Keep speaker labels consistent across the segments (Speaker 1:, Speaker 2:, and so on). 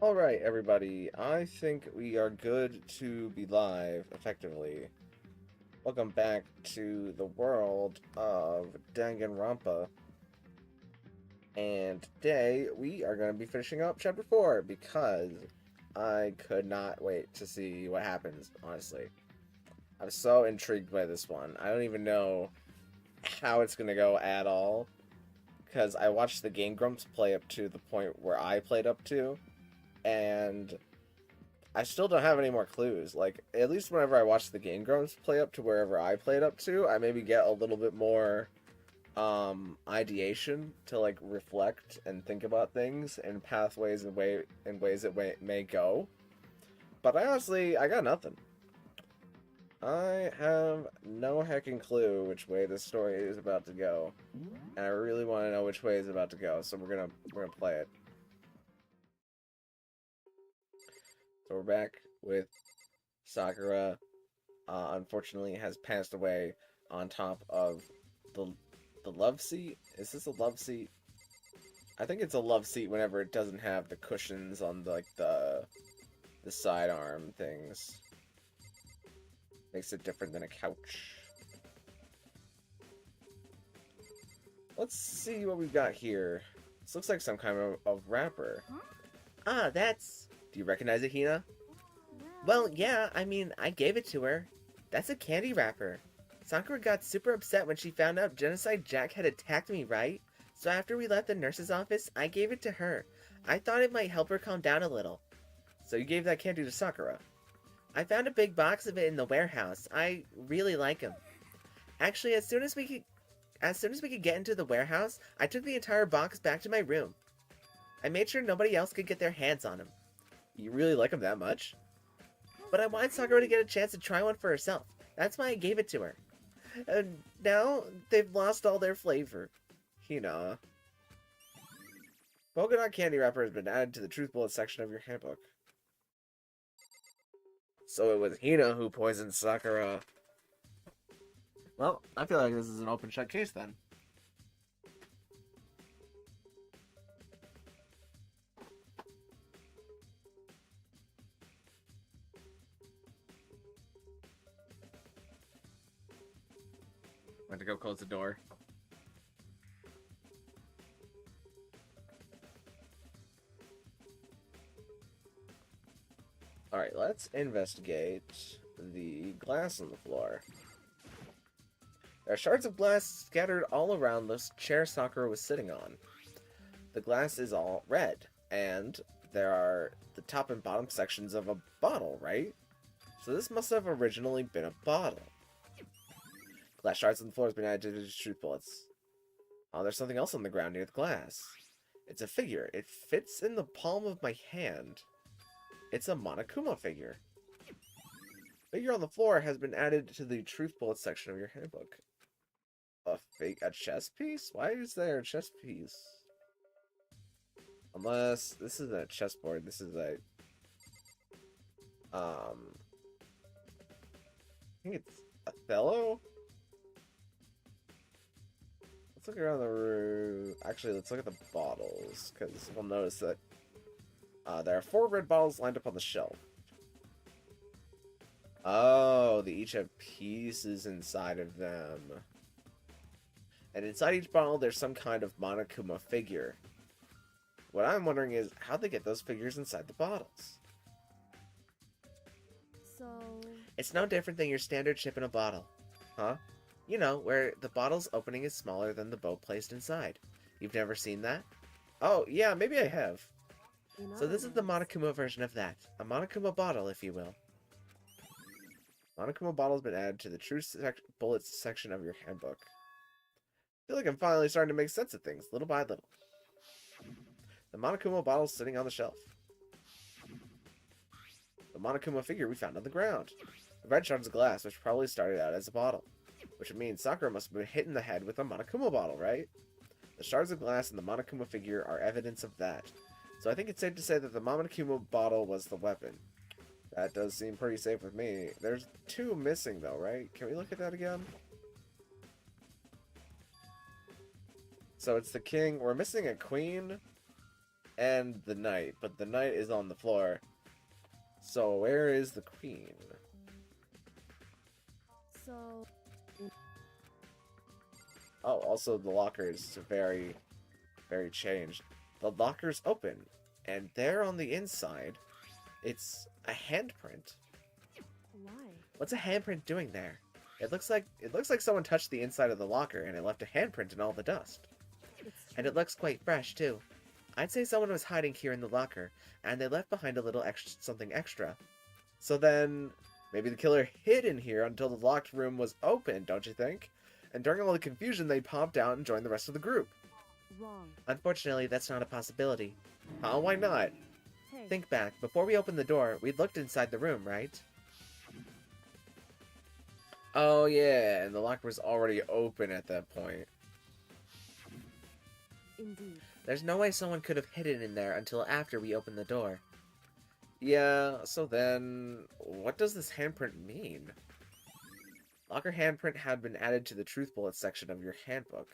Speaker 1: All right, everybody. I think we are good to be live effectively. Welcome back to the world of Danganronpa. And today we are going to be finishing up chapter 4 because I could not wait to see what happens, honestly. I'm so intrigued by this one. I don't even know how it's going to go at all because I watched the Game Grumps play up to the point where I played up to, and I still don't have any more clues. Like, at least whenever I watch the Game Grumps play up to wherever I played up to, I maybe get a little bit more ideation to like reflect and think about things and pathways and ways it may go. But I got nothing. I have no heckin' clue which way this story is about to go, and I really want to know which way it's about to go. So we're gonna play it. So we're back with Sakura. Unfortunately has passed away on top of the the love seat. Is this a love seat? I think it's a love seat whenever it doesn't have the cushions on the sidearm things. Makes it different than a couch. Let's see what we've got here. This looks like some kind of wrapper.
Speaker 2: Ah, that's...
Speaker 1: Do you recognize it, Hina?
Speaker 2: Well, yeah, I mean, I gave it to her. That's a candy wrapper. Sakura got super upset when she found out Genocide Jack had attacked me, right? So after we left the nurse's office, I gave it to her. I thought it might help her calm down a little.
Speaker 1: So you gave that candy to Sakura?
Speaker 2: I found a big box of it in the warehouse. I really like them. Actually, as soon as we could get into the warehouse, I took the entire box back to my room. I made sure nobody else could get their hands on them.
Speaker 1: You really like them that much?
Speaker 2: But I wanted Sakura to get a chance to try one for herself. That's why I gave it to her. And now they've lost all their flavor.
Speaker 1: Hina. Polka dot candy wrapper has been added to the truth bullet section of your handbook. So it was Hina who poisoned Sakura. Well, I feel like this is an open shut case then. Went to go close the door. Alright, let's investigate the glass on the floor. There are shards of glass scattered all around the chair Sakura was sitting on. The glass is all red, and there are the top and bottom sections of a bottle, right? So this must have originally been a bottle. Glass shards on the floor has been added to the truth bullets. Oh, there's something else on the ground near the glass. It's a figure. It fits in the palm of my hand. It's a Monokuma figure. Figure on the floor has been added to the truth bullet section of your handbook. A chess piece? Why is there a chess piece? Unless this isn't a chessboard, this is a I think it's Othello? Let's look around the room. Actually, let's look at the bottles, because we'll notice that there are 4 red bottles lined up on the shelf. Oh, they each have pieces inside of them. And inside each bottle, there's some kind of Monokuma figure. What I'm wondering is, how'd they get those figures inside the bottles?
Speaker 3: So...
Speaker 2: It's no different than your standard chip in a bottle.
Speaker 1: Huh?
Speaker 2: You know, where the bottle's opening is smaller than the boat placed inside. You've never seen that?
Speaker 1: Oh, yeah, maybe I have.
Speaker 2: So this is the Monokuma version of that. A Monokuma bottle, if you will.
Speaker 1: Monokuma bottle has been added to the true bullets section of your handbook. I feel like I'm finally starting to make sense of things, little by little. The Monokuma bottle is sitting on the shelf. The Monokuma figure we found on the ground. The red shards of glass, which probably started out as a bottle. Which means Sakura must have been hit in the head with a Monokuma bottle, right? The shards of glass and the Monokuma figure are evidence of that. So I think it's safe to say that the Monokuma bottle was the weapon. That does seem pretty safe with me. There's 2 missing though, right? Can we look at that again? So it's the king. We're missing a queen and the knight, but the knight is on the floor. So where is the queen?
Speaker 3: So,
Speaker 1: Oh, also the locker is very, very changed. The locker's open, and there on the inside, it's a handprint.
Speaker 3: why?
Speaker 1: What's a handprint doing there? It looks like someone touched the inside of the locker and it left a handprint in all the dust.
Speaker 3: It's
Speaker 2: And
Speaker 3: true.
Speaker 2: it looks quite fresh, too. I'd say someone was hiding here in the locker, and they left behind a little something extra.
Speaker 1: So then, maybe the killer hid in here until the locked room was open, don't you think? And during all the confusion, they popped out and joined the rest of the group.
Speaker 3: Wrong.
Speaker 2: Unfortunately, that's not a possibility.
Speaker 1: Huh? Why not?
Speaker 3: Hey,
Speaker 2: Think back, before we opened the door, we looked inside the room, right?
Speaker 1: Oh yeah, and the locker was already open at that point.
Speaker 3: indeed.
Speaker 2: There's no way someone could have hidden in there until after we opened the door.
Speaker 1: Yeah, so then, what does this handprint mean? Locker handprint had been added to the truth bullet section of your handbook.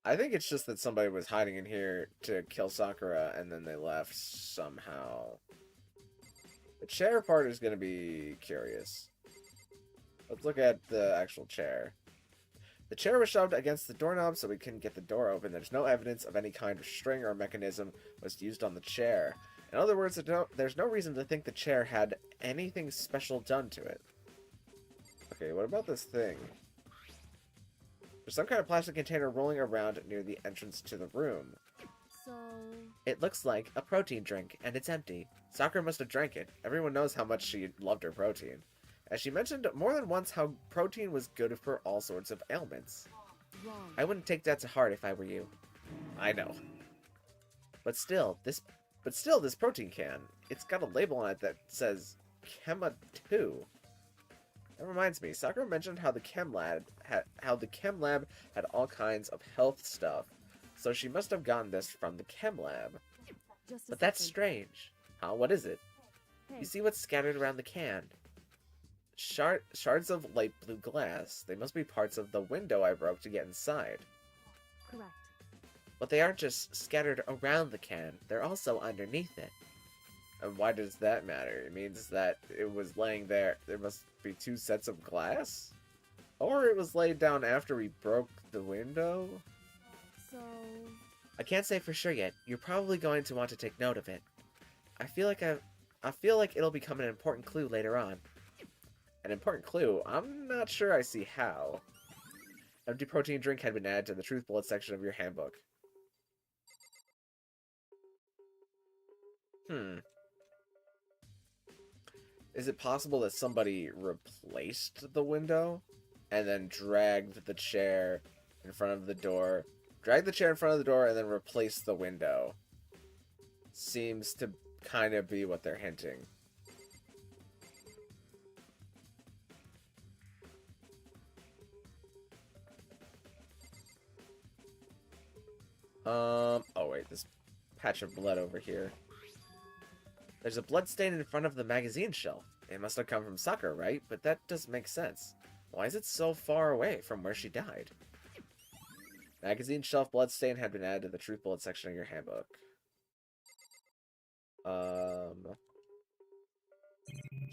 Speaker 1: I think it's just that somebody was hiding in here to kill Sakura and then they left somehow. The chair part is going to be curious. Let's look at the actual chair. The chair was shoved against the doorknob so we couldn't get the door open. There's no evidence of any kind of string or mechanism was used on the chair. In other words, there's no reason to think the chair had anything special done to it. Okay, what about this thing? There's some kind of plastic container rolling around near the entrance to the room.
Speaker 3: So,
Speaker 2: It looks like a protein drink, and it's empty.
Speaker 1: Sakura must have drank it. Everyone knows how much she loved her protein. As she mentioned more than once how protein was good for all sorts of ailments.
Speaker 3: wrong.
Speaker 2: I wouldn't take that to heart if I were you.
Speaker 1: I know.
Speaker 2: But still, this
Speaker 1: This protein can, it's got a label on it that says Chema 2. That reminds me, Sakura mentioned how the chem lab had all kinds of health stuff. So she must have gotten this from the chem lab.
Speaker 3: Just a
Speaker 2: But that's
Speaker 3: second.
Speaker 2: strange.
Speaker 1: Huh, what is it?
Speaker 3: Hey,
Speaker 2: You see what's scattered around the can?
Speaker 1: Shards of light blue glass. They must be parts of the window I broke to get inside.
Speaker 3: correct.
Speaker 2: But they aren't just scattered around the can, they're also underneath it.
Speaker 1: And why does that matter? It means that it was laying there. There must be two sets of glass? Or it was laid down after we broke the window?
Speaker 3: So,
Speaker 2: I can't say for sure yet. You're probably going to want to take note of it. I feel like it'll become an important clue later on.
Speaker 1: An important clue. I'm not sure I see how. Empty protein drink had been added to the truth bullet section of your handbook. Is it possible that somebody replaced the window and then dragged the chair in front of the door? Dragged the chair in front of the door and then replaced the window. Seems to kind of be what they're hinting. Oh wait, this patch of blood over here. There's a blood stain in front of the magazine shelf. It must have come from Sakura, right? But that doesn't make sense. Why is it so far away from where she died? Magazine shelf blood stain had been added to the truth bullet section of your handbook. Let's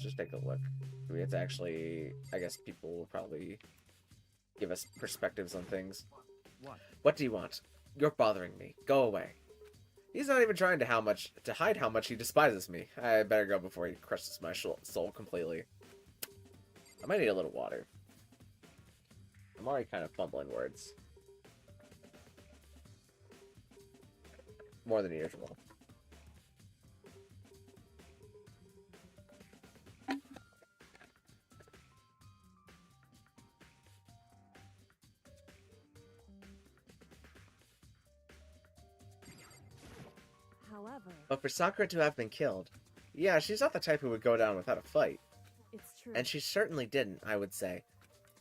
Speaker 1: just take a look. Do we have to actually... I guess people will probably give us perspectives on things. What do you want? You're bothering me. Go away. He's not even trying to hide how much he despises me. I better go before he crushes my soul completely. I might need a little water. I'm already kind of fumbling words. More than usual.
Speaker 3: however,
Speaker 2: But for Sakura to have been killed,
Speaker 1: Yeah, she's not the type who would go down without a fight.
Speaker 3: it's true.
Speaker 2: and she certainly didn't, I would say.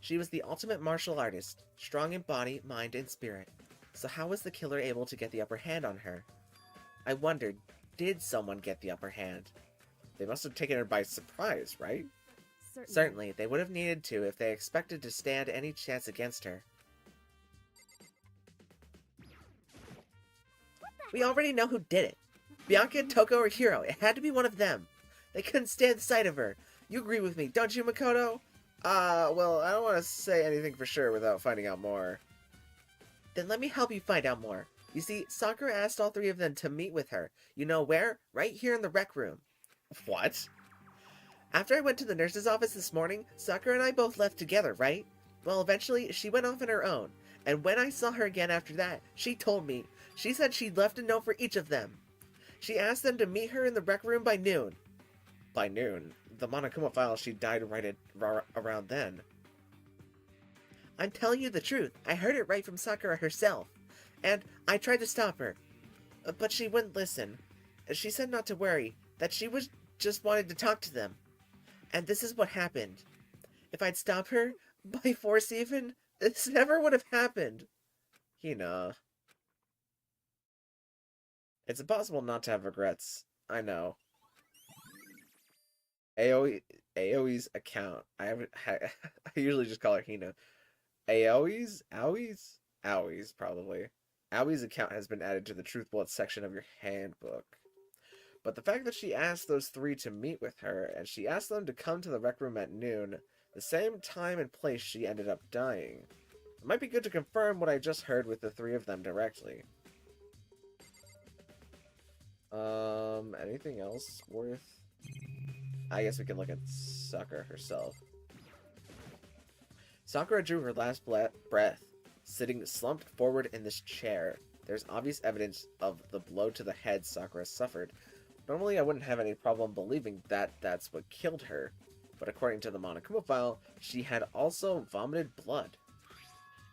Speaker 2: She was the ultimate martial artist, strong in body, mind, and spirit. So how was the killer able to get the upper hand on her? I wondered, did someone get the upper hand?
Speaker 1: They must have taken her by surprise, right?
Speaker 2: Certainly, they would have needed to if they expected to stand any chance against her. We already know who did it. Bianca, Toko, or Hiro. It had to be one of them. They couldn't stand the sight of her. You agree with me, don't you, Makoto?
Speaker 1: Well, I don't want to say anything for sure without finding out more.
Speaker 2: Then let me help you find out more. You see, Sakura asked all three of them to meet with her. You know where? Right here in the rec room.
Speaker 1: What?
Speaker 2: After I went to the nurse's office this morning, Sakura and I both left together, right? Well, eventually, she went off on her own. And when I saw her again after that, she told me. She said she'd left a note for each of them. She asked them to meet her in the rec room by noon.
Speaker 1: By noon? The Monokuma file, she died around then.
Speaker 2: I'm telling you the truth. I heard it right from Sakura herself. And I tried to stop her. But she wouldn't listen. She said not to worry, that she was just wanted to talk to them. And this is what happened. If I'd stopped her, by force even, this never would have happened.
Speaker 1: Hina. It's impossible not to have regrets. I know. Aoi's account. I usually just call her Hina. Aoi's probably. Aoi's account has been added to the Truth Bullet section of your handbook. But the fact that she asked those three to meet with her, and she asked them to come to the rec room at noon, the same time and place she ended up dying. It might be good to confirm what I just heard with the three of them directly. Anything else worth... I guess we can look at Sakura herself. Sakura drew her last breath, sitting slumped forward in this chair. There's obvious evidence of the blow to the head Sakura suffered. Normally I wouldn't have any problem believing that that's what killed her, but according to the Monokuma file, she had also vomited blood.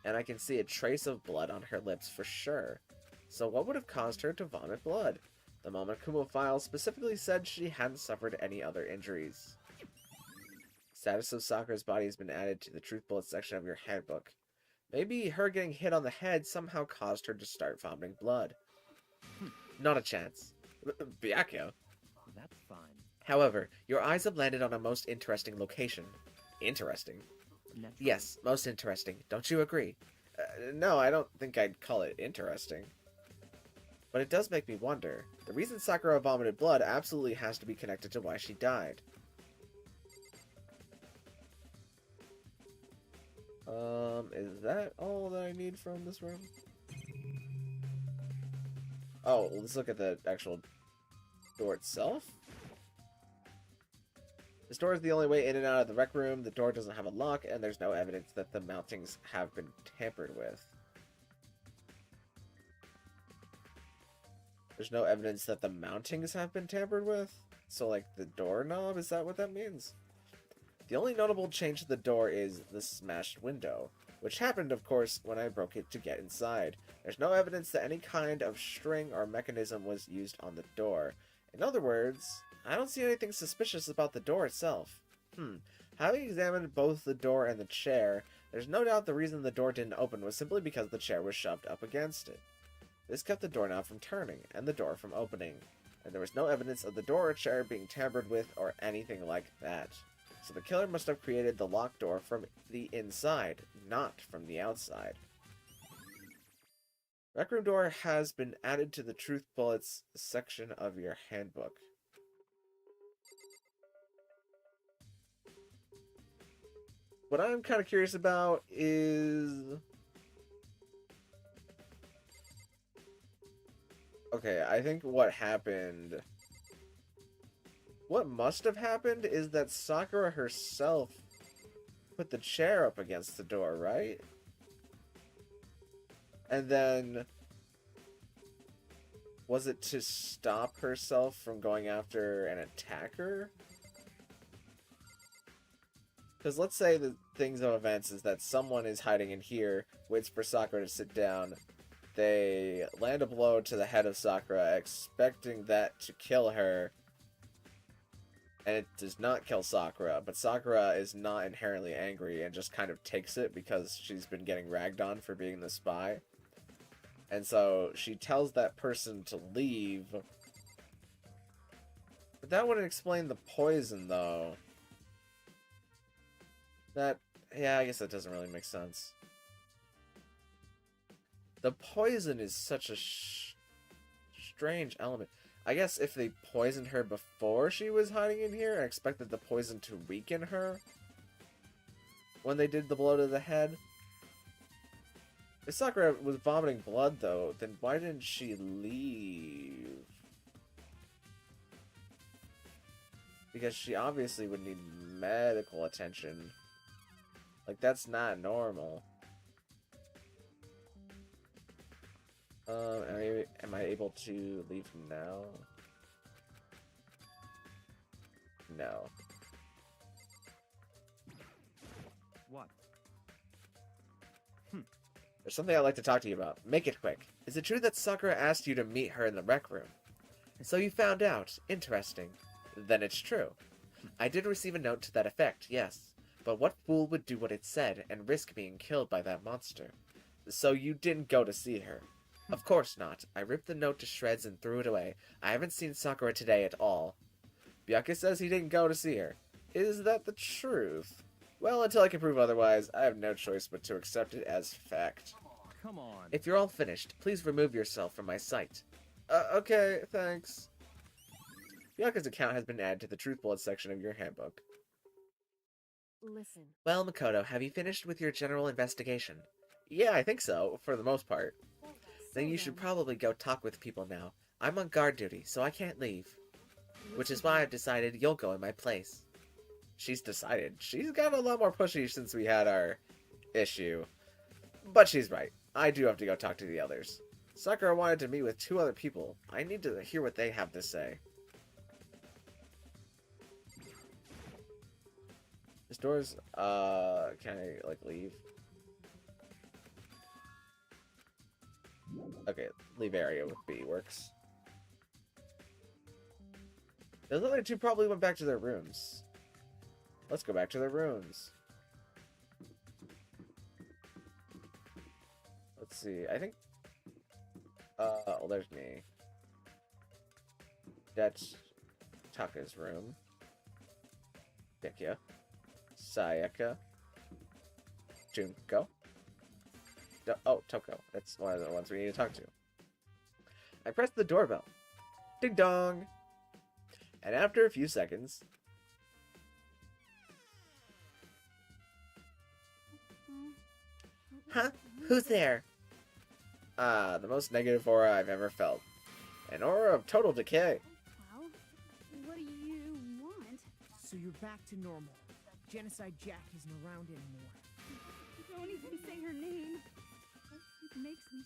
Speaker 1: And I can see a trace of blood on her lips for sure. So what would have caused her to vomit blood? The Monokuma file specifically said she hadn't suffered any other injuries. Status of Sakura's body has been added to the Truth Bullet section of your handbook. Maybe her getting hit on the head somehow caused her to start vomiting blood. Not a chance. Byakuya.
Speaker 4: That's fine.
Speaker 2: However, your eyes have landed on a most interesting location.
Speaker 1: Interesting.
Speaker 4: Naturally.
Speaker 2: Yes, most interesting. Don't you agree?
Speaker 1: No, I don't think I'd call it interesting.
Speaker 2: But it does make me wonder. The reason Sakura vomited blood absolutely has to be connected to why she died.
Speaker 1: Is that all that I need from this room? Oh, let's look at the actual door itself. This door is the only way in and out of the rec room. The door doesn't have a lock, and there's no evidence that the mountings have been tampered with. There's no evidence that the mountings have been tampered with? So, like, the doorknob? Is that what that means? The only notable change to the door is the smashed window, which happened, of course, when I broke it to get inside. There's no evidence that any kind of string or mechanism was used on the door. In other words, I don't see anything suspicious about the door itself. Having examined both the door and the chair, there's no doubt the reason the door didn't open was simply because the chair was shoved up against it. This kept the doorknob from turning, and the door from opening, and there was no evidence of the door or chair being tampered with or anything like that. So the killer must have created the locked door from the inside, not from the outside. Rec room door has been added to the Truth Bullets section of your handbook. What I'm kind of curious about is... Okay, I think what happened... What must have happened is that Sakura herself put the chair up against the door, right? And then... Was it to stop herself from going after an attacker? Because let's say the things of events is that someone is hiding in here, waits for Sakura to sit down. They land a blow to the head of Sakura, expecting that to kill her. And it does not kill Sakura, but Sakura is not inherently angry and just kind of takes it because she's been getting ragged on for being the spy. And so she tells that person to leave. But that wouldn't explain the poison, though. Yeah, I guess that doesn't really make sense. The poison is such a strange element. I guess if they poisoned her before she was hiding in here and expected the poison to weaken her when they did the blow to the head. If Sakura was vomiting blood, though, then why didn't she leave? Because she obviously would need medical attention. Like, that's not normal. Am I able to leave now? No.
Speaker 4: What?
Speaker 1: There's something I'd like to talk to you about. Make it quick. Is it true that Sakura asked you to meet her in the rec room? So you found out. Interesting. Then it's true. I did receive a note to that effect, yes. But what fool would do what it said and risk being killed by that monster? So you didn't go to see her? Of course not. I ripped the note to shreds and threw it away. I haven't seen Sakura today at all. Byakuya says he didn't go to see her. Is that the truth? Well, until I can prove otherwise, I have no choice but to accept it as fact.
Speaker 4: Come on.
Speaker 1: If you're all finished, please remove yourself from my sight. Okay, thanks. Byakuya's account has been added to the Truth Bullet section of your handbook.
Speaker 3: Listen.
Speaker 1: Well, Makoto, have you finished with your general investigation? Yeah, I think so, for the most part. Then you should probably go talk with people now. I'm on guard duty, so I can't leave. Which is why I've decided you'll go in my place. She's decided. She's gotten a lot more pushy since we had our issue. But she's right. I do have to go talk to the others. Sakura wanted to meet with 2 other people. I need to hear what they have to say. This door's, can I, like, leave? Okay, leave area with B works. The other 2 probably went back to their rooms. Let's go back to their rooms. Let's see, I think... oh, there's me. That's Taka's room. Byakuya. Sayaka. Junko. Oh, Toko. That's one of the ones we need to talk to. I pressed the doorbell. Ding dong! And after a few seconds... Huh? Who's there? The most negative aura I've ever felt. An aura of total decay.
Speaker 3: Well, what do you want?
Speaker 5: So you're back to normal. Genocide Jack isn't around anymore.
Speaker 3: Don't even say her name. It makes me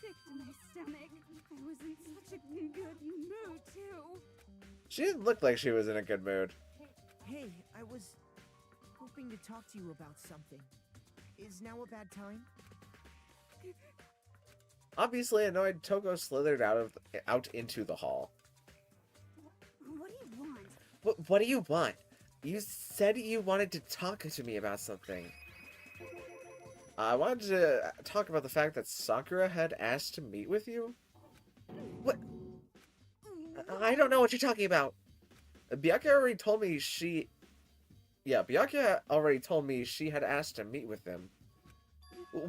Speaker 3: sick to my stomach. I was in such a good mood, too.
Speaker 1: She didn't look like she was in a good mood.
Speaker 5: Hey, I was hoping to talk to you about something. Is now a bad time?
Speaker 1: Obviously annoyed, Toko slithered out into the hall.
Speaker 3: What do you want?
Speaker 1: What do you want? You said you wanted to talk to me about something. I wanted to talk about the fact that Sakura had asked to meet with you. What? I don't know what you're talking about. Byakuya already told me she... Yeah, Byakuya already told me she had asked to meet with him.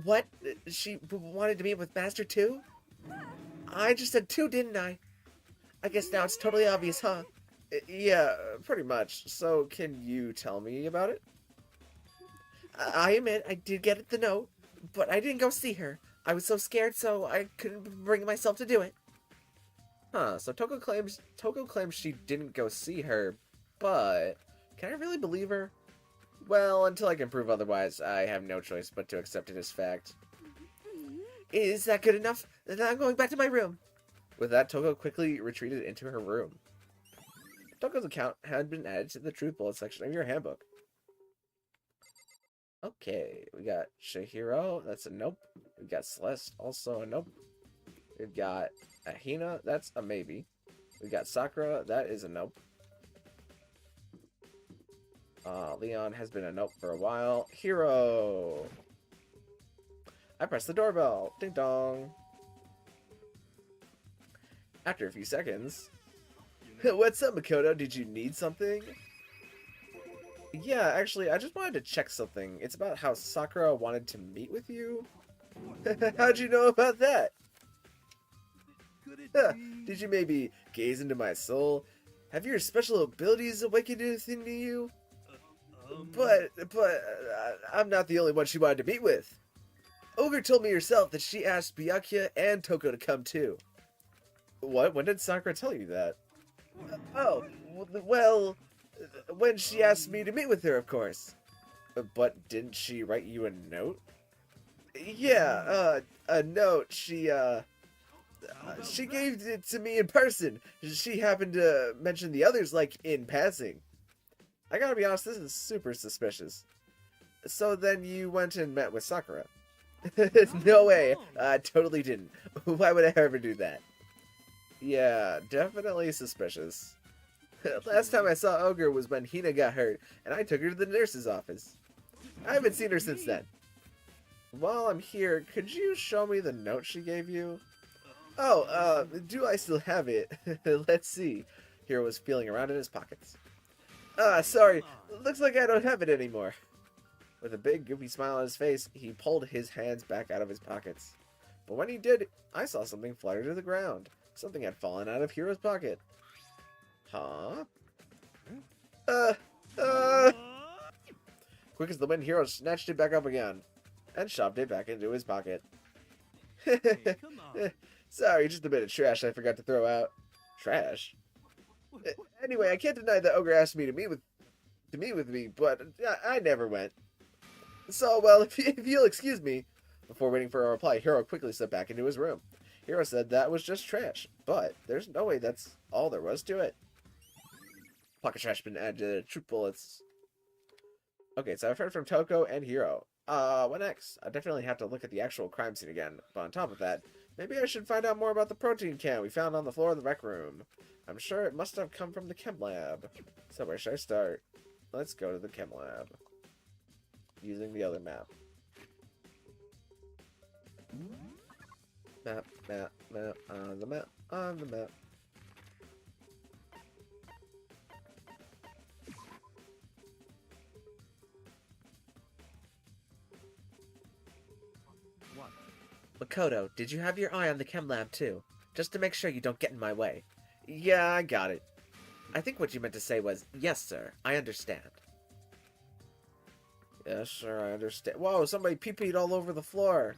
Speaker 1: What? She wanted to meet with Master 2? I just said 2, didn't I? I guess now it's totally obvious, huh? Yeah, pretty much. So, can you tell me about it? I admit, I did get the note, but I didn't go see her. I was so scared, so I couldn't bring myself to do it. Huh, so Toko claims she didn't go see her, but can I really believe her? Well, until I can prove otherwise, I have no choice but to accept it as fact. Is that good enough? Then I'm going back to my room. With that, Toko quickly retreated into her room. Toko's account had been added to the Truth Bullet section of your handbook. Okay, we got Shihiro, that's a nope. We got Celeste, also a nope. We've got Ahina, that's a maybe. We got Sakura, that is a nope. Leon has been a nope for a while. Hero! I pressed the doorbell. Ding dong. After a few seconds... What's up, Makoto? Did you need something? Yeah, actually, I just wanted to check something. It's about how Sakura wanted to meet with you. How'd you know about that? Huh, did you maybe gaze into my soul? Have your special abilities awakened anything to you? But I'm not the only one she wanted to meet with. Ogre told me herself that she asked Byakuya and Toko to come too. What? When did Sakura tell you that? Oh, well, when she asked me to meet with her, of course. But didn't she write you a note? Yeah, a note. She gave it to me in person. She happened to mention the others, like, in passing. I gotta be honest, this is super suspicious. So then you went and met with Sakura. No way, I totally didn't. Why would I ever do that? Yeah, definitely suspicious. Last time I saw Ogre was when Hina got hurt, and I took her to the nurse's office. I haven't seen her since then. While I'm here, could you show me the note she gave you? Oh, do I still have it? Let's see. Hiro was feeling around in his pockets. Sorry. Looks like I don't have it anymore. With a big, goofy smile on his face, he pulled his hands back out of his pockets. But when he did, I saw something flutter to the ground. Something had fallen out of Hiro's pocket. Huh? Quick as the wind, Hiro snatched it back up again and shoved it back into his pocket.
Speaker 4: Come on.
Speaker 1: Sorry, just a bit of trash I forgot to throw out. Trash? Anyway, I can't deny that Ogre asked me to meet with me, but I never went. So, well, if you'll excuse me. Before waiting for a reply, Hiro quickly slipped back into his room. Hiro said that was just trash, but there's no way that's all there was to it. Pocket trash been added to the troop bullets. Okay, so I've heard from Toko and Hiro. What next? I definitely have to look at the actual crime scene again, but on top of that, maybe I should find out more about the protein can we found on the floor of the rec room. I'm sure it must have come from the chem lab. So where should I start? Let's go to the chem lab. Using the other map. Map, on the map, on the map.
Speaker 4: What?
Speaker 2: Makoto, did you have your eye on the chem lab too? Just to make sure you don't get in my way.
Speaker 1: Yeah, I got it.
Speaker 2: I think what you meant to say was, yes, sir, I understand.
Speaker 1: Yes, sir, I understand. Whoa, somebody pee-peed all over the floor.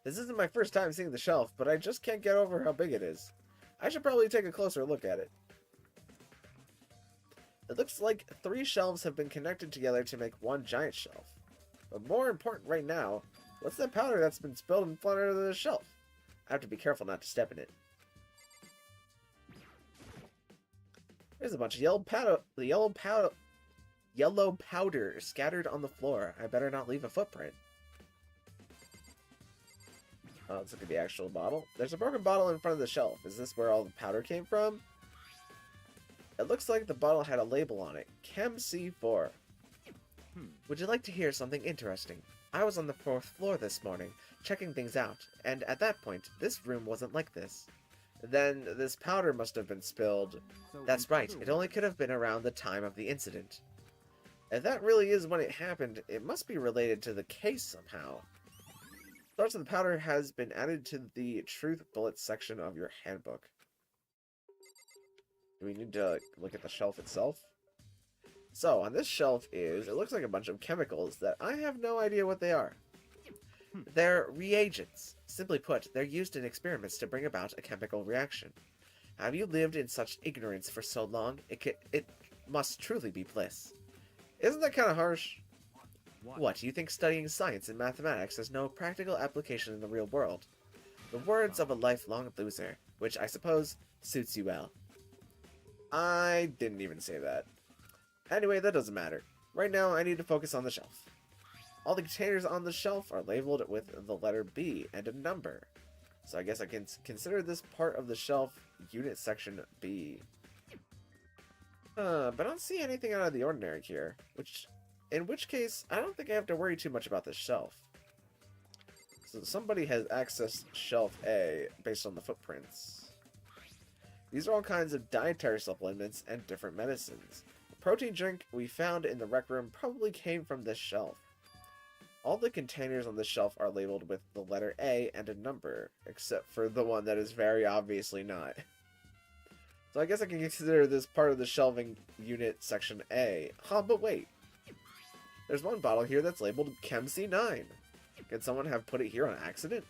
Speaker 1: This isn't my first time seeing the shelf, but I just can't get over how big it is. I should probably take a closer look at it. It looks like 3 shelves have been connected together to make one giant shelf. But more important right now, what's that powder that's been spilled in front of the shelf? I have to be careful not to step in it. There's a bunch of yellow powder scattered on the floor. I better not leave a footprint. Let's look at the actual bottle. There's a broken bottle in front of the shelf. Is this where all the powder came from? It looks like the bottle had a label on it. Chem C4.
Speaker 2: Would you like to hear something interesting? I was on the 4th floor this morning, checking things out, and at that point, this room wasn't like this.
Speaker 1: Then this powder must have been spilled.
Speaker 2: That's right, it only could have been around the time of the incident.
Speaker 1: If that really is when it happened, it must be related to the case somehow. Source of the powder has been added to the truth bullets section of your handbook. Do we need to look at the shelf itself? So, on this shelf it looks like a bunch of chemicals that I have no idea what they are.
Speaker 2: They're reagents. Simply put, they're used in experiments to bring about a chemical reaction. Have you lived in such ignorance for so long? It must truly be bliss.
Speaker 1: Isn't that kind of harsh?
Speaker 2: What, you think studying science and mathematics has no practical application in the real world? The words of a lifelong loser, which I suppose suits you well.
Speaker 1: I didn't even say that. Anyway, that doesn't matter. Right now, I need to focus on the shelf. All the containers on the shelf are labeled with the letter B and a number. So I guess I can consider this part of the shelf unit section B. But I don't see anything out of the ordinary here, in which case, I don't think I have to worry too much about this shelf. So somebody has accessed shelf A based on the footprints. These are all kinds of dietary supplements and different medicines. The protein drink we found in the rec room probably came from this shelf. All the containers on the shelf are labeled with the letter A and a number, except for the one that is very obviously not. So I guess I can consider this part of the shelving unit section A. Huh, but wait. There's one bottle here that's labeled Chem C9. Could someone have put it here on accident?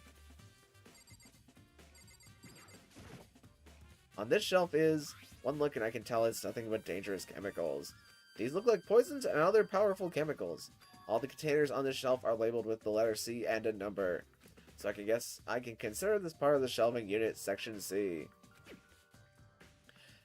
Speaker 1: On this shelf is one look and I can tell it's nothing but dangerous chemicals. These look like poisons and other powerful chemicals. All the containers on this shelf are labeled with the letter C and a number. So I can guess I can consider this part of the shelving unit section C.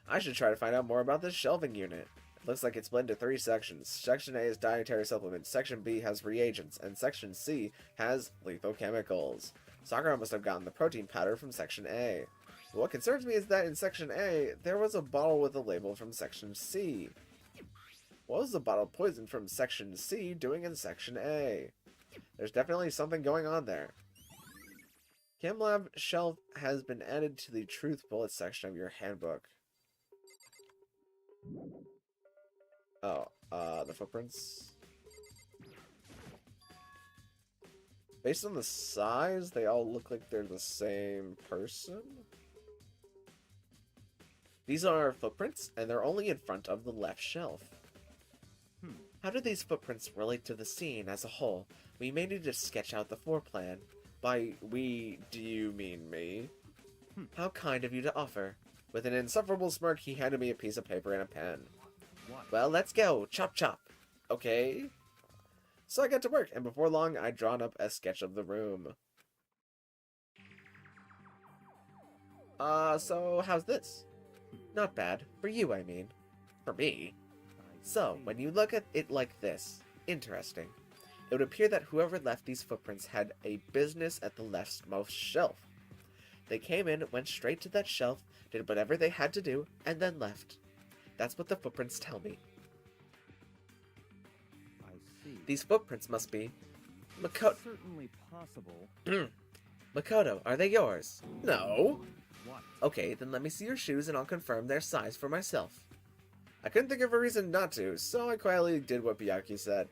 Speaker 1: I should try to find out more about this shelving unit. It looks like it's split into 3 sections. Section A is dietary supplements, Section B has reagents, and Section C has lethal chemicals. Sakura must have gotten the protein powder from Section A. But what concerns me is that in Section A, there was a bottle with a label from Section C. What was the bottle of poison from Section C doing in Section A? There's definitely something going on there. Chem Lab shelf has been added to the Truth Bullet section of your handbook. Oh, the footprints. Based on the size, they all look like they're the same person. These are footprints, and they're only in front of the left shelf. How do these footprints relate to the scene as a whole? We may need to sketch out the floor plan. By we, do you mean me? How kind of you to offer. With an insufferable smirk, he handed me a piece of paper and a pen.
Speaker 4: What?
Speaker 1: Well, let's go. Chop chop. Okay. So I got to work, and before long, I'd drawn up a sketch of the room. So how's this? Not bad. For you, I mean. For me. So, when you look at it like this, interesting. It would appear that whoever left these footprints had a business at the leftmost shelf. They came in, went straight to that shelf, did whatever they had to do, and then left. That's what the footprints tell me.
Speaker 4: I see.
Speaker 1: These footprints must be... Makoto...
Speaker 4: Certainly possible.
Speaker 1: Makoto, are they yours? No.
Speaker 4: What?
Speaker 1: Okay, then let me see your shoes and I'll confirm their size for myself. I couldn't think of a reason not to, so I quietly did what Byakuya said.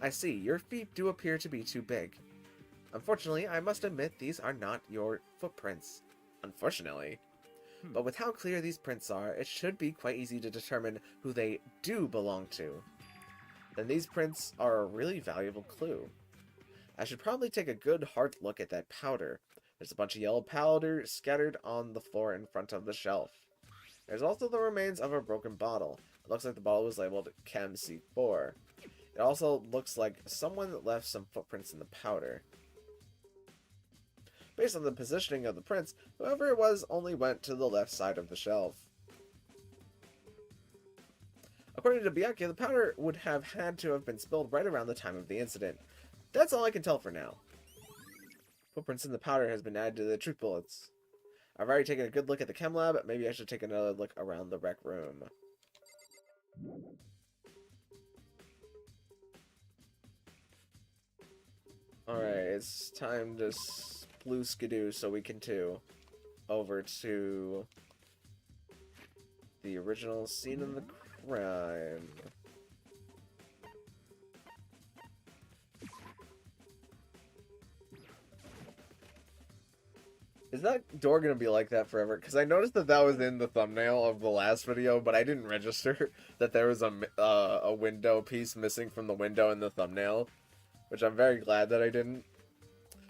Speaker 1: I see, your feet do appear to be too big. Unfortunately, I must admit these are not your footprints. Unfortunately. But with how clear these prints are, it should be quite easy to determine who they do belong to. Then these prints are a really valuable clue. I should probably take a good hard look at that powder. There's a bunch of yellow powder scattered on the floor in front of the shelf. There's also the remains of a broken bottle. It looks like the bottle was labeled Chem C4. It also looks like someone left some footprints in the powder. Based on the positioning of the prints, whoever it was only went to the left side of the shelf. According to Byakuya, the powder would have had to have been spilled right around the time of the incident. That's all I can tell for now. Footprints in the powder has been added to the truth bullets. I've already taken a good look at the chem lab, maybe I should take another look around the rec room. Alright, it's time to blue skidoo so we can too. Over to the original scene of the crime. Is that door gonna be like that forever? Because I noticed that that was in the thumbnail of the last video, but I didn't register that there was a window piece missing from the window in the thumbnail, which I'm very glad that I didn't.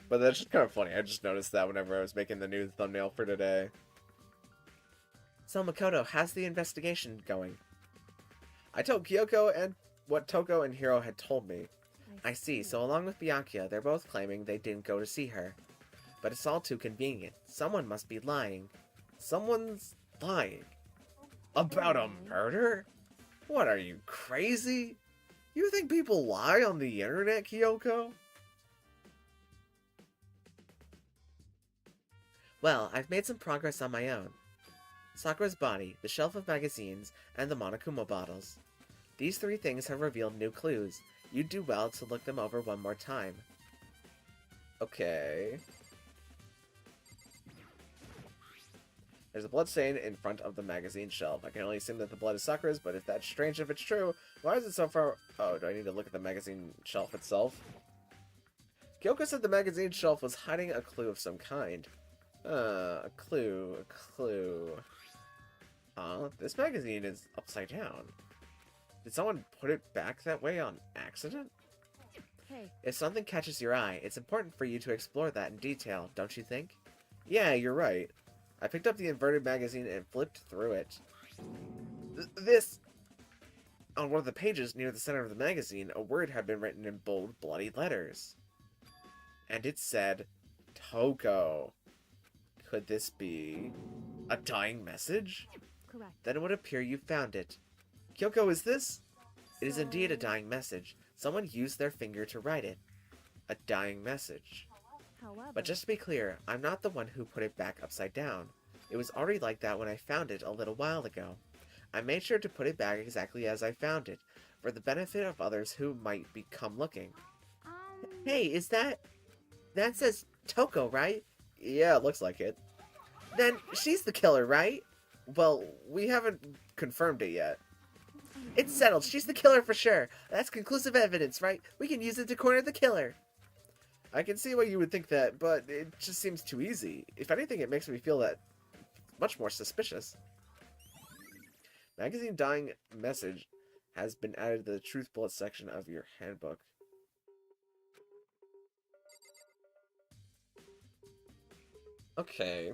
Speaker 1: But that's just kind of funny. I just noticed that whenever I was making the new thumbnail for today. So Makoto, how's the investigation going? I told Kyoko and what Toko and Hiro had told me. I see. So along with Byakuya, they're both claiming they didn't go to see her. But it's all too convenient. Someone must be lying. Someone's lying. About a murder? What, are you crazy? You think people lie on the internet, Kyoko? Well, I've made some progress on my own. Sakura's body, the shelf of magazines, and the Monokuma bottles. These 3 things have revealed new clues. You'd do well to look them over one more time. Okay. There's a blood stain in front of the magazine shelf. I can only assume that the blood is Sakura's, but if it's true, why is it so far... Oh, do I need to look at the magazine shelf itself? Kyoko said the magazine shelf was hiding a clue of some kind. A clue. This magazine is upside down. Did someone put it back that way on accident?
Speaker 3: Hey,
Speaker 1: If something catches your eye, it's important for you to explore that in detail, don't you think? Yeah, you're right. I picked up the inverted magazine and flipped through it. This... On one of the pages near the center of the magazine, a word had been written in bold, bloody letters. And it said, Toko. Could this be a dying message?
Speaker 3: correct.
Speaker 1: Then it would appear you found it. Kyoko, is this? It is indeed a
Speaker 3: So,
Speaker 1: dying message. Someone used their finger to write it. A dying message.
Speaker 3: However,
Speaker 1: But just to be clear, I'm not the one who put it back upside down. It was already like that when I found it a little while ago. I made sure to put it back exactly as I found it, for the benefit of others who might come looking. Hey, is that... That says Toko, right? Yeah, it looks like it. Then she's the killer, right? Well, we haven't confirmed it yet. It's settled. She's the killer for sure. That's conclusive evidence, right? We can use it to corner the killer. I can see why you would think that, but it just seems too easy. If anything, it makes me feel that much more suspicious. Magazine dying message has been added to the truth bullet section of your handbook. Okay.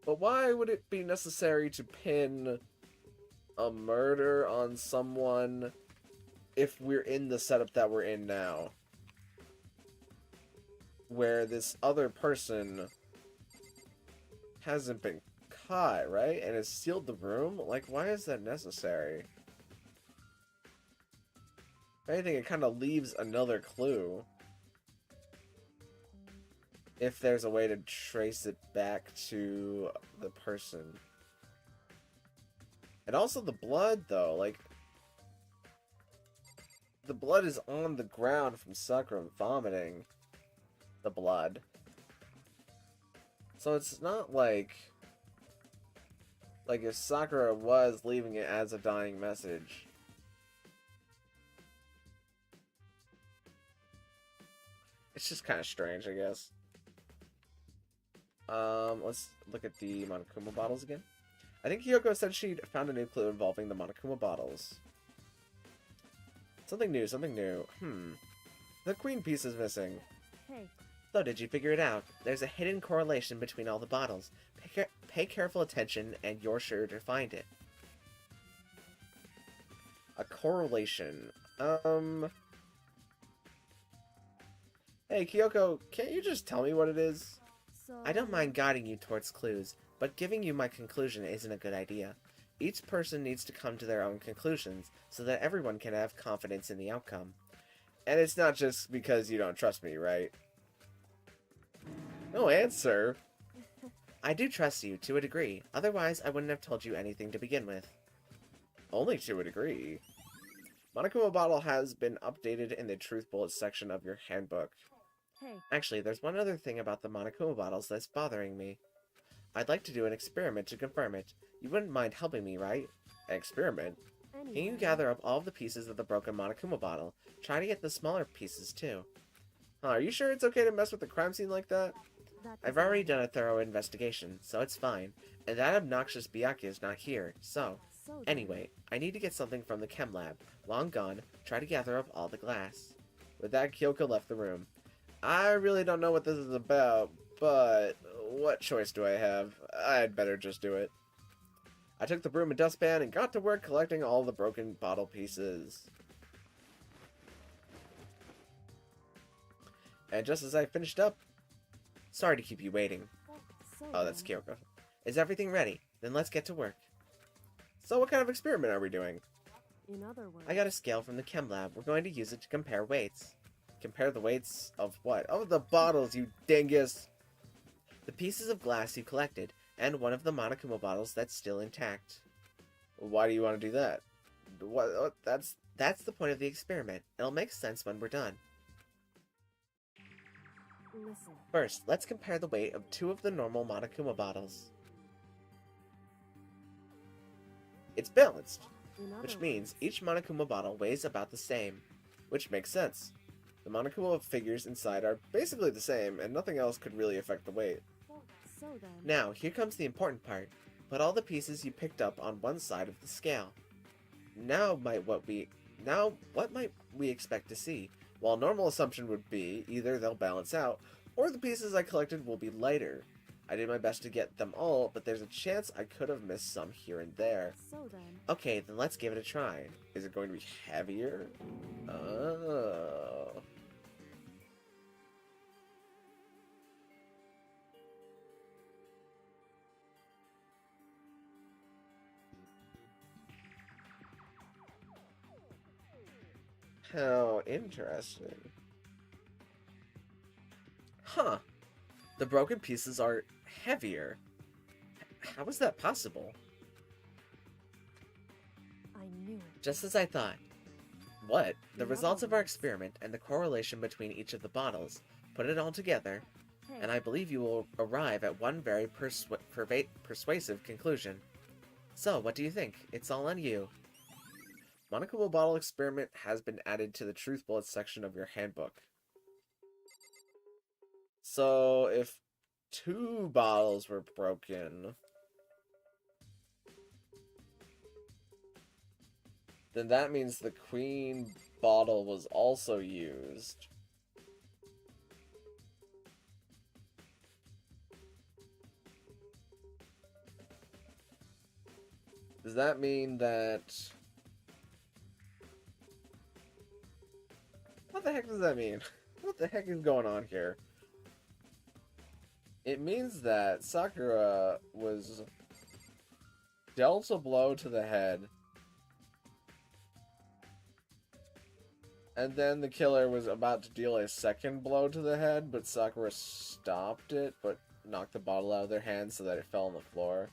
Speaker 1: But why would it be necessary to pin a murder on someone if we're in the setup that we're in now? Where this other person hasn't been caught, right? And has sealed the room? Like, why is that necessary? If anything, it kind of leaves another clue. If there's a way to trace it back to the person. And also the blood, though. Like, the blood is on the ground from Sakura vomiting the blood. So it's not like if Sakura was leaving it as a dying message. It's just kind of strange, I guess. Let's look at the Monokuma bottles again. I think Kyoko said she'd found a new clue involving the Monokuma bottles. Something new, something new. The queen piece is missing.
Speaker 3: hey,
Speaker 1: So, did you figure it out? There's a hidden correlation between all the bottles. Pay careful attention, and you're sure to find it. A correlation. Hey, Kyoko, can't you just tell me what it is?
Speaker 3: so...
Speaker 1: I don't mind guiding you towards clues, but giving you my conclusion isn't a good idea. Each person needs to come to their own conclusions, so that everyone can have confidence in the outcome. And it's not just because you don't trust me, right? No answer. I do trust you, to a degree. Otherwise, I wouldn't have told you anything to begin with. Only to a degree. Monokuma bottle has been updated in the truth bullet section of your handbook.
Speaker 3: Hey,
Speaker 1: Actually, there's one other thing about the Monokuma bottles that's bothering me. I'd like to do an experiment to confirm it. You wouldn't mind helping me, right? An experiment? Can you
Speaker 3: anyway,
Speaker 1: gather up all of the pieces of the broken Monokuma bottle? Try to get the smaller pieces, too. Are you sure it's okay to mess with the crime scene like that?
Speaker 3: that
Speaker 1: I've
Speaker 3: doesn't
Speaker 1: already
Speaker 3: matter.
Speaker 1: done a thorough investigation, so it's fine. And that obnoxious Byakuya is not here, so...
Speaker 3: So then,
Speaker 1: Anyway, I need to get something from the chem lab. Long gone, try to gather up all the glass. With that, Kyoko left the room. I really don't know what this is about, but what choice do I have? I'd better just do it. I took the broom and dustpan and got to work collecting all the broken bottle pieces. And just as I finished up... Sorry to keep you waiting.
Speaker 3: so
Speaker 1: Oh, that's
Speaker 3: then,
Speaker 1: Kyoko. Is everything ready? Then let's get to work. So what kind of experiment are we doing?
Speaker 3: In other words,
Speaker 1: I got a scale from the chem lab. We're going to use it to compare weights. Compare the weights of what? Of the bottles, you dingus! The pieces of glass you collected, and one of the Monokuma bottles that's still intact. Why do you want to do that? What? That's the point of the experiment. It'll make sense when we're done.
Speaker 3: listen,
Speaker 1: First, let's compare the weight of two of the normal Monokuma bottles. It's balanced. which means each Monokuma bottle weighs about the same, which makes sense. The Monokuma figures inside are basically the same, and nothing else could really affect the weight.
Speaker 3: So then.
Speaker 2: Now, here comes the important part. Put all the pieces you picked up on one side of the scale. Now, what might we expect to see? While a normal assumption would be either they'll balance out, or the pieces I collected will be lighter. I did my best to get them all, but there's a chance I could have missed some here and there.
Speaker 3: So then.
Speaker 2: Okay, then let's give it a try. Is it going to be heavier? Oh. How interesting. Huh. The broken pieces are heavier. How is that possible?
Speaker 3: I knew it.
Speaker 2: Just as I thought. What? The results of our experiment and the correlation between each of the bottles. Put it all together,
Speaker 3: Hey,
Speaker 2: and I believe you will arrive at one very persuasive conclusion. So, what do you think? It's all on you. Monokuma bottle experiment has been added to the truth bullets section of your handbook. So, if 2 bottles were broken, then that means the queen bottle was also used. Does that mean that... What the heck does that mean? What the heck is going on here? It means that Sakura was dealt a blow to the head, and then the killer was about to deal a second blow to the head, but Sakura stopped it, but knocked the bottle out of their hands so that it fell on the floor.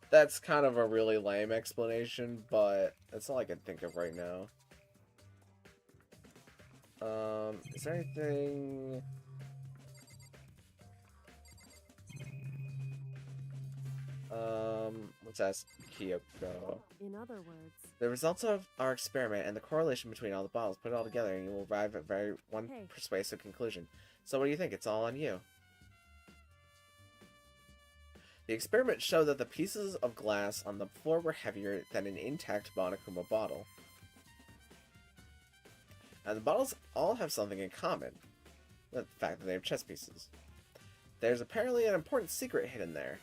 Speaker 2: That's kind of a really lame explanation, but that's all I can think of right now. Is there anything... let's ask Kyoko.
Speaker 3: in other words.
Speaker 2: The results of our experiment and the correlation between all the bottles, put it all together and you will arrive at one
Speaker 3: Hey.
Speaker 2: persuasive conclusion. So what do you think? It's all on you. The experiment showed that the pieces of glass on the floor were heavier than an intact Monokuma bottle. And the bottles all have something in common. The fact that they have chess pieces. There's apparently an important secret hidden there.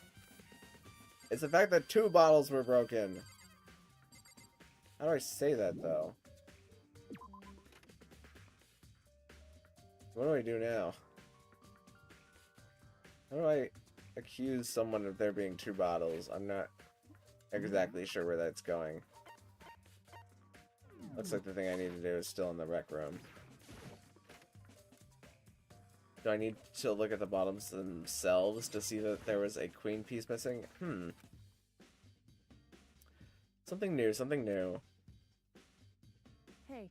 Speaker 2: It's the fact that 2 bottles were broken. How do I say that, though? What do I do now? How do I accuse someone of there being 2 bottles? I'm not exactly sure where that's going. Looks like the thing I need to do is still in the rec room. Do I need to look at the bottoms themselves to see that there was a queen piece missing? Something new, something new.
Speaker 3: Hey,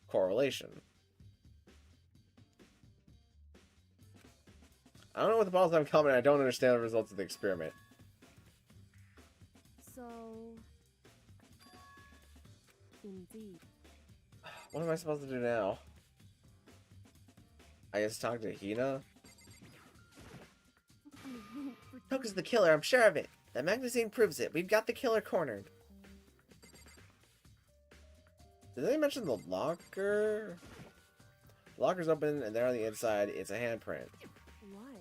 Speaker 2: Correlation. I don't know what the bottles have in common. I don't understand the results of the experiment.
Speaker 3: so. Indeed.
Speaker 2: What am I supposed to do now? I guess talk to Hina? Toka's the killer, I'm sure of it. The magazine proves it. We've got the killer cornered. Did they mention the locker? The locker's open, and there on the inside, it's a handprint.
Speaker 3: Why?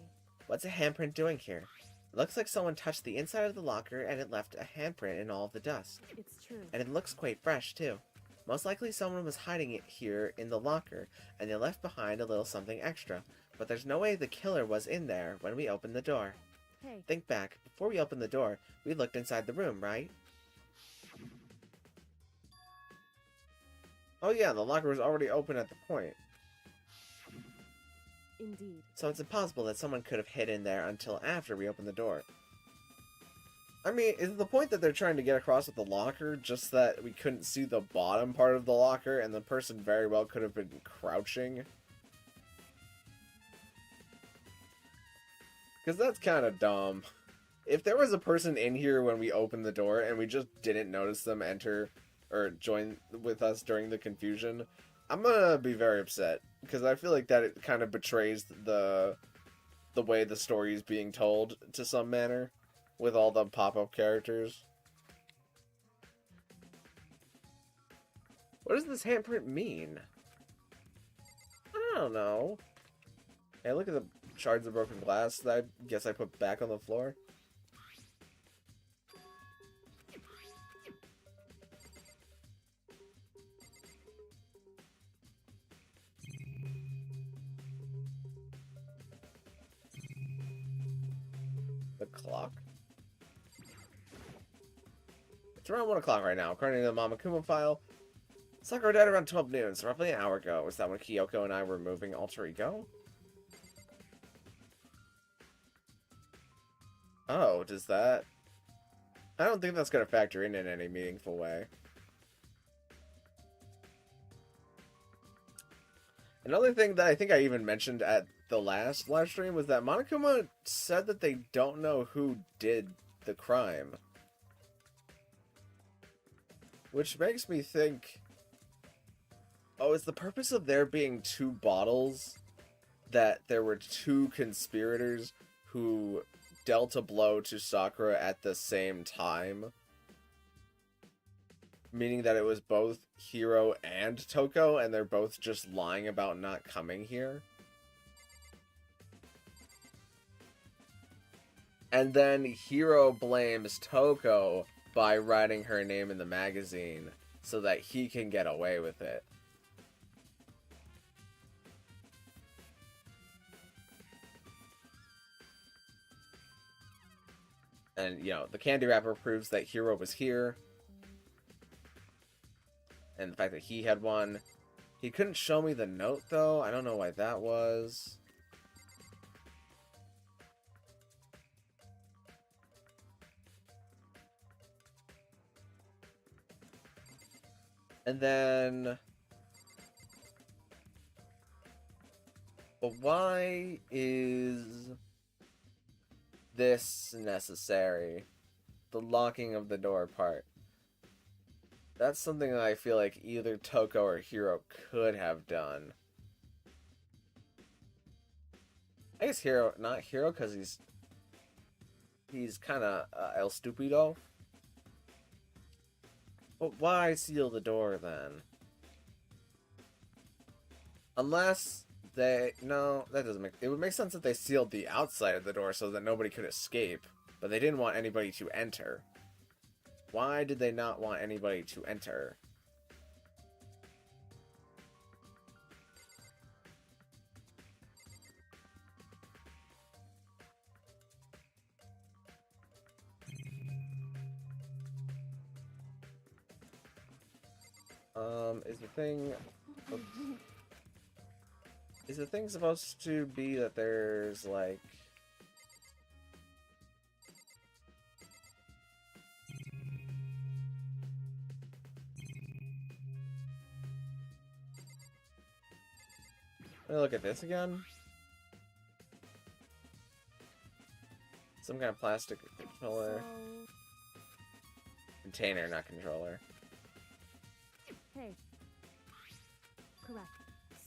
Speaker 2: What's a handprint doing here? It looks like someone touched the inside of the locker, and it left a handprint in all of the dust.
Speaker 3: It's true.
Speaker 2: And it looks quite fresh, too. Most likely someone was hiding it here in the locker, and they left behind a little something extra. But there's no way the killer was in there when we opened the door.
Speaker 3: Hey,
Speaker 2: Think back. Before we opened the door, we looked inside the room, right? Oh yeah, the locker was already open at the point.
Speaker 3: indeed.
Speaker 2: So it's impossible that someone could have hid in there until after we opened the door. I mean, is the point that they're trying to get across with the locker just that we couldn't see the bottom part of the locker and the person very well could have been crouching? Because that's kind of dumb.
Speaker 1: If there was a person in here when we opened the door and we just didn't notice them enter or join with us during the confusion, I'm gonna be very upset because I feel like that it kind of betrays the way the story is being told to some manner with all the pop-up characters. What does this handprint mean? I don't know. Hey, look at the shards of broken glass that I guess I put back on the floor. The clock? It's around 1 o'clock right now. According to the Mamakuma file, Sakura died around 12 noon, so roughly an hour ago. Was that when Kyoko and I were moving Alter Ego? Oh, does that... I don't think that's going to factor in any meaningful way. Another thing that I think I even mentioned at the last live stream was that Monokuma said that they don't know who did the crime. Which makes me think... Oh, is the purpose of there being 2 bottles that there were 2 conspirators who dealt a blow to Sakura at the same time? Meaning that it was both Hiro and Toko, and they're both just lying about not coming here? And then Hiro blames Toko by writing her name in the magazine so that he can get away with it. And, you know, the candy wrapper proves that Hiro was here. And the fact that he had one. He couldn't show me the note, though. I don't know why that was. And then... But why is this necessary? The locking of the door part. That's something that I feel like either Toko or Hiro could have done. I guess Hiro, not Hiro, because he's kind of El Stupido. But why seal the door then? Unless they... No, that doesn't make... It would make sense if they sealed the outside of the door so that nobody could escape. But they didn't want anybody to enter. Why did they not want anybody to enter? Is the thing... Is the thing supposed to be that there's, like... Let me look at this again. Some kind of plastic controller. Container, not controller.
Speaker 3: Hey. Correct.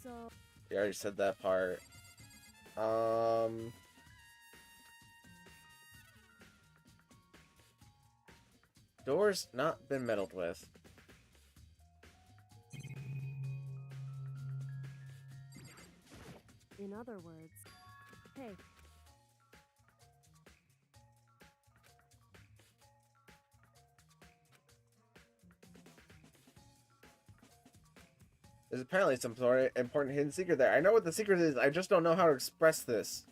Speaker 3: So...
Speaker 1: You already said that part. Doors not been meddled with.
Speaker 3: In other words... Hey.
Speaker 1: There's apparently some sort of important hidden secret there. I know what the secret is, I just don't know how to express this.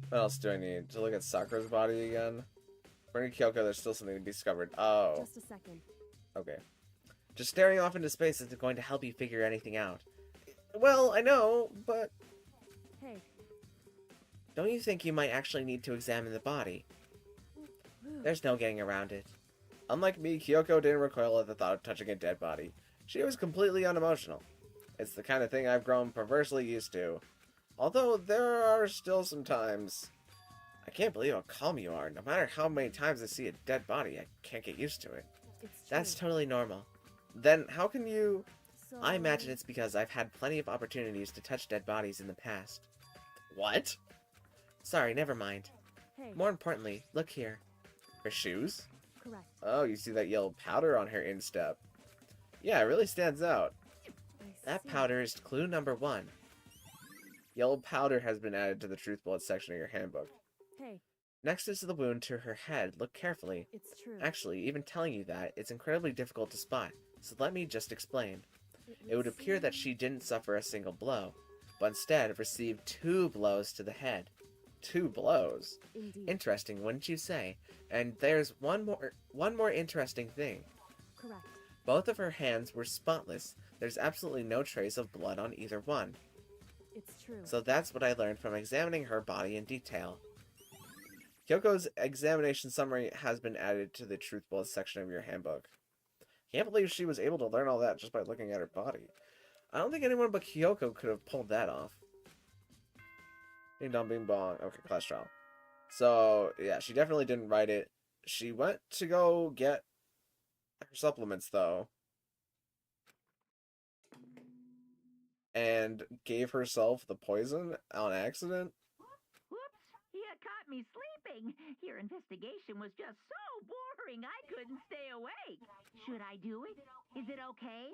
Speaker 1: What else do I need? To look at Sakura's body again? According to Kyoko, there's still something to be discovered. Oh.
Speaker 3: Just a second.
Speaker 1: Okay. Just staring off into space isn't going to help you figure anything out. Well, I know, but...
Speaker 3: Hey.
Speaker 1: Don't you think you might actually need to examine the body? There's no getting around it. Unlike me, Kyoko didn't recoil at the thought of touching a dead body. She was completely unemotional. It's the kind of thing I've grown perversely used to. Although there are still some times. I can't believe how calm you are. No matter how many times I see a dead body, I can't get used to it.
Speaker 3: It's true.
Speaker 2: That's totally normal.
Speaker 1: Then how can you...
Speaker 3: So,
Speaker 2: I imagine it's because I've had plenty of opportunities to touch dead bodies in the past.
Speaker 1: What?
Speaker 2: Sorry, never mind.
Speaker 3: Hey,
Speaker 2: More importantly, look here.
Speaker 1: Her shoes?
Speaker 3: correct.
Speaker 1: Oh, you see that yellow powder on her instep. Yeah, it really stands out.
Speaker 3: I
Speaker 2: That
Speaker 3: see.
Speaker 2: powder is clue number 1.
Speaker 1: Yellow powder has been added to the truth bullet section of your handbook.
Speaker 3: Hey,
Speaker 2: Next is the wound to her head. Look carefully.
Speaker 3: it's true.
Speaker 2: Actually, even telling you that, it's incredibly difficult to spot. So let me just explain. It would appear that she didn't suffer a single blow, but instead received 2 blows to the head.
Speaker 1: 2 blows.
Speaker 3: Indeed.
Speaker 2: Interesting, wouldn't you say? And there's one more interesting thing.
Speaker 3: Correct.
Speaker 2: Both of her hands were spotless. There's absolutely no trace of blood on either one.
Speaker 3: It's true.
Speaker 2: So that's what I learned from examining her body in detail.
Speaker 1: Kyoko's examination summary has been added to the truth bullet section of your handbook. Can't believe she was able to learn all that just by looking at her body. I don't think anyone but Kyoko could have pulled that off. Ding dong bing bong. Okay, class trial. So, yeah, she definitely didn't write it. She went to go get her supplements, though. And gave herself the poison on accident.
Speaker 6: Whoops! You caught me sleeping. Your investigation was just so boring I couldn't stay awake. Should I do it? Is it okay?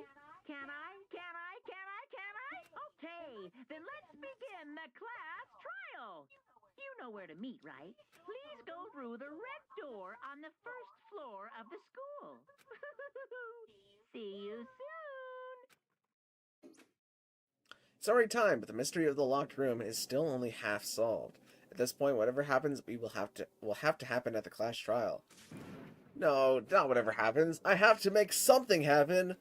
Speaker 6: Can I? Can I? Can I? Can I? Okay, then let's begin the class trial. You know where to meet, right? Please go through the red door on the first floor of the school. See you soon.
Speaker 1: It's already time, but the mystery of the locked room is still only half solved. At this point, whatever happens, will have to happen at the class trial. No, not whatever happens. I have to make something happen.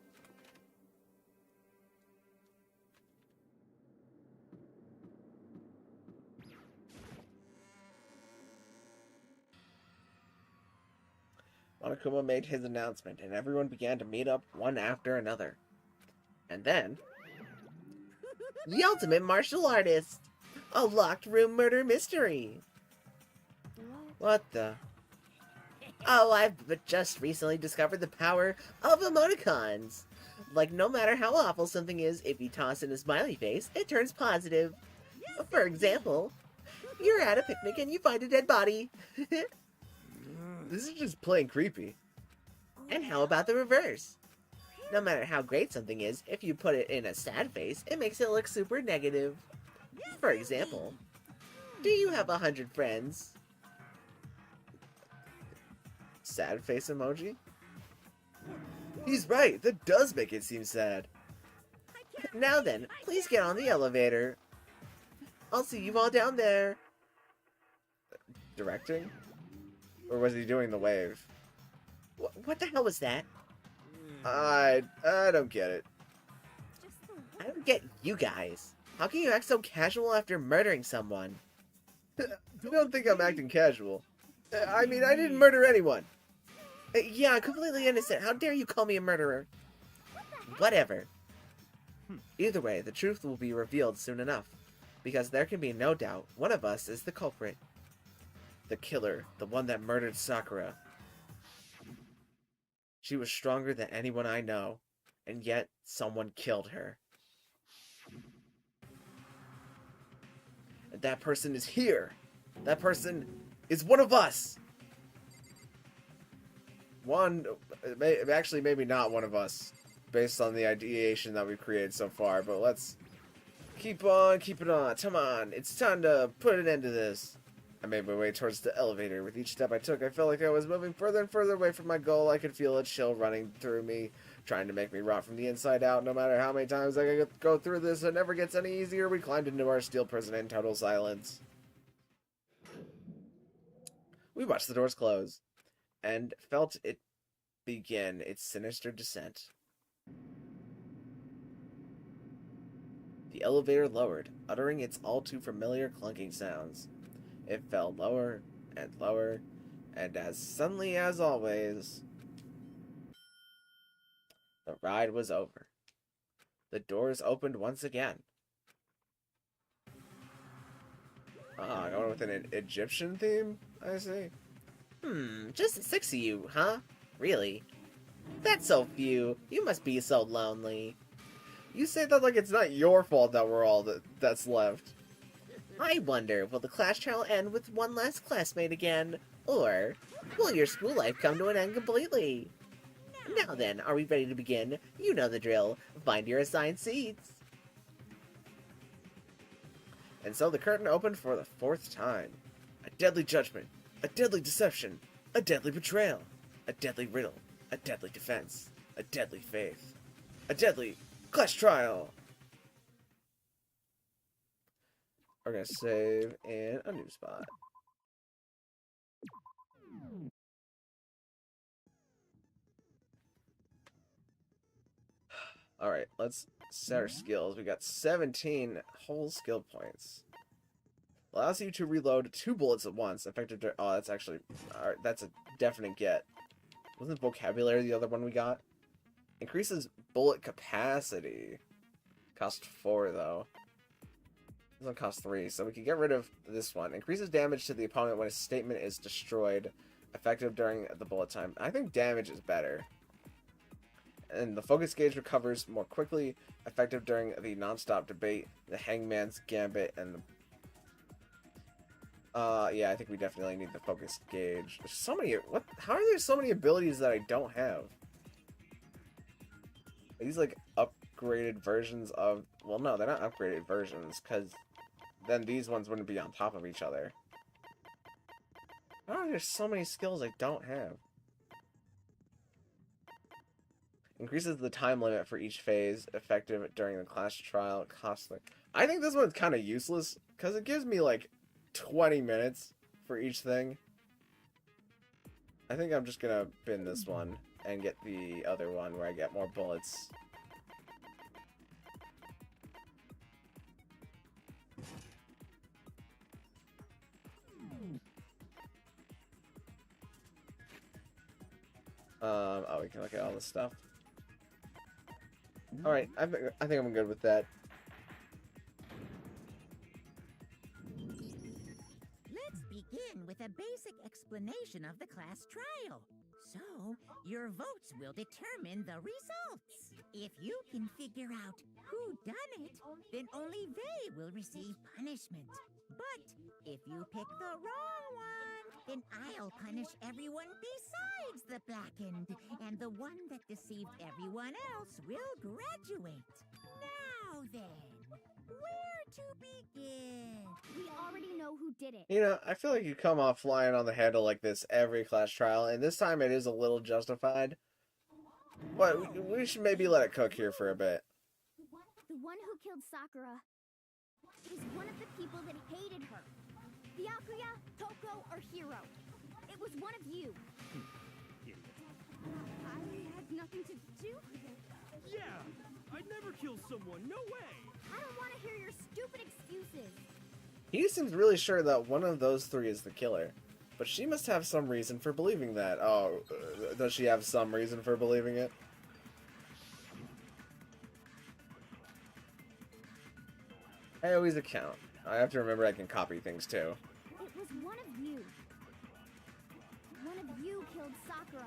Speaker 1: Monokuma made his announcement, and everyone began to meet up one after another. And then,
Speaker 2: The ultimate martial artist! A locked room murder mystery!
Speaker 3: What?
Speaker 2: What the? Oh, I've just recently discovered the power of emoticons! Like, no matter how awful something is, if you toss in a smiley face, it turns positive. For example, you're at a picnic and you find a dead body.
Speaker 1: this is just plain creepy.
Speaker 2: And how about the reverse? No matter how great something is, if you put it in a sad face, it makes it look super negative. For example, do you have 100 friends?
Speaker 1: Sad face emoji? He's right, that does make it seem sad.
Speaker 2: Now then, please get on the elevator. I'll see you all down there.
Speaker 1: Directing? Or was he doing the wave?
Speaker 2: What the hell was that?
Speaker 1: I don't get it.
Speaker 3: Just the
Speaker 2: I don't get you guys. How can you act so casual after murdering someone?
Speaker 1: I don't think I'm acting casual. I mean, I didn't murder anyone.
Speaker 2: Yeah, I'm completely innocent. How dare you call me a murderer? Whatever. Either way, the truth will be revealed soon enough. Because there can be no doubt, one of us is the culprit. The killer, the one that murdered Sakura. She was stronger than anyone I know, and yet someone killed her. And that person is here. That person is one of us. Actually maybe not one of us, based on the ideation that we've created so far, but let's keep on keeping on. Come on, it's time to put an end to this. I made my way towards the elevator. With each step I took, I felt like I was moving further and further away from my goal. I could feel a chill running through me, trying to make me rot from the inside out. No matter how many times I go through this, it never gets any easier. We climbed into our steel prison in total silence. We watched the doors close, and felt it begin its sinister descent. The elevator lowered, uttering its all too familiar clunking sounds. It fell lower and lower, and as suddenly as always, the ride was over. The doors opened once again.
Speaker 1: Ah, going with an Egyptian theme? I see.
Speaker 2: Just 6 of you, huh? Really? That's so few. You must be so lonely.
Speaker 1: You say that like it's not your fault that we're all that's left.
Speaker 2: I wonder, will the class trial end with one last classmate again? Or will your school life come to an end completely? Now then, are we ready to begin? You know the drill. Find your assigned seats.
Speaker 1: And so the curtain opened for the 4th time. A deadly judgment, a deadly deception, a deadly betrayal, a deadly riddle, a deadly defense, a deadly faith, a deadly class trial. We're gonna save in a new spot. Alright, let's set our skills. We got 17 whole skill points. Allows you to reload 2 bullets at once. Effective. Oh, that's actually. Alright, that's a definite get. Wasn't vocabulary the other one we got? Increases bullet capacity. Cost 4 though. This one costs 3, so we can get rid of this one. Increases damage to the opponent when a statement is destroyed. Effective during the bullet time. I think damage is better. And the focus gauge recovers more quickly. Effective during the non-stop debate, the Hangman's Gambit, and the... yeah, I think we definitely need the focus gauge. There's so many... What? How are there so many abilities that I don't have? Are these, like, upgraded versions of... Well, no, they're not upgraded versions, because then these ones wouldn't be on top of each other. How are there so many skills I don't have? Increases the time limit for each phase, effective during the class trial. Costly. I think this one's kind of useless, because it gives me, like, 20 minutes for each thing. I think I'm just gonna bin this one and get the other one where I get more bullets. Oh, we can look at all this stuff. Alright, I think I'm good with that.
Speaker 6: Let's begin with a basic explanation of the class trial. So, your votes will determine the results. If you can figure out who done it, then only they will receive punishment. But if you pick the wrong one, then I'll punish everyone besides the blackened, and the one that deceived everyone else will graduate. Now then, where to begin?
Speaker 3: We already know who did it.
Speaker 1: You know, I feel like you come off flying on the handle like this every class trial, and this time it is a little justified. But we should maybe let it cook here for a bit.
Speaker 3: The one who killed Sakura is one of the people that hated her. Byakuya, Toko, or Hiro. It was one of you.
Speaker 4: Idiot.
Speaker 3: I had nothing to do with it.
Speaker 4: Yeah! I'd never kill someone, no way!
Speaker 3: I don't want to hear your stupid excuses.
Speaker 1: He seems really sure that one of those 3 is the killer. But she must have some reason for believing that. Oh, does she have some reason for believing it? I always account. I have to remember I can copy things too.
Speaker 3: It was one of you. One of you killed Sakura.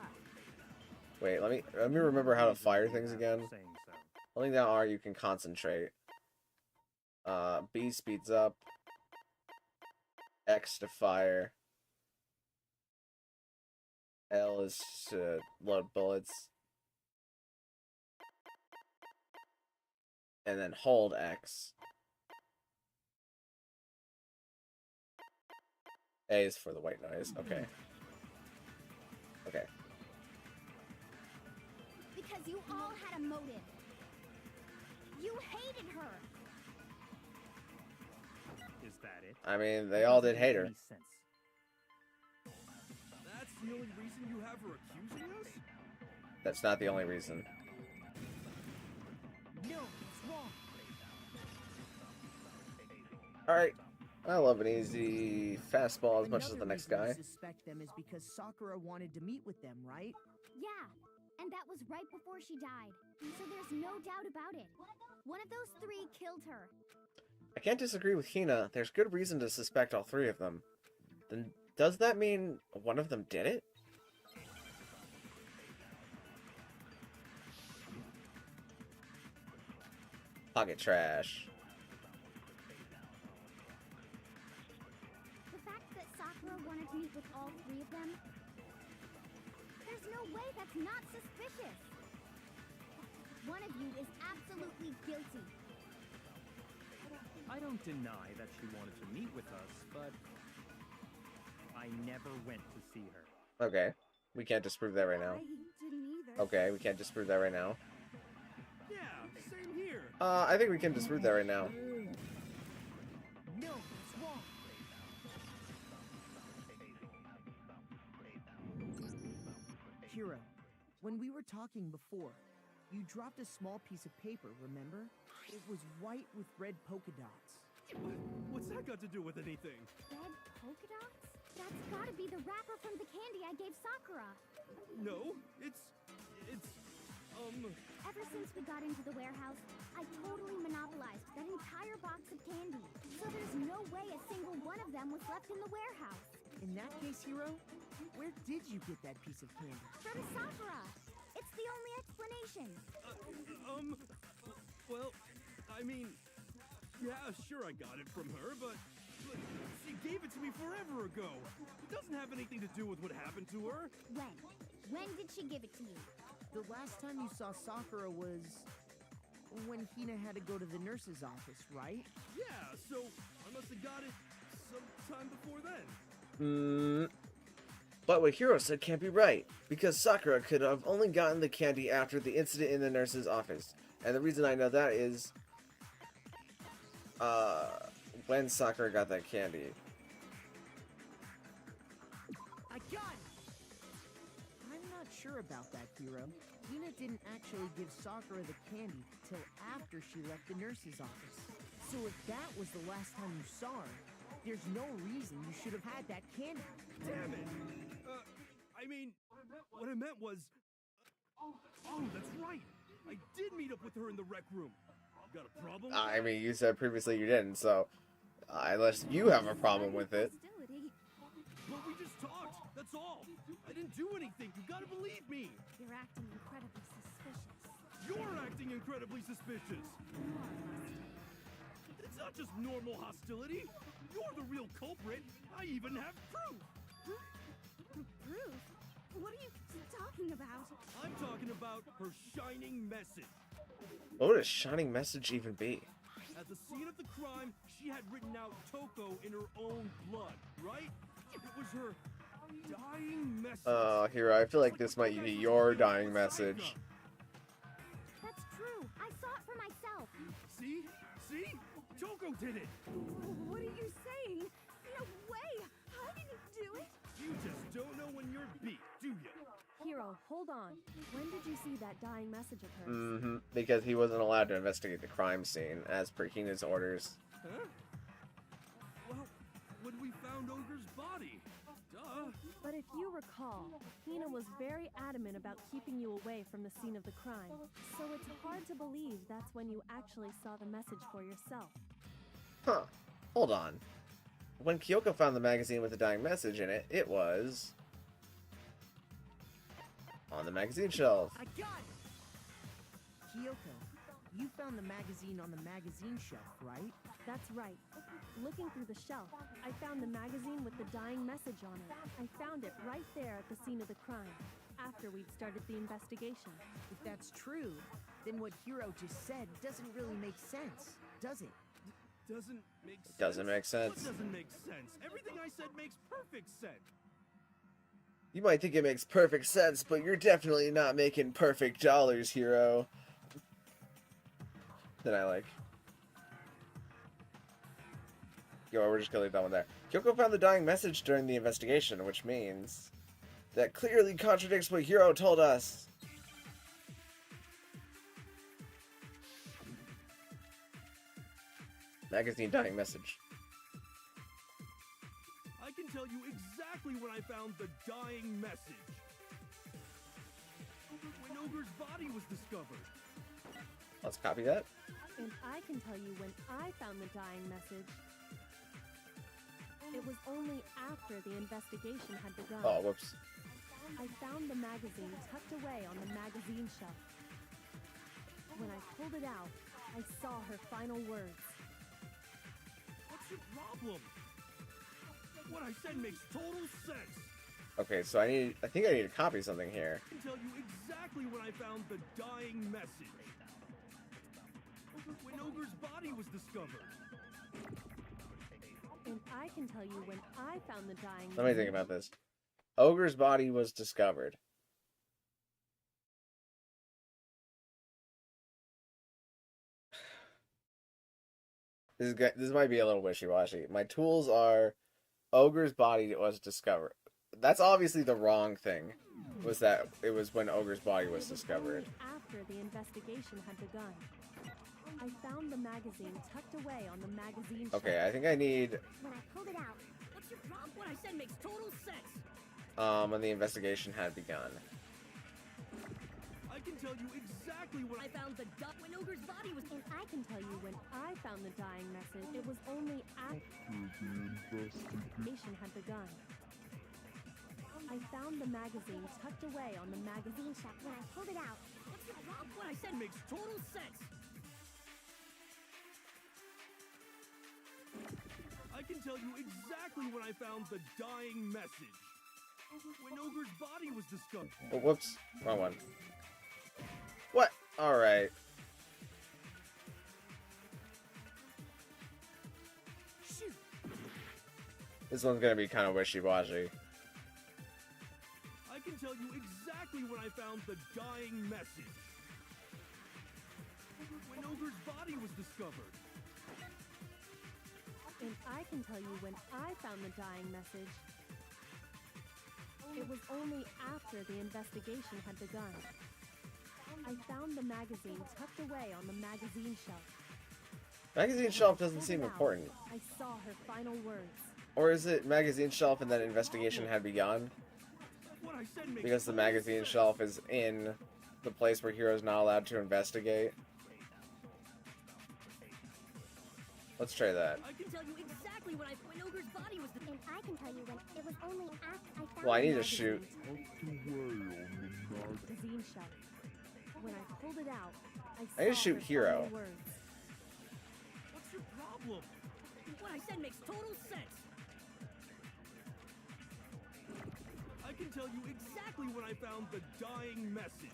Speaker 1: Wait, let me remember how to fire things again.
Speaker 4: Saying so.
Speaker 1: Holding down R, you can concentrate. B speeds up. X to fire. L is to load bullets. And then hold X. A is for the white noise. Okay. Okay.
Speaker 3: Because you all had a motive. You hated her.
Speaker 4: Is that it?
Speaker 1: I mean, they all did hate her.
Speaker 4: Any sense. That's the only reason you have her accusing us?
Speaker 1: That's not the only reason.
Speaker 5: No, it's wrong.
Speaker 1: Alright. I love an easy fastball as much as the next
Speaker 5: Another
Speaker 1: guy.
Speaker 5: reason you suspect them is because Sakura wanted to meet with them, right?
Speaker 3: Yeah, and that was right before she died. So there's no doubt about it. One of those 3 killed her.
Speaker 1: I can't disagree with Hina. There's good reason to suspect all three of them. Then does that mean one of them did it? Pocket trash.
Speaker 3: The fact that Sakura wanted to meet with all three of them, there's no way that's not suspicious. One of you is absolutely guilty.
Speaker 4: I don't deny that she wanted to meet with us, but I never went to see her.
Speaker 1: Okay. We can't disprove that right now.
Speaker 5: I didn't either.
Speaker 1: Okay, we can't disprove that right now.
Speaker 4: Yeah, same here.
Speaker 1: I think we can disprove that right now.
Speaker 5: No, it's wrong. Hiro, when we were talking before, you dropped a small piece of paper, remember? It was white with red polka dots.
Speaker 4: What's that got to do with anything?
Speaker 3: Red polka dots? That's gotta be the wrapper from the candy I gave Sakura.
Speaker 4: No, it's
Speaker 3: Ever since we got into the warehouse, I totally monopolized that entire box of candy. So there's no way a single one of them was left in the warehouse.
Speaker 5: In that case, Hiro, where did you get that piece of candy?
Speaker 3: From Sakura. It's the only explanation.
Speaker 4: well, I mean, yeah, sure I got it from her, but she gave it to me forever ago. It doesn't have anything to do with what happened to her.
Speaker 3: When? When did she give it to you?
Speaker 5: The last time you saw Sakura was when Hina had to go to the nurse's office, right?
Speaker 4: Yeah, so I must have got it sometime before then.
Speaker 1: But what Hiro said can't be right, because Sakura could have only gotten the candy after the incident in the nurse's office. And the reason I know that is, when Sakura got that candy.
Speaker 5: I got it! I'm not sure about that, Hiro. Hina didn't actually give Sakura the candy till after she left the nurse's office. So if that was the last time you saw her, there's no reason you should have had that candy.
Speaker 4: Damn it! I mean, what I meant was... oh, that's right! I did meet up with her in the rec room. Got a problem?
Speaker 1: I mean, you said previously you didn't, so unless you have a problem with it.
Speaker 3: Hostility.
Speaker 4: Well, we just talked, that's all. I didn't do anything, you gotta believe me.
Speaker 3: You're acting incredibly suspicious.
Speaker 4: You're acting incredibly suspicious. It's not just normal hostility. You're the real culprit. I even have proof.
Speaker 3: Proof? What are you talking about?
Speaker 4: I'm talking about her shining message.
Speaker 1: What would a shining message even be?
Speaker 4: At the scene of the crime, she had written out Toko in her own blood, right? It was her dying message.
Speaker 1: Hiro, I feel like this might be your dying message.
Speaker 3: That's true. I saw it for myself.
Speaker 4: See? See? Toko did it!
Speaker 3: What are you saying? No way! I didn't do it!
Speaker 4: You just don't know when you're beat, do you?
Speaker 7: Hiro, hold on. When did you see that dying message of hers?
Speaker 1: Because he wasn't allowed to investigate the crime scene, as per Hina's orders.
Speaker 4: Huh? Well, when we found Ogre's body. Duh.
Speaker 7: But if you recall, Hina was very adamant about keeping you away from the scene of the crime. So it's hard to believe that's when you actually saw the message for yourself.
Speaker 1: Huh. Hold on. When Kyoko found the magazine with the dying message in it, it was on the magazine shelf.
Speaker 5: I got it! Kyoko, you found the magazine on the magazine shelf, right?
Speaker 7: That's right. Looking through the shelf, I found the magazine with the dying message on it. I found it right there at the scene of the crime, after we'd started the investigation.
Speaker 5: If that's true, then what Hiro just said doesn't really make sense, does it?
Speaker 4: Doesn't make sense.
Speaker 1: Doesn't make sense.
Speaker 4: What doesn't make sense? Everything I said makes perfect sense.
Speaker 1: You might think it makes perfect sense, but you're definitely not making perfect dollars, Hiro. Then I like. Yo, we're just gonna leave that one there. Kyoko found the dying message during the investigation, which means that clearly contradicts what Hiro told us. Magazine dying message.
Speaker 4: I can tell you exactly when I found the dying message. When Ogre's body was discovered.
Speaker 1: Let's copy that.
Speaker 7: And I can tell you when I found the dying message. It was only after the investigation had begun.
Speaker 1: Oh, whoops.
Speaker 7: I found the magazine tucked away on the magazine shelf. When I pulled it out, I saw her final words.
Speaker 4: What's your problem? What I said makes total sense.
Speaker 1: Okay, so I think I need to copy something here.
Speaker 4: I can tell you exactly when I found the dying message. When Ogre's body was discovered.
Speaker 7: And I can tell you when I found the dying
Speaker 1: Let me think about this. Ogre's body was discovered. This might be a little wishy-washy. My tools are Ogre's body was discovered. That's obviously the wrong thing. Was that it was when Ogre's body was discovered.
Speaker 7: After the investigation had begun. I found the magazine tucked away on the magazine shelf.
Speaker 1: Okay, I think I need
Speaker 3: When I pulled it out,
Speaker 5: What's your problem? What I said makes total sense.
Speaker 1: when the investigation had begun.
Speaker 4: I can tell you exactly when
Speaker 5: I found the when Ogre's body was.
Speaker 7: And I can tell you when I found the dying message. It was only after the investigation had begun. I found the magazine tucked away on the magazine shelf.
Speaker 3: when I pulled it out,
Speaker 5: What's your problem? What I said makes total sense.
Speaker 4: I can tell you exactly when I found the dying message. When Ogre's body was discovered.
Speaker 1: Oh, whoops. Wrong one. What? Alright.
Speaker 5: Shoot.
Speaker 1: This one's gonna be kind of wishy-washy.
Speaker 4: I can tell you exactly when I found the dying message. When Ogre's body was discovered.
Speaker 7: And I can tell you when I found the dying message. It was only after the investigation had begun. I found the magazine tucked away on the magazine shelf.
Speaker 1: Magazine shelf doesn't
Speaker 7: Pulled
Speaker 1: seem
Speaker 7: it out.
Speaker 1: important.
Speaker 7: I saw her final words.
Speaker 1: Or is it magazine shelf and then investigation had begun?
Speaker 4: What I said makes
Speaker 1: Because the
Speaker 4: total
Speaker 1: magazine
Speaker 4: sense.
Speaker 1: shelf is in the place where Hero's not allowed to investigate. Let's try that.
Speaker 5: I can tell you exactly when Ogre's body was.
Speaker 3: and I can tell you when it was only after I found
Speaker 1: Well, I
Speaker 3: the
Speaker 1: need to
Speaker 3: magazine.
Speaker 1: shoot.
Speaker 7: Magazine shelf. When I pulled it out, I saw
Speaker 1: I need to shoot
Speaker 7: her
Speaker 1: Hero.
Speaker 7: final words.
Speaker 4: What's your problem?
Speaker 5: What I said makes total sense.
Speaker 4: I can tell you exactly when I found the dying message.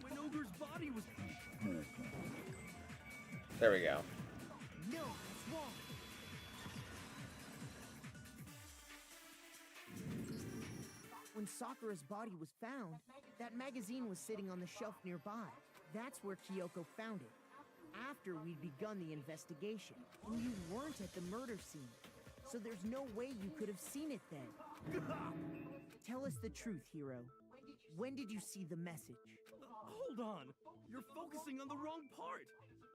Speaker 4: When Ogre's body was.
Speaker 1: There we go.
Speaker 5: No, that's wrong. When Sakura's body was found, that magazine was sitting on the shelf nearby. That's where Kyoko found it. After we'd begun the investigation, and you weren't at the murder scene. So there's no way you could have seen it then. Tell us the truth, Hiro. When did you see the message?
Speaker 4: Hold on. You're focusing on the wrong part.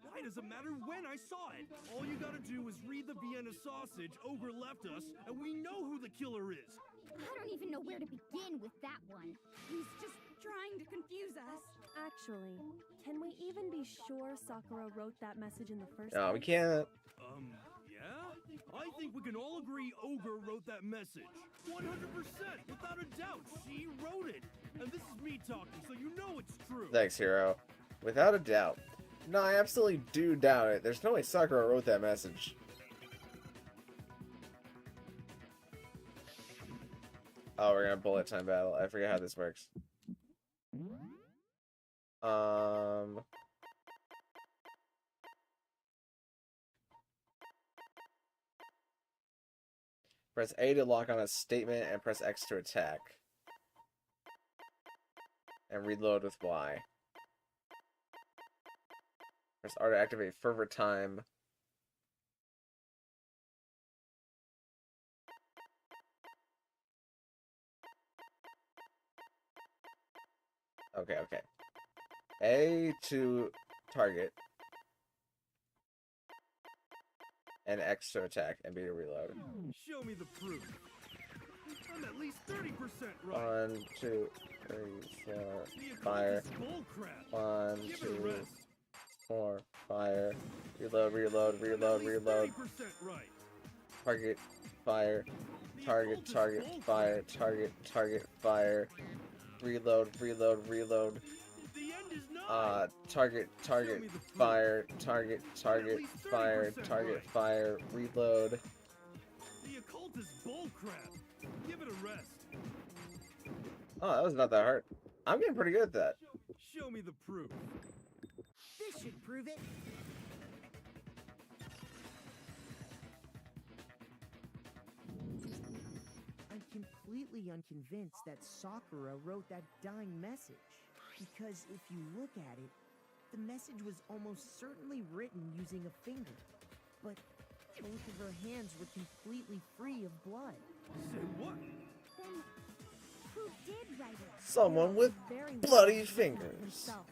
Speaker 4: Why does it matter when I saw it? All you gotta do is read the Vienna sausage Ogre left us, and we know who the killer is.
Speaker 3: I don't even know where to begin with that one.
Speaker 8: He's just trying to confuse us.
Speaker 7: Actually, can we even be sure Sakura wrote that message in the first
Speaker 1: No, we
Speaker 7: place?
Speaker 1: can't.
Speaker 4: Yeah? I think we can all agree Ogre wrote that message. 100%, without a doubt, she wrote it. And this is me talking, so you know it's true.
Speaker 1: Thanks, Hero. Without a doubt. No, I absolutely do doubt it. There's no way Sakura wrote that message. Oh, we're gonna bullet time battle. I forget how this works. Press A to lock on a statement and press X to attack. And reload with Y. Press R to activate fervor time. Okay, okay. A to target. And X to attack, and B to reload.
Speaker 4: Show me the proof. I'm at least 30% right.
Speaker 1: 1, 2, 3, 4,
Speaker 4: The occult
Speaker 1: fire.
Speaker 4: is bull crap.
Speaker 1: 1,
Speaker 4: Give it a
Speaker 1: 2,
Speaker 4: rest.
Speaker 1: 4, fire, reload, reload, reload, reload,
Speaker 4: 30% right.
Speaker 1: target, fire,
Speaker 4: The
Speaker 1: target,
Speaker 4: occultist
Speaker 1: target,
Speaker 4: bullcrap.
Speaker 1: fire, target, target, fire, reload, reload, reload,
Speaker 4: The end is nigh.
Speaker 1: target, target,
Speaker 4: me the proof.
Speaker 1: fire, target, target,
Speaker 4: least
Speaker 1: fire,
Speaker 4: 30%
Speaker 1: target,
Speaker 4: right.
Speaker 1: fire, reload.
Speaker 4: The occultist bullcrap. Give it a rest.
Speaker 1: Oh, that was not that hard. I'm getting pretty good at that.
Speaker 4: Show me the proof.
Speaker 5: This should prove it. I'm completely unconvinced that Sakura wrote that dying message. Because if you look at it, the message was almost certainly written using a finger. But both of her hands were completely free of blood.
Speaker 4: Say what?
Speaker 3: Then, who did write it?
Speaker 1: Someone with
Speaker 7: Very well
Speaker 1: bloody
Speaker 7: written
Speaker 1: fingers.
Speaker 7: himself.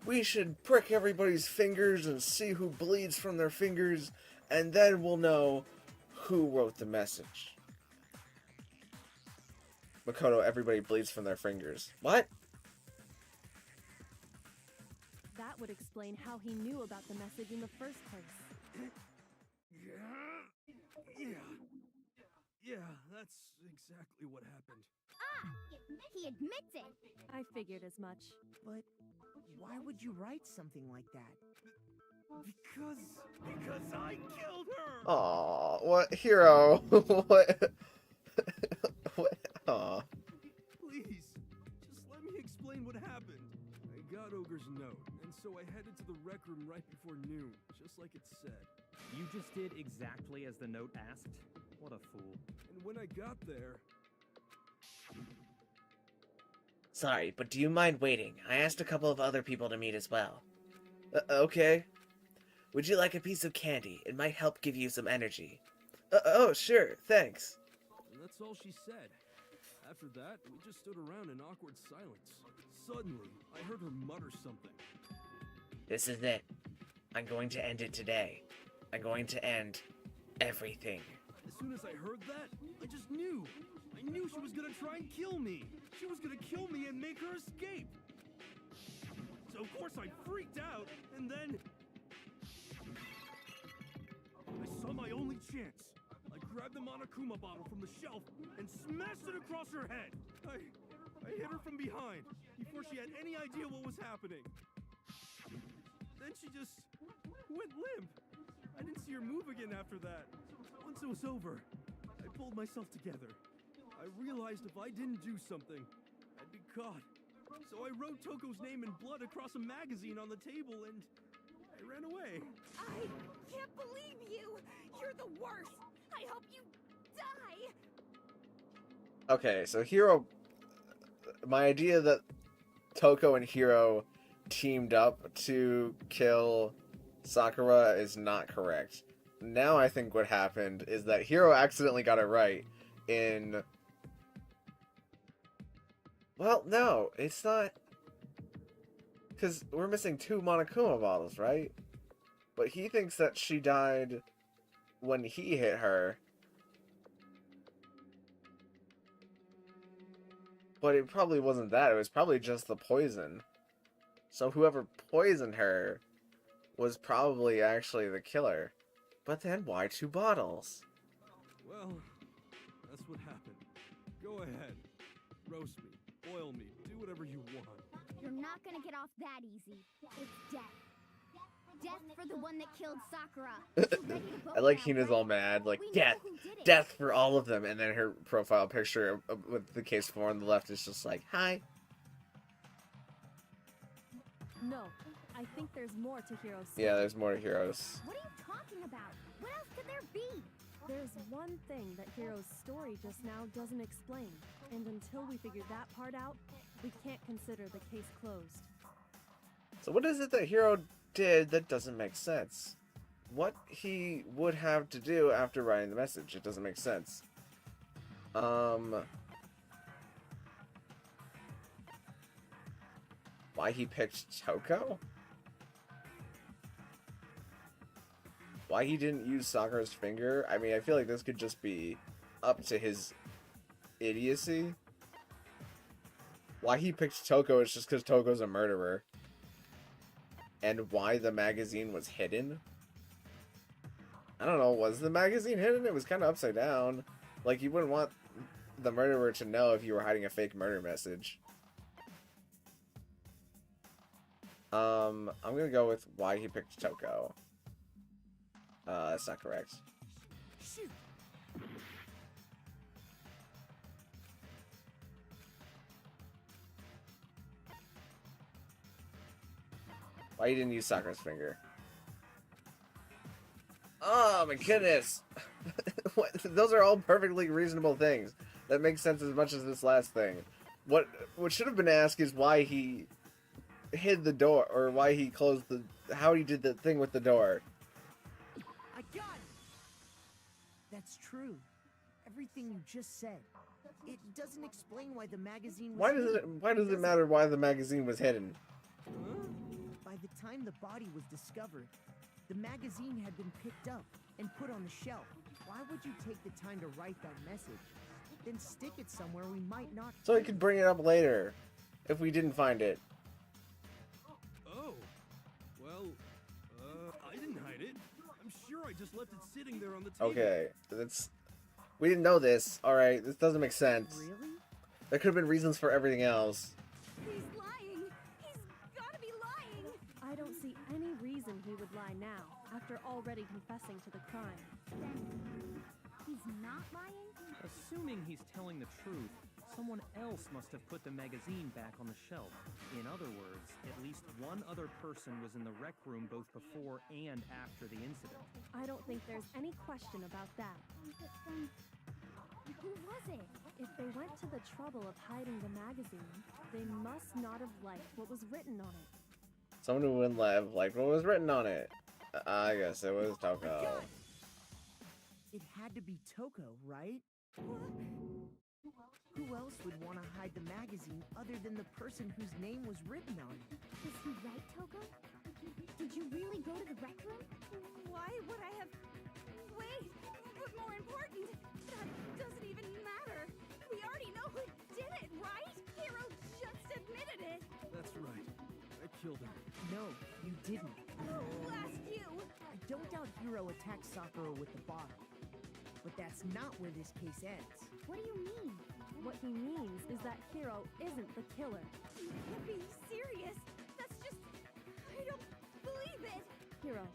Speaker 1: We should prick everybody's fingers and see who bleeds from their fingers, and then we'll know who wrote the message. Makoto, everybody bleeds from their fingers. What?
Speaker 7: That would explain how he knew about the message in the first place.
Speaker 4: Yeah, that's exactly what happened.
Speaker 3: Ah! He admits it!
Speaker 7: I figured as much.
Speaker 5: But why would you write something like that?
Speaker 4: Because I killed her.
Speaker 1: Aw, what hero? What? What? Aw.
Speaker 4: Please, just let me explain what happened. I got Ogre's note, and so I headed to the rec room right before noon, just like it said.
Speaker 9: You just did exactly as the note asked? What a fool.
Speaker 4: And when I got there,
Speaker 2: Sorry, but do you mind waiting? I asked a couple of other people to meet as well.
Speaker 1: Okay.
Speaker 2: Would you like a piece of candy? It might help give you some energy.
Speaker 1: Oh, sure, thanks.
Speaker 4: and that's all she said. After that, we just stood around in awkward silence. Suddenly, I heard her mutter something.
Speaker 2: This is it. I'm going to end it today. I'm going to end everything.
Speaker 4: As soon as I heard that, I just knew. I knew she was gonna try and kill me. She was gonna kill me and make her escape. So of course I freaked out, and then I saw my only chance. I grabbed the Monokuma bottle from the shelf and smashed it across her head. I hit her from behind before she had any idea what was happening. Then she just went limp. I didn't see her move again after that. Once it was over, I pulled myself together. I realized if I didn't do something, I'd be caught. So I wrote Toko's name in blood across a magazine on the table and I ran away.
Speaker 8: I can't believe you! You're the worst! I hope you die!
Speaker 1: Okay, so Hiro... My idea that Toko and Hiro teamed up to kill Sakura is not correct. Now I think what happened is that Hiro accidentally got it right in... Well, no, it's not... Because we're missing 2 Monokuma bottles, right? But he thinks that she died when he hit her. But it probably wasn't that. It was probably just the poison. So whoever poisoned her was probably actually the killer. But then why 2 bottles?
Speaker 4: Well, that's what happened. Go ahead. Roast me, boil me, do whatever you want.
Speaker 3: You're not gonna get off that easy. It's death. Death for the one that killed Sakura. You ready to vote
Speaker 1: I like
Speaker 3: now,
Speaker 1: Hina's
Speaker 3: right?
Speaker 1: all mad, like,
Speaker 3: We know
Speaker 1: death,
Speaker 3: who did it.
Speaker 1: death for all of them. And then her profile picture with the case 4 on the left is just like, hi.
Speaker 7: No, I think there's more to Hero's story.
Speaker 1: Yeah, there's more to Heroes.
Speaker 3: What are you talking about? What else could there be?
Speaker 7: There's one thing that Hero's story just now doesn't explain, and until we figure that part out, we can't consider the case closed.
Speaker 1: So what is it that Hiro did that doesn't make sense? What he would have to do after writing the message, it doesn't make sense. Why he picked Toko? Why he didn't use Sakura's finger? I mean, I feel like this could just be up to his idiocy. Why he picked Toko is just because Toko's a murderer. and why the magazine was hidden. I don't know, was the magazine hidden? It was kind of upside down. Like, you wouldn't want the murderer to know if you were hiding a fake murder message. I'm gonna go with why he picked Toko. That's not correct.
Speaker 5: Shoot.
Speaker 1: Why you didn't use Sakura's finger? Oh my goodness! What? Those are all perfectly reasonable things. That makes sense as much as this last thing. What should have been asked is why he hid the door, or why he closed the... how he did the thing with the door.
Speaker 5: I got it! That's true. Everything you just said. It doesn't explain why the magazine was hidden.
Speaker 1: Why does it matter why the magazine was hidden?
Speaker 5: By the time the body was discovered, the magazine had been picked up and put on the shelf. Why would you take the time to write that message? Then stick it somewhere we might not...
Speaker 1: So he could bring it up later, if we didn't find it.
Speaker 4: Oh. Well, I didn't hide it. I'm sure I just left it sitting there on the table.
Speaker 1: Okay, that's... we didn't know this. Alright, this doesn't make sense.
Speaker 5: Really?
Speaker 1: There could have been reasons for everything else.
Speaker 8: He's lying. He's gotta be lying.
Speaker 7: I don't see any reason he would lie now, after already confessing to the crime.
Speaker 3: Then he's not lying?
Speaker 9: Assuming he's telling the truth, someone else must have put the magazine back on the shelf. In other words, at least one other person was in the rec room both before and after the incident.
Speaker 7: I don't think there's any question about that.
Speaker 3: But then, who was it?
Speaker 7: If they went to the trouble of hiding the magazine, they must not have liked what was written on it.
Speaker 1: Someone who wouldn't have liked what was written on it. I guess it was Toko.
Speaker 5: It had to be Toko, right? Who else would want to hide the magazine other than the person whose name was written on it?
Speaker 3: Was he right, Toko? Did you really go to the rec room?
Speaker 8: Why would I have... Wait, but more important, that doesn't even matter. We already know who did it, right? Hero just admitted it.
Speaker 4: That's right. I killed him.
Speaker 5: No, you didn't.
Speaker 8: Who asked you?
Speaker 5: I don't doubt Hiro attacked Sakura with the bottle. But that's not where this case ends.
Speaker 3: What do you mean?
Speaker 7: What he means is that Hiro isn't the killer.
Speaker 8: You can't be serious. That's just... I don't believe it.
Speaker 7: Hiro,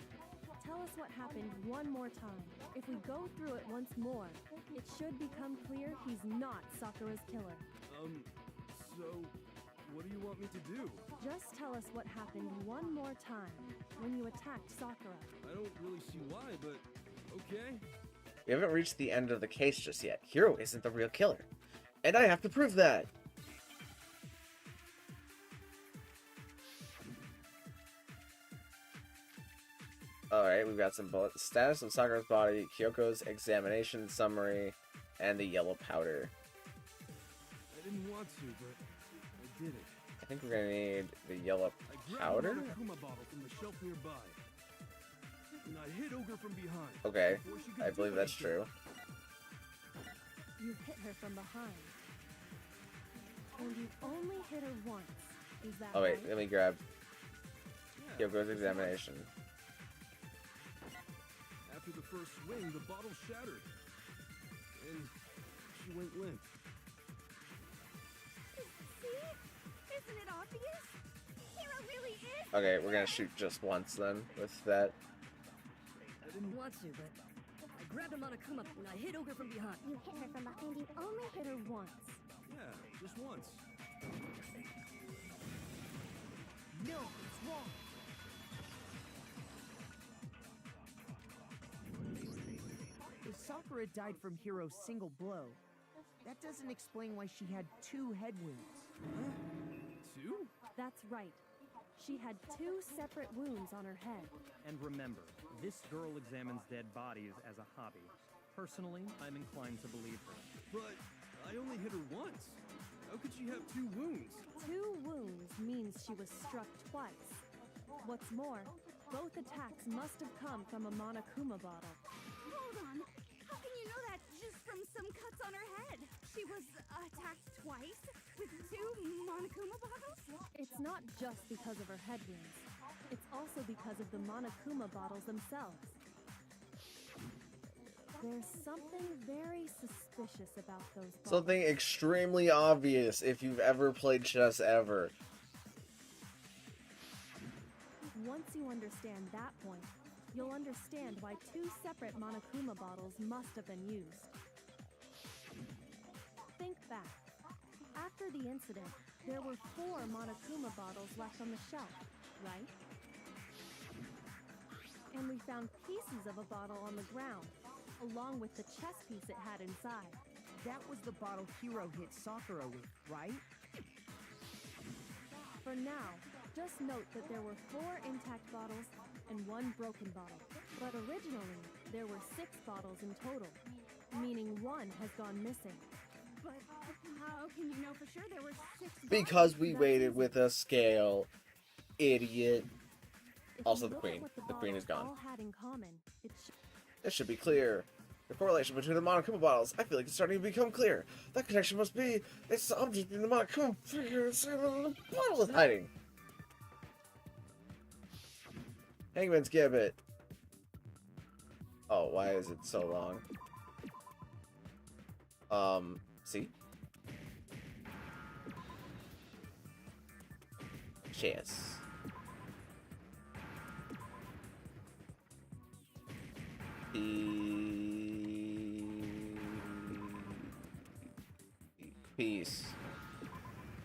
Speaker 7: tell us what happened one more time. If we go through it once more, it should become clear he's not Sakura's killer.
Speaker 4: So, what do you want me to do?
Speaker 7: Just tell us what happened one more time when you attacked Sakura.
Speaker 4: I don't really see why, but okay.
Speaker 1: We haven't reached the end of the case just yet. Hiro isn't the real killer. And I have to prove that! Alright, we've got some bullet status of Sakura's body, Kyoko's examination summary, and the yellow powder.
Speaker 4: I didn't want to, but I did it.
Speaker 1: I think we're gonna need the yellow
Speaker 4: I grabbed
Speaker 1: powder?
Speaker 4: a Monokuma bottle from the shelf nearby. And I hit Ogre from behind.
Speaker 1: Okay,
Speaker 4: before she could
Speaker 1: I
Speaker 4: do
Speaker 1: believe that's
Speaker 4: anything.
Speaker 1: true.
Speaker 7: You hit her from behind. And you only hit her once. Is that
Speaker 1: Oh wait,
Speaker 7: right?
Speaker 1: let me grab
Speaker 4: Yeah,
Speaker 1: Kyoko's examination.
Speaker 4: after the first swing, the bottle shattered. And she went limp.
Speaker 8: See? Isn't it obvious? Hero really is...
Speaker 1: Okay, we're gonna shoot just once then with that.
Speaker 10: I didn't want to, but I grabbed a Monokuma and I hit Ogre from behind.
Speaker 3: You hit her from behind.
Speaker 7: You only hit her once.
Speaker 4: Yeah, just once.
Speaker 5: No, it's wrong. If Sakura died from Hiro's single blow, that doesn't explain why she had 2 head wounds.
Speaker 4: Two?
Speaker 7: That's right. She had 2 separate wounds on her head.
Speaker 9: And remember, this girl examines dead bodies as a hobby. Personally, I'm inclined to believe her.
Speaker 4: But I only hit her once. How could she have 2 wounds?
Speaker 7: 2 wounds means she was struck twice. What's more, both attacks must have come from a Monokuma bottle.
Speaker 8: Hold on. How can you know that just from some cuts on her head? She was attacked twice with 2 Monokuma bottles?
Speaker 7: It's not just because of her head wounds. It's also because of the Monokuma bottles themselves. There's something very suspicious about those bottles.
Speaker 1: Something extremely obvious if you've ever played chess ever.
Speaker 7: Once you understand that point, you'll understand why 2 separate Monokuma bottles must have been used. Think back. After the incident, there were 4 Monokuma bottles left on the shelf, right? And we found pieces of a bottle on the ground, along with the chess piece it had inside.
Speaker 5: That was the bottle Hiro hit Sakura with, right?
Speaker 7: For now, just note that there were 4 intact bottles and 1 broken bottle. But originally, there were 6 bottles in total, meaning 1 has gone missing.
Speaker 8: But how can you know for sure there were 6
Speaker 1: Because we waited with a scale, idiot.
Speaker 7: If
Speaker 1: Also
Speaker 7: you
Speaker 1: the
Speaker 7: look at
Speaker 1: queen.
Speaker 7: what
Speaker 1: The queen is
Speaker 7: bottles
Speaker 1: gone.
Speaker 7: all had in common,
Speaker 1: This should be clear. The correlation between the Monokuma bottles, I feel like it's starting to become clear. That connection must be it's the object in the Monokuma figure inside the bottle is hiding. Hangman's Gibbet. Oh, why is it so long? See? Chess. Peace.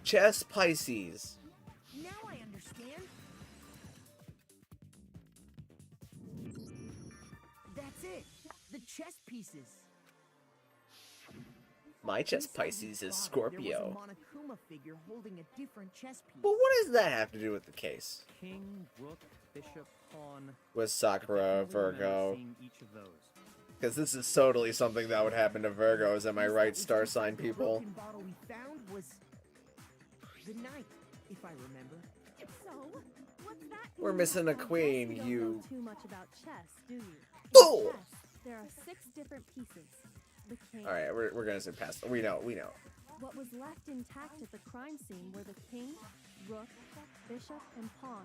Speaker 1: Chess Pisces.
Speaker 5: Now I understand. That's it. The chess pieces.
Speaker 1: My chess
Speaker 5: Inside
Speaker 1: Pisces
Speaker 5: each
Speaker 1: is
Speaker 5: bottle,
Speaker 1: Scorpio.
Speaker 5: There was a Monokuma figure holding a different chess piece.
Speaker 1: But what does that have to do with the case?
Speaker 9: King, rook, bishop, pawn.
Speaker 1: With Sakura,
Speaker 9: Definitely remember
Speaker 1: Virgo.
Speaker 9: seeing each of those.
Speaker 1: Because this is totally something that would happen to Virgos, am I right, star sign
Speaker 5: The
Speaker 1: people?
Speaker 5: broken bottle we found was the knight, if I remember.
Speaker 8: So, what's that?
Speaker 1: We're missing a queen,
Speaker 7: you don't
Speaker 1: you...
Speaker 7: know too much about chess, do you? In
Speaker 1: Oh!
Speaker 7: chess, there are 6 different pieces. The king.
Speaker 1: Alright, we're gonna sit past. We know.
Speaker 7: What was left intact at the crime scene were the king, rook, bishop, and pawn.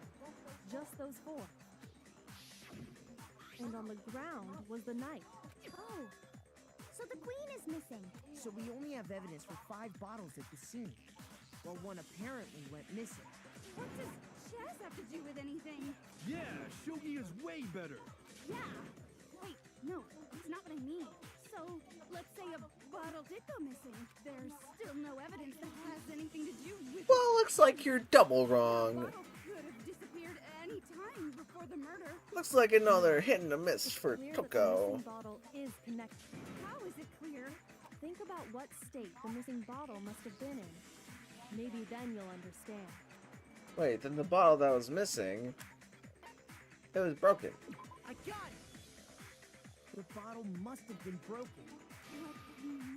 Speaker 7: Just those 4. And on the ground was the knight.
Speaker 3: Oh, so the queen is missing.
Speaker 5: So we only have evidence for 5 bottles at the scene, while one apparently went missing.
Speaker 8: What does chess have to do with anything?
Speaker 4: Yeah, shogi is way better.
Speaker 8: Yeah. Wait, no, that's not what I mean. So, let's say a bottle did go missing. There's still no evidence that has anything to do with...
Speaker 1: Well, looks like you're double
Speaker 8: The
Speaker 1: wrong.
Speaker 8: bottle could have disappeared any time before the murder.
Speaker 1: Looks like another hit and a miss
Speaker 7: It's
Speaker 1: for
Speaker 7: clear that the
Speaker 1: Toko.
Speaker 7: missing bottle is connected.
Speaker 8: How is it clear?
Speaker 7: Think about what state the missing bottle must have been in. Maybe then you'll understand.
Speaker 1: Wait, then the bottle that was missing... It was broken.
Speaker 5: I got it! The bottle must have been broken.
Speaker 8: What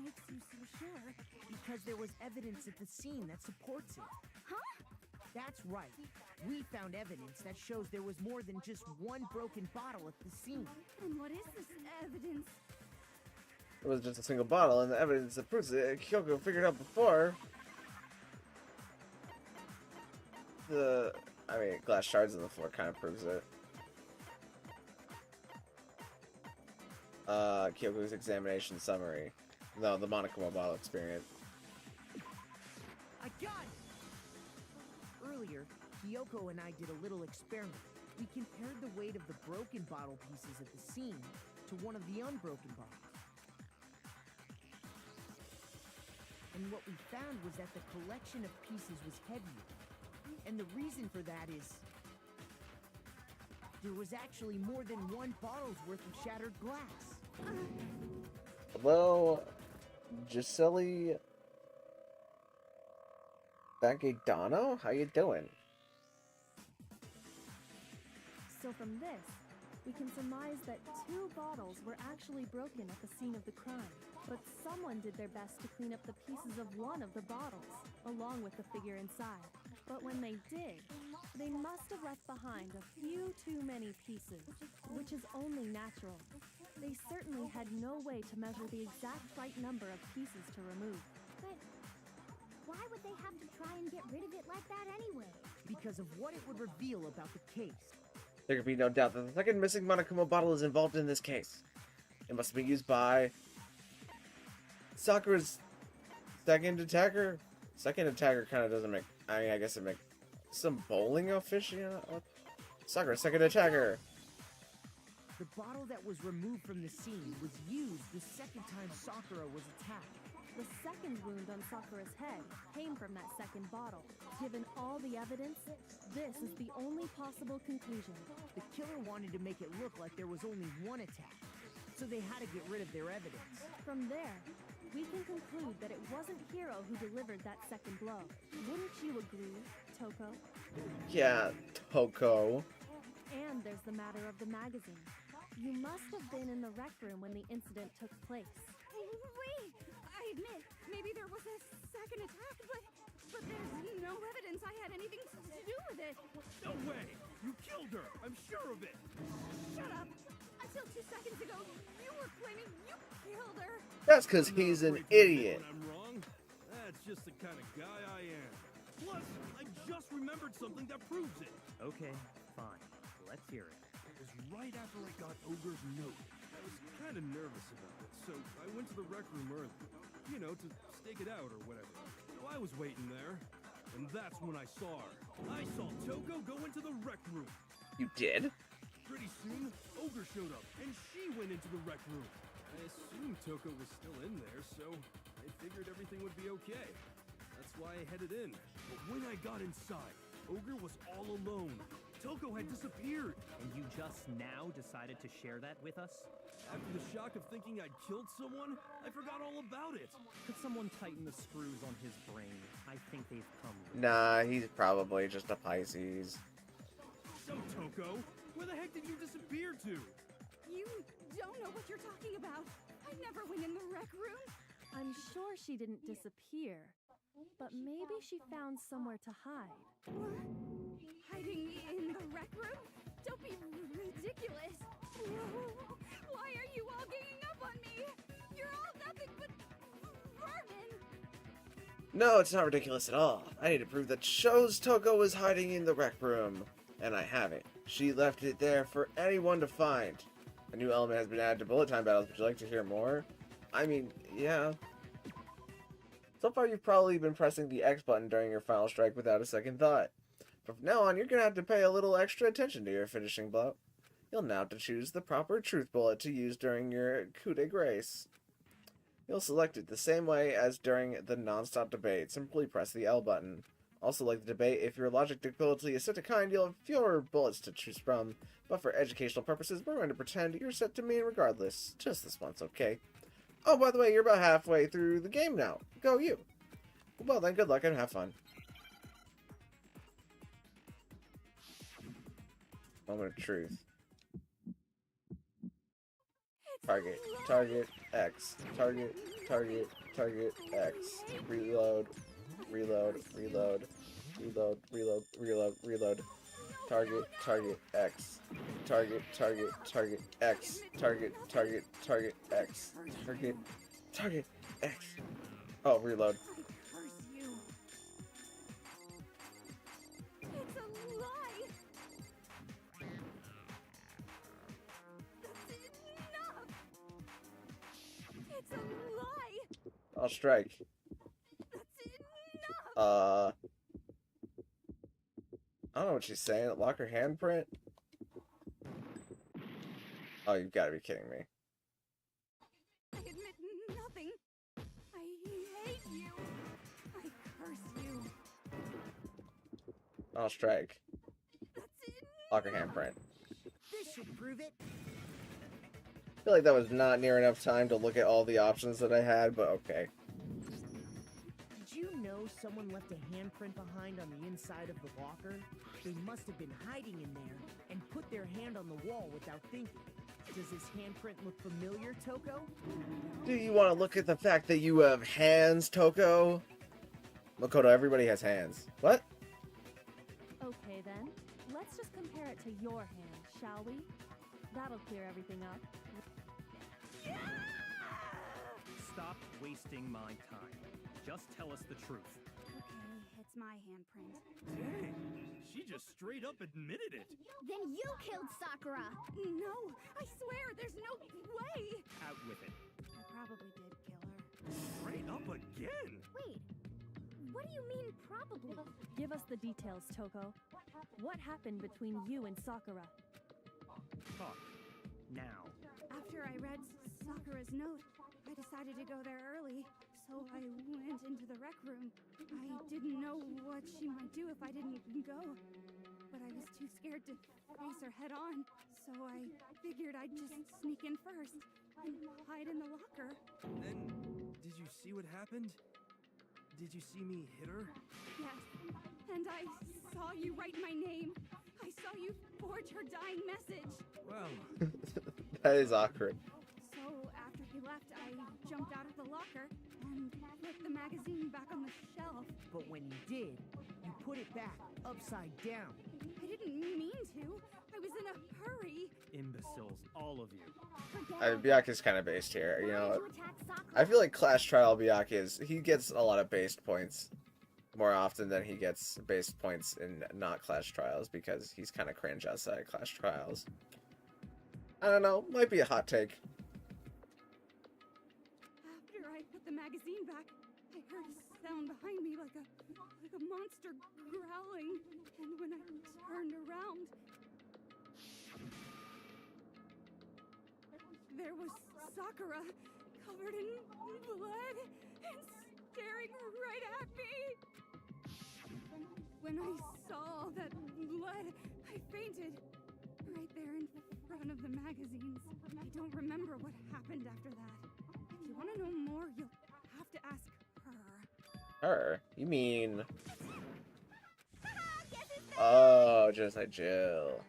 Speaker 8: makes you so sure?
Speaker 5: Because there was evidence at the scene that supports it.
Speaker 8: Huh?
Speaker 5: That's right. We found evidence that shows there was more than just one broken bottle at the scene.
Speaker 8: And what is this evidence?
Speaker 1: It was just a single bottle, and the evidence that proves it, Kyoko figured out before. Glass shards on the floor kind of proves it. Kyoko's examination summary. No, the Monokuma bottle experience.
Speaker 5: I got it! Earlier, Kyoko and I did a little experiment. We compared the weight of the broken bottle pieces at the scene to one of the unbroken bottles. And what we found was that the collection of pieces was heavier. And the reason for that is... there was actually more than one bottle's worth of shattered glass.
Speaker 1: Hello, Gisele Bagadano? How you doing?
Speaker 7: So from this, we can surmise that 2 bottles were actually broken at the scene of the crime. But someone did their best to clean up the pieces of one of the bottles, along with the figure inside. But when they did, they must have left behind a few too many pieces, which is only natural. They certainly had no way to measure the exact right number of pieces to remove.
Speaker 3: But why would they have to try and get rid of it like that anyway?
Speaker 5: Because of what it would reveal about the case.
Speaker 1: There can be no doubt that the second missing Monokuma bottle is involved in this case. It must have been used by Sakura's second attacker. Second attacker kind of doesn't make. I mean, I guess it makes some bowling aficionado. Sakura's second attacker.
Speaker 5: The bottle that was removed from the scene was used the second time Sakura was attacked.
Speaker 7: The second wound on Sakura's head came from that second bottle. Given all the evidence, this is the only possible conclusion.
Speaker 5: The killer wanted to make it look like there was only one attack, so they had to get rid of their evidence.
Speaker 7: From there, we can conclude that it wasn't Hiro who delivered that second blow. Wouldn't you agree, Toko?
Speaker 1: Yeah, Toko.
Speaker 7: And there's the matter of the magazine. You must have been in the rec room when the incident took place.
Speaker 8: Wait! I admit, maybe there was a second attack, but there's no evidence I had anything to do with it.
Speaker 4: No way! You killed her! I'm sure of it!
Speaker 8: Shut up! Until 2 seconds ago, you were claiming you killed her.
Speaker 1: That's because he's an idiot.
Speaker 4: When I'm wrong, that's just the kind of guy I am. Plus, I just remembered something that proves it.
Speaker 9: Okay, fine. Let's hear it.
Speaker 4: It was right after I got Ogre's note. I was kind of nervous about it, so I went to the rec room early. You know, to stake it out or whatever. So I was waiting there, and that's when I saw her. I saw Toko go into the rec room.
Speaker 1: You did?
Speaker 4: Pretty soon, Ogre showed up, and she went into the rec room. I assumed Toko was still in there, so I figured everything would be okay. That's why I headed in. But when I got inside, Ogre was all alone. Toko had disappeared.
Speaker 9: And you just now decided to share that with us?
Speaker 4: After the shock of thinking I'd killed someone, I forgot all about it.
Speaker 9: Could someone tighten the screws on his brain? I think they've come loose.
Speaker 1: Nah, he's probably just a Pisces.
Speaker 4: So, Toko, where the heck did you disappear to?
Speaker 8: You don't know what you're talking about. I never went in the rec room.
Speaker 7: I'm sure she didn't disappear, but maybe she found somewhere to hide.
Speaker 8: What? Hiding in the rec room? Don't be ridiculous. Whoa. Why are you all ganging up on me? You're all nothing but vermin.
Speaker 1: No, it's not ridiculous at all. I need to prove that shows Toko was hiding in the rec room. And I haven't. She left it there for anyone to find. A new element has been added to bullet time battles. Would you like to hear more? I mean, yeah. So far, you've probably been pressing the X button during your final strike without a second thought. But from now on, you're going to have to pay a little extra attention to your finishing blow. You'll now have to choose the proper truth bullet to use during your coup de grace. You'll select it the same way as during the non-stop debate. Simply press the L button. Also, like the debate, if your logic difficulty is set to kind, you'll have fewer bullets to choose from. But for educational purposes, we're going to pretend you're set to mean regardless. Just this once, okay? Oh, by the way, you're about halfway through the game now. Go you. Well then, good luck and have fun. Moment of truth. Target. Target. X. Target. Target. Target. X. Reload. Reload. Reload. Reload. Reload. Reload. Reload. Target. Target. X. Target. Target. Target. X. Target. Target. Target. X. Target. Target. X. Oh, reload.
Speaker 8: Curse you. It's a lie. That's enough. It's a lie.
Speaker 1: I'll strike.
Speaker 8: That's enough.
Speaker 1: I don't know what she's saying. Lock her handprint? Oh, you've got to be kidding me.
Speaker 8: I admit nothing. I hate you. I curse you.
Speaker 1: I'll strike.
Speaker 8: That's enough.
Speaker 1: Lock her handprint.
Speaker 5: This should prove it.
Speaker 1: I feel like that was not near enough time to look at all the options that I had, but okay.
Speaker 5: Did you know someone left a handprint behind on the inside of the locker? They must have been hiding in there and put their hand on the wall without thinking. Does this handprint look familiar, Toko?
Speaker 1: Do you want to look at the fact that you have hands, Toko? Makoto, everybody has hands. What?
Speaker 7: Okay then, let's just compare it to your hand, shall we? That'll clear everything up.
Speaker 9: Stop wasting my time. Just tell us the truth.
Speaker 8: Okay, it's my handprint.
Speaker 4: Dang, she just straight up admitted it.
Speaker 3: Then you killed Sakura!
Speaker 8: No, I swear, there's no way!
Speaker 9: Out with it.
Speaker 8: I probably did kill her.
Speaker 4: Straight up again.
Speaker 3: Wait, what do you mean probably?
Speaker 7: Give us the details, Toko. What happened between you and Sakura?
Speaker 9: Talk. Now.
Speaker 8: After I read Sakura's note, I decided to go there early, so I went into the rec room. I didn't know what she might do if I didn't go, but I was too scared to face her head on, so I figured I'd just sneak in first and hide in the locker.
Speaker 4: Then, did you see what happened? Did you see me hit her?
Speaker 8: Yes, and I saw you write my name. I saw you forge her dying message.
Speaker 4: Well,
Speaker 1: That is awkward.
Speaker 8: So after he left, I jumped out of the locker and put the magazine back on the shelf.
Speaker 5: But when you did, you put it back upside down.
Speaker 8: I didn't mean to. I was in a hurry.
Speaker 9: Imbeciles, all of you.
Speaker 3: Forget
Speaker 1: Byakuya's kind of based here,
Speaker 3: Why
Speaker 1: you know.
Speaker 3: did you attack Sakura?
Speaker 1: I feel like Clash Trial Byakuya he gets a lot of based points more often than he gets based points in not Clash Trials because he's kind of cringe outside of Clash Trials. I don't know, might be a hot take.
Speaker 8: After I put the magazine back, I heard a sound behind me like a monster growling. And when I turned around, there was Sakura, covered in blood and staring right at me. When I saw all that blood, I fainted right there in front of the magazines. I don't remember what happened after that. If you want to know more, you'll have to ask her.
Speaker 1: Her? You mean...
Speaker 3: Guess who's back?
Speaker 1: Oh, Genocide Jill.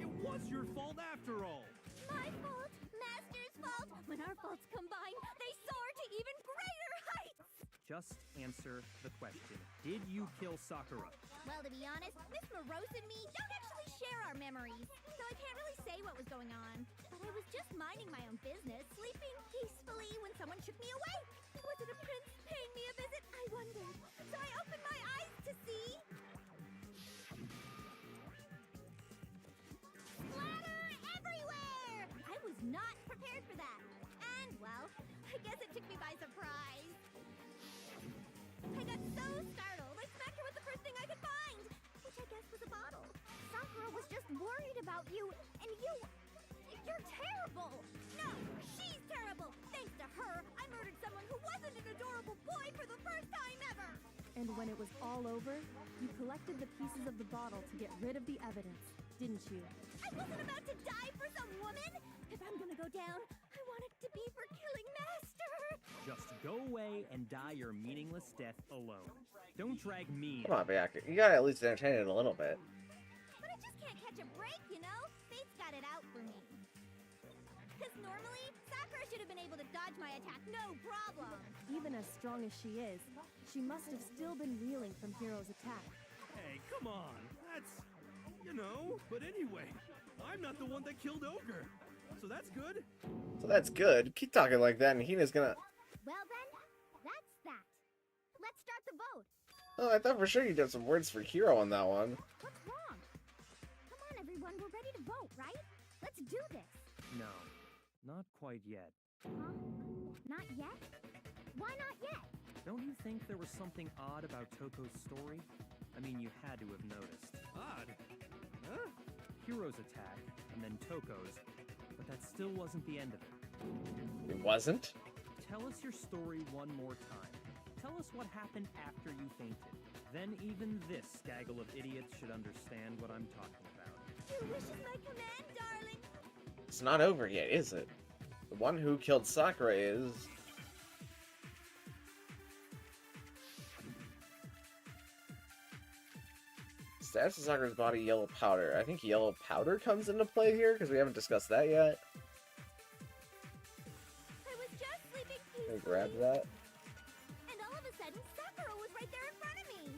Speaker 4: it was your fault after all.
Speaker 3: My fault, Master's fault. When our faults combine, they soar to even greater heights.
Speaker 9: Just answer the question. Did you kill Sakura?
Speaker 3: Well, to be honest, Miss Morose and me don't actually share our memories, so I can't really say what was going on. But I was just minding my own business, sleeping peacefully when someone shook me awake. Was it a prince paying me a visit? I wondered. So I opened my eyes to see... splatter everywhere! I was not prepared for that. And, well, I guess it took me by surprise. I got so startled, I smacked her with the first thing I could find, which I guess was a bottle. Sakura was just worried about you, and you're terrible! No, she's terrible! Thanks to her, I murdered someone who wasn't an adorable boy for the first time ever!
Speaker 7: And when it was all over, you collected the pieces of the bottle to get rid of the evidence, didn't you?
Speaker 3: I wasn't about to die for some woman! If I'm gonna go down, I want it to be for killing Master!
Speaker 9: Just go away and die your meaningless death alone. Don't drag me.
Speaker 1: Come on, Byakuya. You gotta at least entertain it a little bit.
Speaker 3: But I just can't catch a break, you know? Fate's got it out for me. Because normally, Sakura should have been able to dodge my attack no problem.
Speaker 7: Even as strong as she is, she must have still been reeling from Hiro's attack.
Speaker 4: Hey, come on. That's, you know. But anyway, I'm not the one that killed Ogre. So that's good.
Speaker 1: So that's good. Keep talking like that and Hina's gonna...
Speaker 3: Well then, that's that. Let's start the vote.
Speaker 1: Oh, I thought for sure you'd have some words for Hiro on that one.
Speaker 3: What's wrong? Come on, everyone, we're ready to vote, right? Let's do this.
Speaker 9: No, not quite yet.
Speaker 3: Huh? Not yet? Why not yet?
Speaker 9: Don't you think there was something odd about Toko's story? I mean, you had to have noticed.
Speaker 4: Odd. Huh?
Speaker 9: Hiro's attack, and then Toko's, but that still wasn't the end of it.
Speaker 1: It wasn't?
Speaker 9: Tell us your story one more time. Tell us what happened after you fainted. Then even this gaggle of idiots should understand what I'm talking about.
Speaker 3: Your wish is my command, darling.
Speaker 1: It's not over yet, is it? The one who killed Sakura is... Status of Sakura's body, yellow powder. I think yellow powder comes into play here, because we haven't discussed that yet.
Speaker 3: I was just sleeping
Speaker 1: Can we
Speaker 3: peacefully.
Speaker 1: grab that?
Speaker 3: And all of a sudden, Sakura was right there in front of me.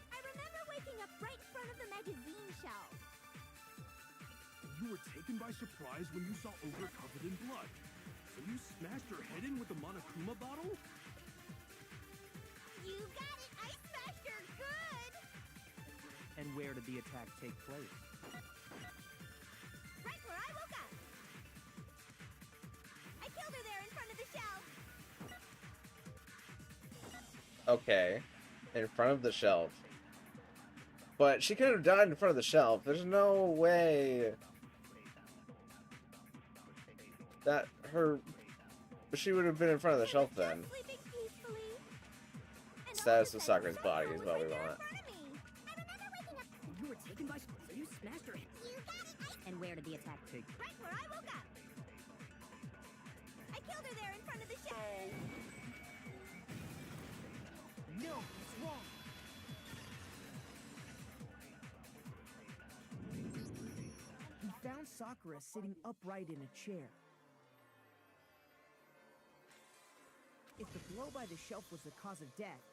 Speaker 3: I remember waking up right in front of the magazine shelf.
Speaker 4: You were taken by surprise when you saw Ogre covered in blood. So you smashed her head in with the Monokuma bottle?
Speaker 3: You got it! I smashed her good!
Speaker 9: And where did the attack take place?
Speaker 3: Right where I woke up! I killed her there in front of the shelf!
Speaker 1: Okay. In front of the shelf. But she could have died in front of the shelf. There's no way that she would have been in front of the shelf then.
Speaker 3: Sleeping peacefully. And
Speaker 1: Status
Speaker 3: all
Speaker 1: of
Speaker 3: a sudden,
Speaker 1: Sakura's body is
Speaker 3: was
Speaker 1: what we
Speaker 3: right there in
Speaker 1: want.
Speaker 3: front of me. I remember waking up.
Speaker 10: You were taken by... So you smashed her head.
Speaker 3: You got it!
Speaker 10: And where did the attack take?
Speaker 3: Right where I woke up! I killed her there in front of the shelf!
Speaker 5: No, it's wrong. He found Sakura sitting upright in a chair. If the blow by the shelf was the cause of death,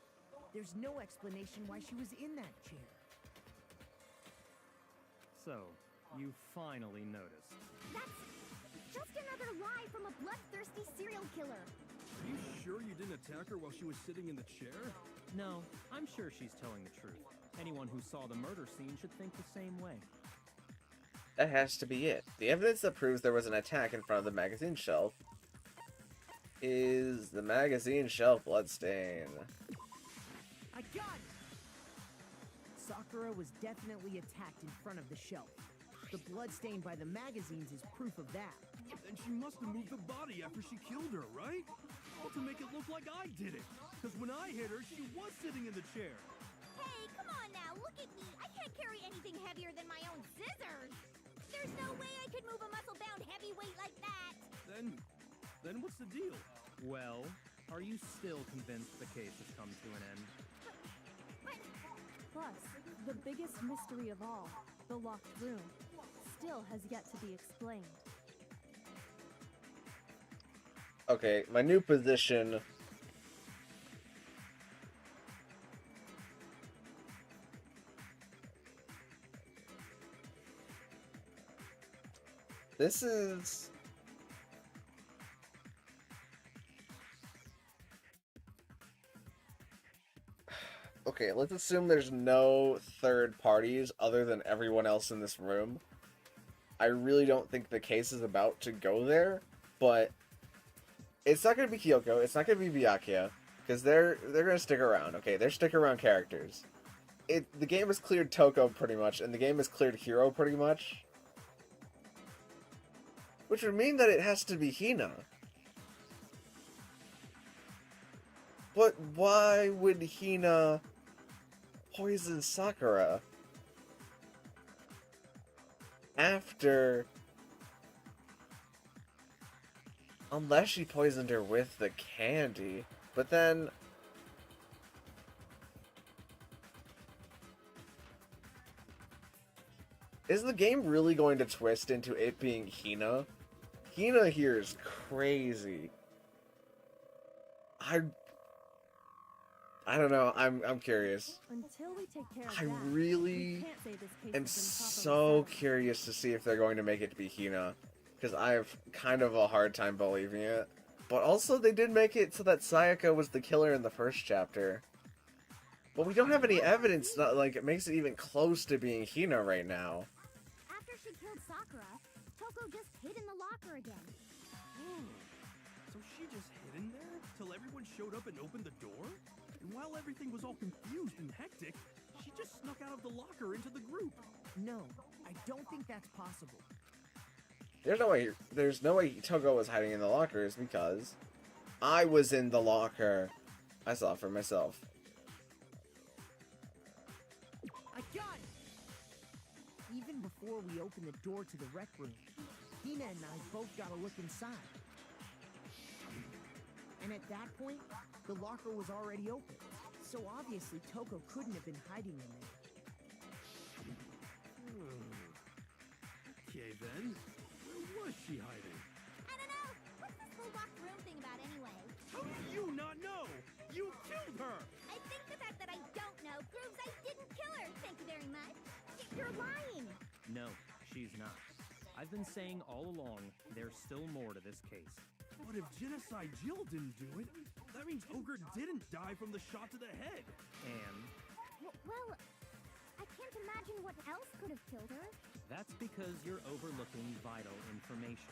Speaker 5: there's no explanation why she was in that chair.
Speaker 9: So, you finally noticed.
Speaker 3: That's just another lie from a bloodthirsty serial killer.
Speaker 4: Are you sure you didn't attack her while she was sitting in the chair?
Speaker 9: No, I'm sure she's telling the truth. Anyone who saw the murder scene should think the same way.
Speaker 1: That has to be it. The evidence that proves there was an attack in front of the magazine shelf is the magazine shelf bloodstain.
Speaker 5: I got it! Sakura was definitely attacked in front of the shelf. The blood stain by the magazines is proof of that.
Speaker 4: Then she must have moved the body after she killed her, right? All to make it look like I did it. Because when I hit her, she was sitting in the chair.
Speaker 3: Hey, come on now, look at me. I can't carry anything heavier than my own scissors. There's no way I could move a muscle-bound heavyweight like that.
Speaker 4: Then what's the deal?
Speaker 9: Well, are you still convinced the case has come to an end?
Speaker 3: But
Speaker 7: Plus, the biggest mystery of all, the locked room, still has yet to be explained.
Speaker 1: Okay, my new position. This is... Okay, let's assume there's no third parties other than everyone else in this room. I really don't think the case is about to go there, but it's not going to be Kyoko, it's not going to be Byakuya, because they're going to stick around, okay? They're stick-around characters. The game has cleared Toko pretty much, and the game has cleared Hiro pretty much. Which would mean that it has to be Hina. But why would Hina poison Sakura after... Unless she poisoned her with the candy. But then... Is the game really going to twist into it being Hina? Hina here is crazy. I don't know. I'm curious.
Speaker 7: Until we take care of
Speaker 1: I
Speaker 7: that,
Speaker 1: really
Speaker 7: we can't say this case
Speaker 1: am
Speaker 7: has been properly
Speaker 1: so
Speaker 7: solved.
Speaker 1: curious to see if they're going to make it to be Hina, because I have kind of a hard time believing it. But also, they did make it so that Sayaka was the killer in the first chapter. But we don't have any evidence that, like, it makes it even close to being Hina right now.
Speaker 3: after she killed Sakura, Toko just hid in the locker again.
Speaker 4: Oh, so she just hid in there till everyone showed up and opened the door? And while everything was all confused and hectic, she just snuck out of the locker into the group.
Speaker 5: No, I don't think that's possible.
Speaker 1: There's no way Toko was hiding in the lockers, because I was in the locker. I saw it for myself.
Speaker 5: I got it! Even before we opened the door to the rec room, Hina and I both got a look inside. And at that point, the locker was already open. So obviously Toko couldn't have been hiding in there.
Speaker 4: Okay then, where was she hiding?
Speaker 3: I don't know. What's this whole locked room thing about anyway?
Speaker 4: How do you not know? You killed her!
Speaker 3: I think the fact that I don't know proves I didn't kill her. Thank you very much. You're lying.
Speaker 9: No, she's not. I've been saying all along, there's still more to this case.
Speaker 4: But if Genocide Jill didn't do it, that means Ogre didn't die from the shot to the head.
Speaker 9: And
Speaker 3: Well, I can't imagine what else could have killed her.
Speaker 9: that's because you're overlooking vital information.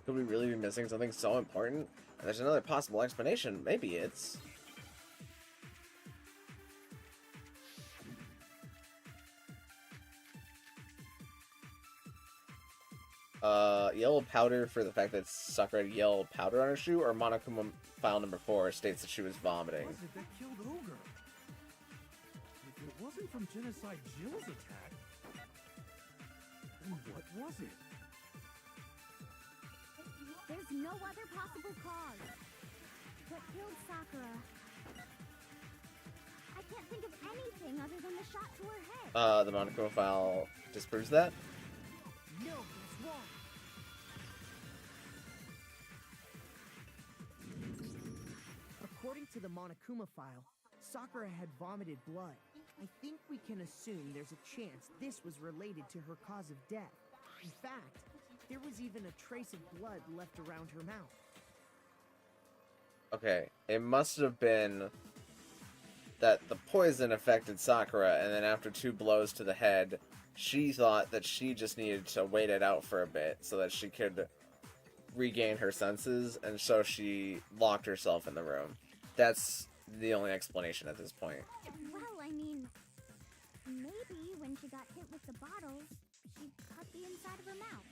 Speaker 1: Could we really be missing something so important? And there's another possible explanation. Maybe it's... yellow powder for the fact that Sakura had yellow powder on her shoe, or Monokuma file number 4 states that she was vomiting.
Speaker 4: What was it that killed Ogre? If it wasn't from Genocide Jill's attack, then what was it?
Speaker 3: There's no other possible cause. What killed Sakura? I can't think of anything other than the shot to her head.
Speaker 1: The Monokuma file disproves that.
Speaker 5: No, it's wrong. According to the Monokuma file, Sakura had vomited blood. I think we can assume there's a chance this was related to her cause of death. In fact, there was even a trace of blood left around her mouth.
Speaker 1: Okay, it must have been that the poison affected Sakura, and then after 2 blows to the head, she thought that she just needed to wait it out for a bit so that she could regain her senses, and so she locked herself in the room. That's the only explanation at this point.
Speaker 3: Well, I mean, maybe when she got hit with the bottles, she cut the inside of her mouth.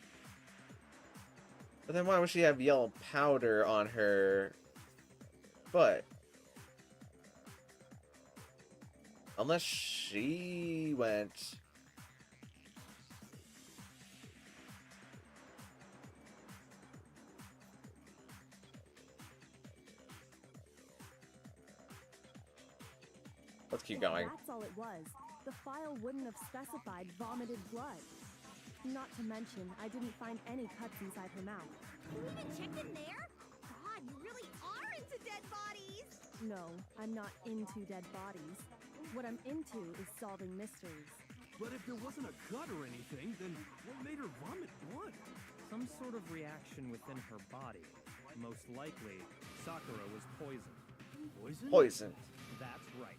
Speaker 1: But then why would she have yellow powder on her butt? Unless she went... Let's keep going.
Speaker 7: That's all it was. The file wouldn't have specified vomited blood. Not to mention, I didn't find any cuts inside her mouth.
Speaker 3: You even checked in there? God, you really are into dead bodies!
Speaker 7: No, I'm not into dead bodies. What I'm into is solving mysteries.
Speaker 4: But if there wasn't a cut or anything, then what made her vomit blood?
Speaker 9: Some sort of reaction within her body. Most likely, Sakura was poisoned.
Speaker 4: Poison?
Speaker 1: Poison.
Speaker 9: That's right.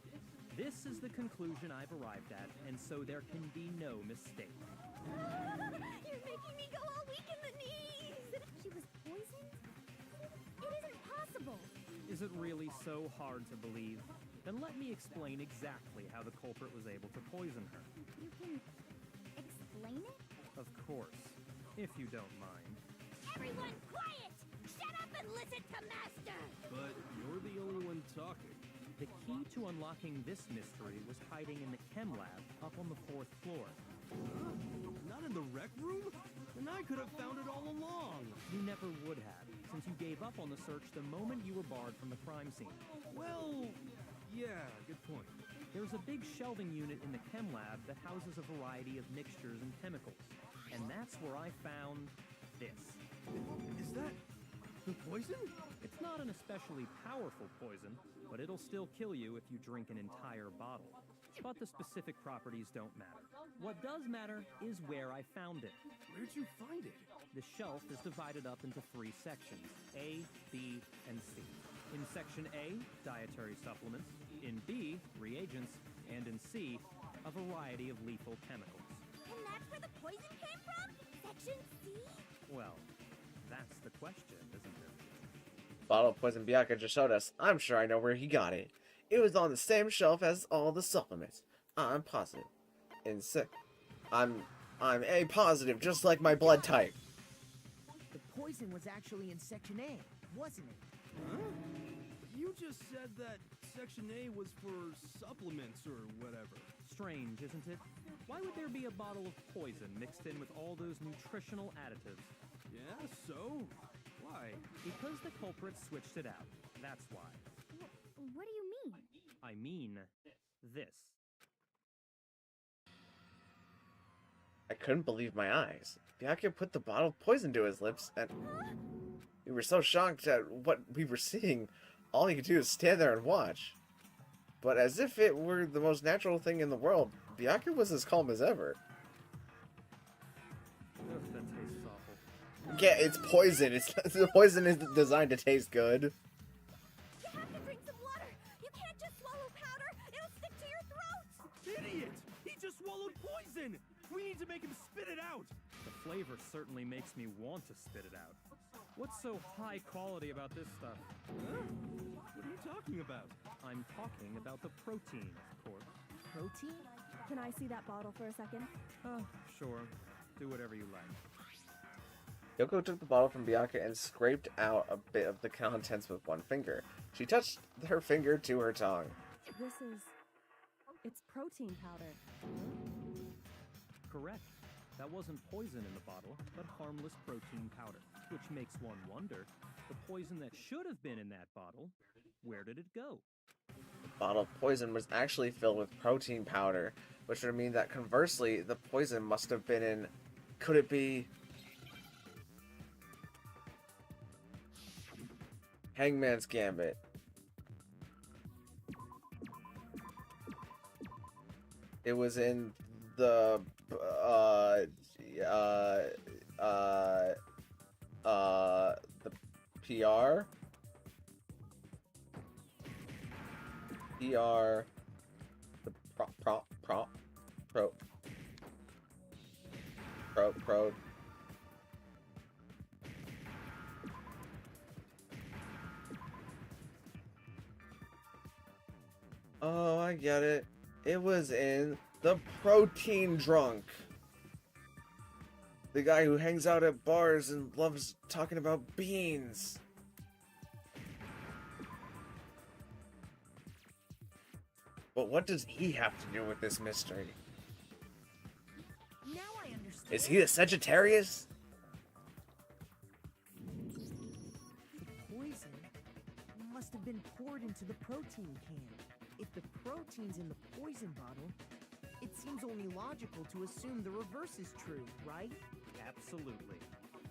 Speaker 9: This is the conclusion I've arrived at, and so there can be no mistake.
Speaker 3: You're making me go all weak in the knees! She was poisoned? It isn't possible!
Speaker 9: Is it really so hard to believe? Then let me explain exactly how the culprit was able to poison her.
Speaker 3: You can explain it?
Speaker 9: Of course, if you don't mind.
Speaker 3: Everyone quiet! Shut up and listen to Master!
Speaker 4: But you're the only one talking.
Speaker 9: The key to unlocking this mystery was hiding in the chem lab up on the 4th floor.
Speaker 4: Huh? Not in the rec room? And I could have found it all along.
Speaker 9: You never would have, since you gave up on the search the moment you were barred from the crime scene.
Speaker 4: Well, yeah, good point.
Speaker 9: There's a big shelving unit in the chem lab that houses a variety of mixtures and chemicals. And that's where I found this.
Speaker 4: Is that the poison?
Speaker 9: It's not an especially powerful poison, but it'll still kill you if you drink an entire bottle. But the specific properties don't matter. What does matter is where I found it.
Speaker 4: Where'd you find it?
Speaker 9: The shelf is divided up into 3 sections, A, B, and C. In section A, dietary supplements. In B, reagents. And in C, a variety of lethal chemicals.
Speaker 3: And that's where the poison came from? Section C?
Speaker 9: Well, that's the question, isn't it?
Speaker 1: Bottle of poison Bianca just showed us. I'm sure I know where he got it. It was on the same shelf as all the supplements. I'm positive. I'm A positive, just like my blood type.
Speaker 5: The poison was actually in Section A, wasn't it?
Speaker 4: Huh? You just said that Section A was for supplements or whatever.
Speaker 9: Strange, isn't it? Why would there be a bottle of poison mixed in with all those nutritional additives?
Speaker 4: Yeah, so? Why?
Speaker 9: Because the culprit switched it out. That's why.
Speaker 3: What do you mean?
Speaker 9: I mean, this.
Speaker 1: I couldn't believe my eyes. Bianca put the bottle of poison to his lips, and we were so shocked at what we were seeing, all he could do is stand there and watch. But as if it were the most natural thing in the world, Bianca was as calm as ever.
Speaker 9: Ugh, that tastes awful.
Speaker 1: can't. It's poison. It's the poison is designed to taste good.
Speaker 3: You have to drink some water. You can't just swallow powder. It'll stick to your throat.
Speaker 4: Idiot! He just swallowed poison! We need to make him spit it out!
Speaker 9: The flavor certainly makes me want to spit it out. What's so high quality about this stuff?
Speaker 4: Huh? What are you talking about?
Speaker 9: I'm talking about the protein, of course.
Speaker 5: Protein?
Speaker 7: Can I see that bottle for a second?
Speaker 9: Sure. Do whatever you like.
Speaker 1: Yoko took the bottle from Bianca and scraped out a bit of the contents with one finger. She touched her finger to her tongue.
Speaker 7: This is... It's protein powder.
Speaker 9: Correct. That wasn't poison in the bottle, but harmless protein powder. Which makes one wonder, the poison that should have been in that bottle, where did it go?
Speaker 1: The bottle of poison was actually filled with protein powder, which would mean that conversely, the poison must have been in... Could it be... Hangman's Gambit. It was in the... the PR? PR... The pro... Oh, I get it. It was in the protein drunk. The guy who hangs out at bars and loves talking about beans. But what does he have to do with this mystery?
Speaker 5: Now I understand.
Speaker 1: Is he a Sagittarius?
Speaker 5: The poison must have been poured into the protein can. If the protein's in the poison bottle, it seems only logical to assume the reverse is true, right?
Speaker 9: Absolutely.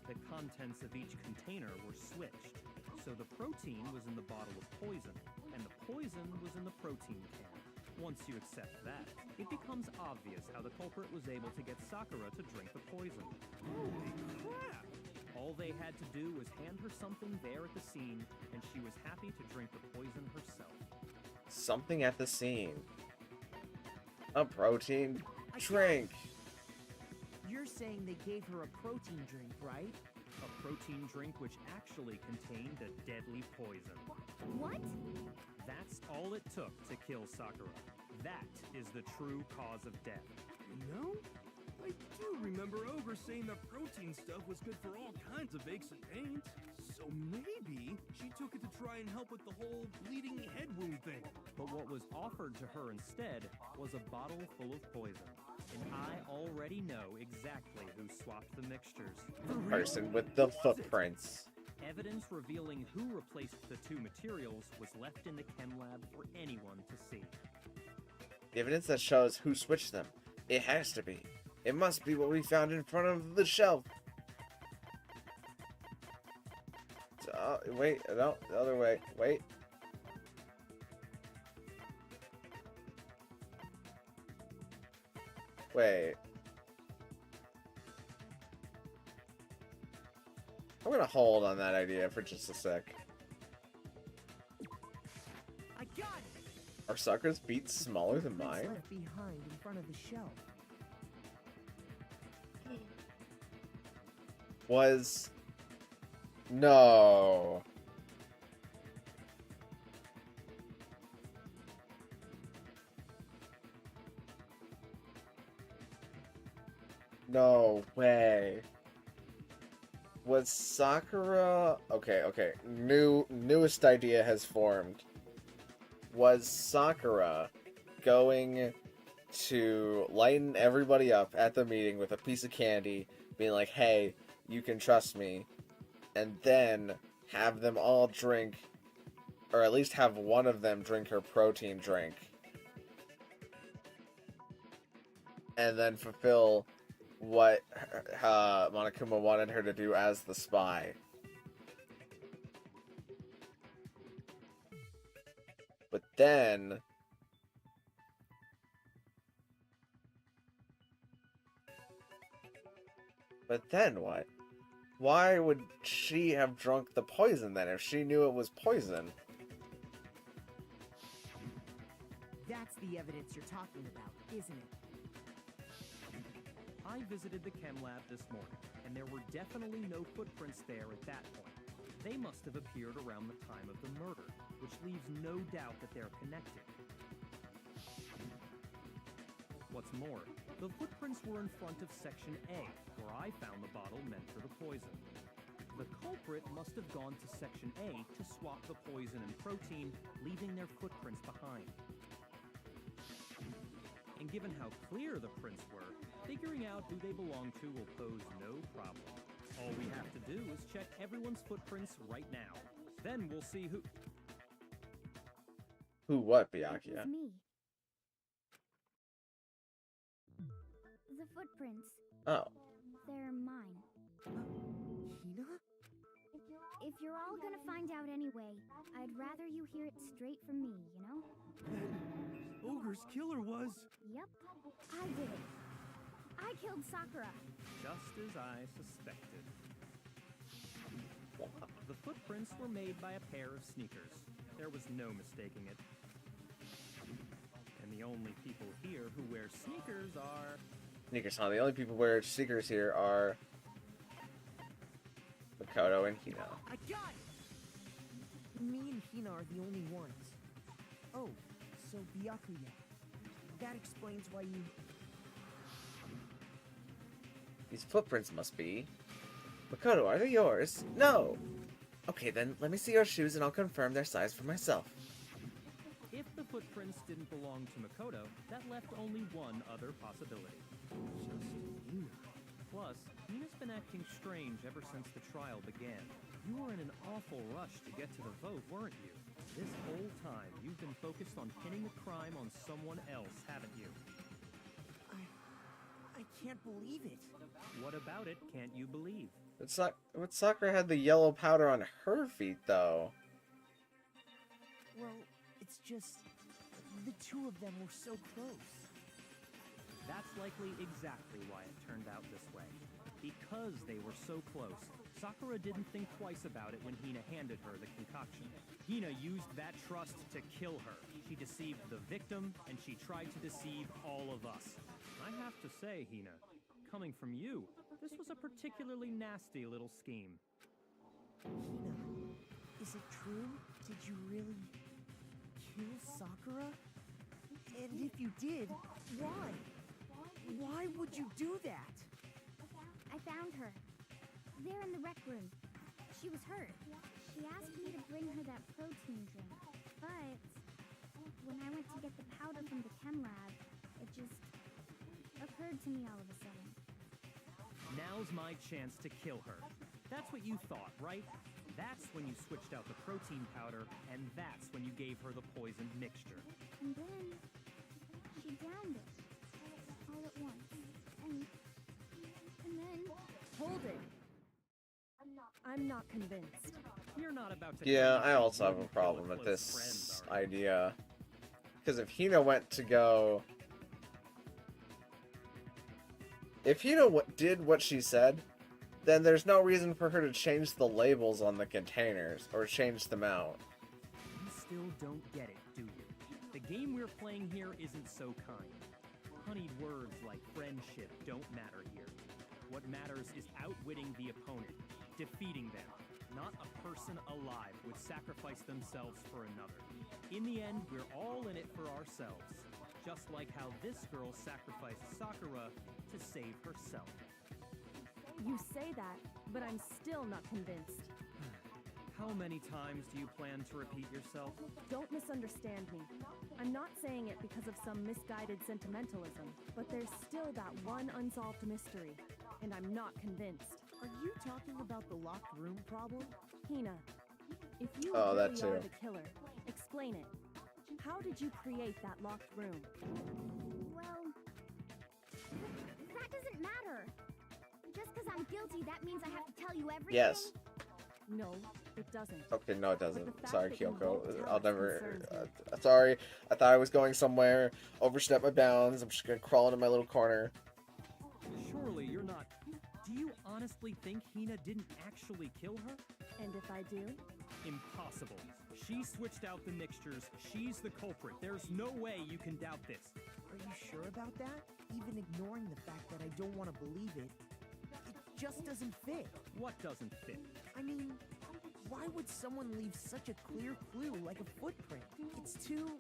Speaker 9: The contents of each container were switched. So the protein was in the bottle of poison, and the poison was in the protein can. Once you accept that, it becomes obvious how the culprit was able to get Sakura to drink the poison.
Speaker 4: Holy crap!
Speaker 9: All they had to do was hand her something there at the scene, and she was happy to drink the poison herself.
Speaker 1: Something at the scene. A protein drink.
Speaker 5: You're saying they gave her a protein drink, right?
Speaker 9: A protein drink which actually contained a deadly poison.
Speaker 3: What?
Speaker 9: That's all it took to kill Sakura. That is the true cause of death.
Speaker 4: You know, I do remember Ogre saying that protein stuff was good for all kinds of aches and pains. So maybe she took it to try and help with the whole bleeding head wound thing.
Speaker 9: But what was offered to her instead was a bottle full of poison. And I already know exactly who swapped the mixtures.
Speaker 1: Person with the footprints.
Speaker 9: Evidence revealing who replaced the two materials was left in the chem lab for anyone to see.
Speaker 1: The evidence that shows who switched them. It has to be. It must be what we found in front of the shelf. Wait, no, the other way. Wait. Wait. I'm gonna hold on that idea for just a sec.
Speaker 5: I got it!
Speaker 1: Are Sakura's feet smaller than
Speaker 5: Prints
Speaker 1: mine?
Speaker 5: left behind in front of the shelf.
Speaker 1: Was... No. No way. Was Sakura... Okay. Newest idea has formed. Was Sakura going to lighten everybody up at the meeting with a piece of candy, being like, hey, you can trust me, and then have them all drink, or at least have one of them drink her protein drink, and then fulfill what Monokuma wanted her to do as the spy. But then... what? Why would she have drunk the poison then if she knew it was poison?
Speaker 5: That's the evidence you're talking about, isn't it?
Speaker 9: I visited the chem lab this morning, and there were definitely no footprints there at that point. They must have appeared around the time of the murder, which leaves no doubt that they're connected. What's more, the footprints were in front of Section A, where I found the bottle meant for the poison. The culprit must have gone to Section A to swap the poison and protein, leaving their footprints behind. And given how clear the prints were, figuring out who they belong to will pose no problem. All we have to do is check everyone's footprints right now. Then we'll see who...
Speaker 1: Who what,
Speaker 3: It
Speaker 1: Byakuya?
Speaker 3: was me. The footprints,
Speaker 1: Oh.
Speaker 3: they're mine.
Speaker 5: Hina?
Speaker 3: If you're all gonna find out anyway, I'd rather you hear it straight from me, you know?
Speaker 4: That ogre's killer was...
Speaker 3: Yep, I did it. I killed Sakura.
Speaker 9: Just as I suspected. The footprints were made by a pair of sneakers. There was no mistaking it. And the only people here who wear sneakers are...
Speaker 1: Sneakers, huh? The only people who wear sneakers here are Makoto and Hina.
Speaker 5: I got it! Me and Hina are the only ones. Oh, so Byakuya. That explains why you...
Speaker 1: These footprints must be... Makoto, are they yours? No! Okay then, let me see your shoes and I'll confirm their size for myself.
Speaker 9: If the footprints didn't belong to Makoto, that left only one other possibility.
Speaker 5: Just Hina.
Speaker 9: Plus, Hina's been acting strange ever since the trial began. You were in an awful rush to get to the vote, weren't you? This whole time, you've been focused on pinning the crime on someone else, haven't you?
Speaker 5: I can't believe it.
Speaker 9: What about it can't you believe?
Speaker 1: But Sakura had the yellow powder on her feet, though.
Speaker 5: Well, it's just... the two of them were so close.
Speaker 9: That's likely exactly why it turned out this way. Because they were so close, Sakura didn't think twice about it when Hina handed her the concoction. Hina used that trust to kill her. She deceived the victim, and she tried to deceive all of us. I have to say, Hina, coming from you, this was a particularly nasty little scheme.
Speaker 5: Hina, is it true? Did you really kill Sakura? And if you did, why? Why would you do that?
Speaker 3: I found her. There in the rec room. She was hurt. She asked me to bring her that protein drink. But when I went to get the powder from the chem lab, it just occurred to me all of a sudden.
Speaker 9: Now's my chance to kill her. That's what you thought, right? That's when you switched out the protein powder, and that's when you gave her the poisoned mixture.
Speaker 3: And then she downed it all at once. And then
Speaker 7: Hold it. I'm not convinced.
Speaker 9: You're not about to...
Speaker 1: Yeah,
Speaker 9: tell me
Speaker 1: I also have
Speaker 9: who
Speaker 1: a
Speaker 9: your
Speaker 1: problem with
Speaker 9: close
Speaker 1: this
Speaker 9: friends are.
Speaker 1: idea. Because if Hina went to go... If Hina did what she said, then there's no reason for her to change the labels on the containers, or change them out.
Speaker 9: You still don't get it, do you? The game we're playing here isn't so kind. Honeyed words like friendship don't matter here. What matters is outwitting the opponent, defeating them. Not a person alive would sacrifice themselves for another. In the end, we're all in it for ourselves. Just like how this girl sacrificed Sakura to save herself.
Speaker 7: You say that, but I'm still not convinced.
Speaker 9: How many times do you plan to repeat yourself?
Speaker 7: Don't misunderstand me. I'm not saying it because of some misguided sentimentalism, but there's still that one unsolved mystery, and I'm not convinced.
Speaker 5: Are you talking about the locked room problem?
Speaker 7: Hina, if you
Speaker 1: Oh, that
Speaker 7: really are
Speaker 1: too.
Speaker 7: the killer, explain it. How did you create that locked room?
Speaker 3: well, that doesn't matter. Just because I'm guilty, that means I have to tell you everything?
Speaker 1: Yes.
Speaker 7: No, it doesn't.
Speaker 1: Okay, no it
Speaker 7: But
Speaker 1: doesn't.
Speaker 7: the fact
Speaker 1: Sorry,
Speaker 7: that you
Speaker 1: Kyoko.
Speaker 7: won't tell
Speaker 1: I'll
Speaker 7: us
Speaker 1: never...
Speaker 7: concerns me.
Speaker 1: sorry. I thought I was going somewhere. Overstepped my bounds. I'm just gonna crawl into my little corner.
Speaker 9: Surely you're not... Do you honestly think Hina didn't actually kill her?
Speaker 7: And if I do?
Speaker 9: Impossible. She switched out the mixtures. She's the culprit. There's no way you can doubt this.
Speaker 5: Are you sure about that? Even ignoring the fact that I don't want to believe it, it just doesn't fit.
Speaker 9: What doesn't fit?
Speaker 5: I mean, why would someone leave such a clear clue like a footprint? It's too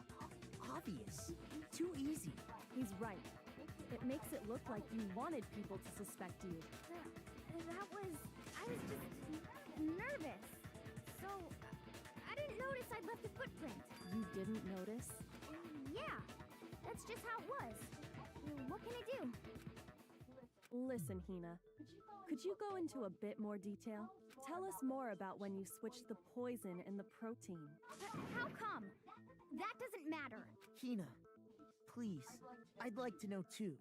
Speaker 5: obvious, too easy.
Speaker 7: He's right. It makes it look like you wanted people to suspect you.
Speaker 3: I was just nervous. So, I didn't notice I'd left a footprint.
Speaker 7: You didn't notice?
Speaker 3: Yeah, that's just how it was. What can I do?
Speaker 7: Listen, Hina. Could you go into a bit more detail? Tell us more about when you switched the poison and the protein.
Speaker 3: How come? That doesn't matter.
Speaker 5: Hina, please, I'd like to know too.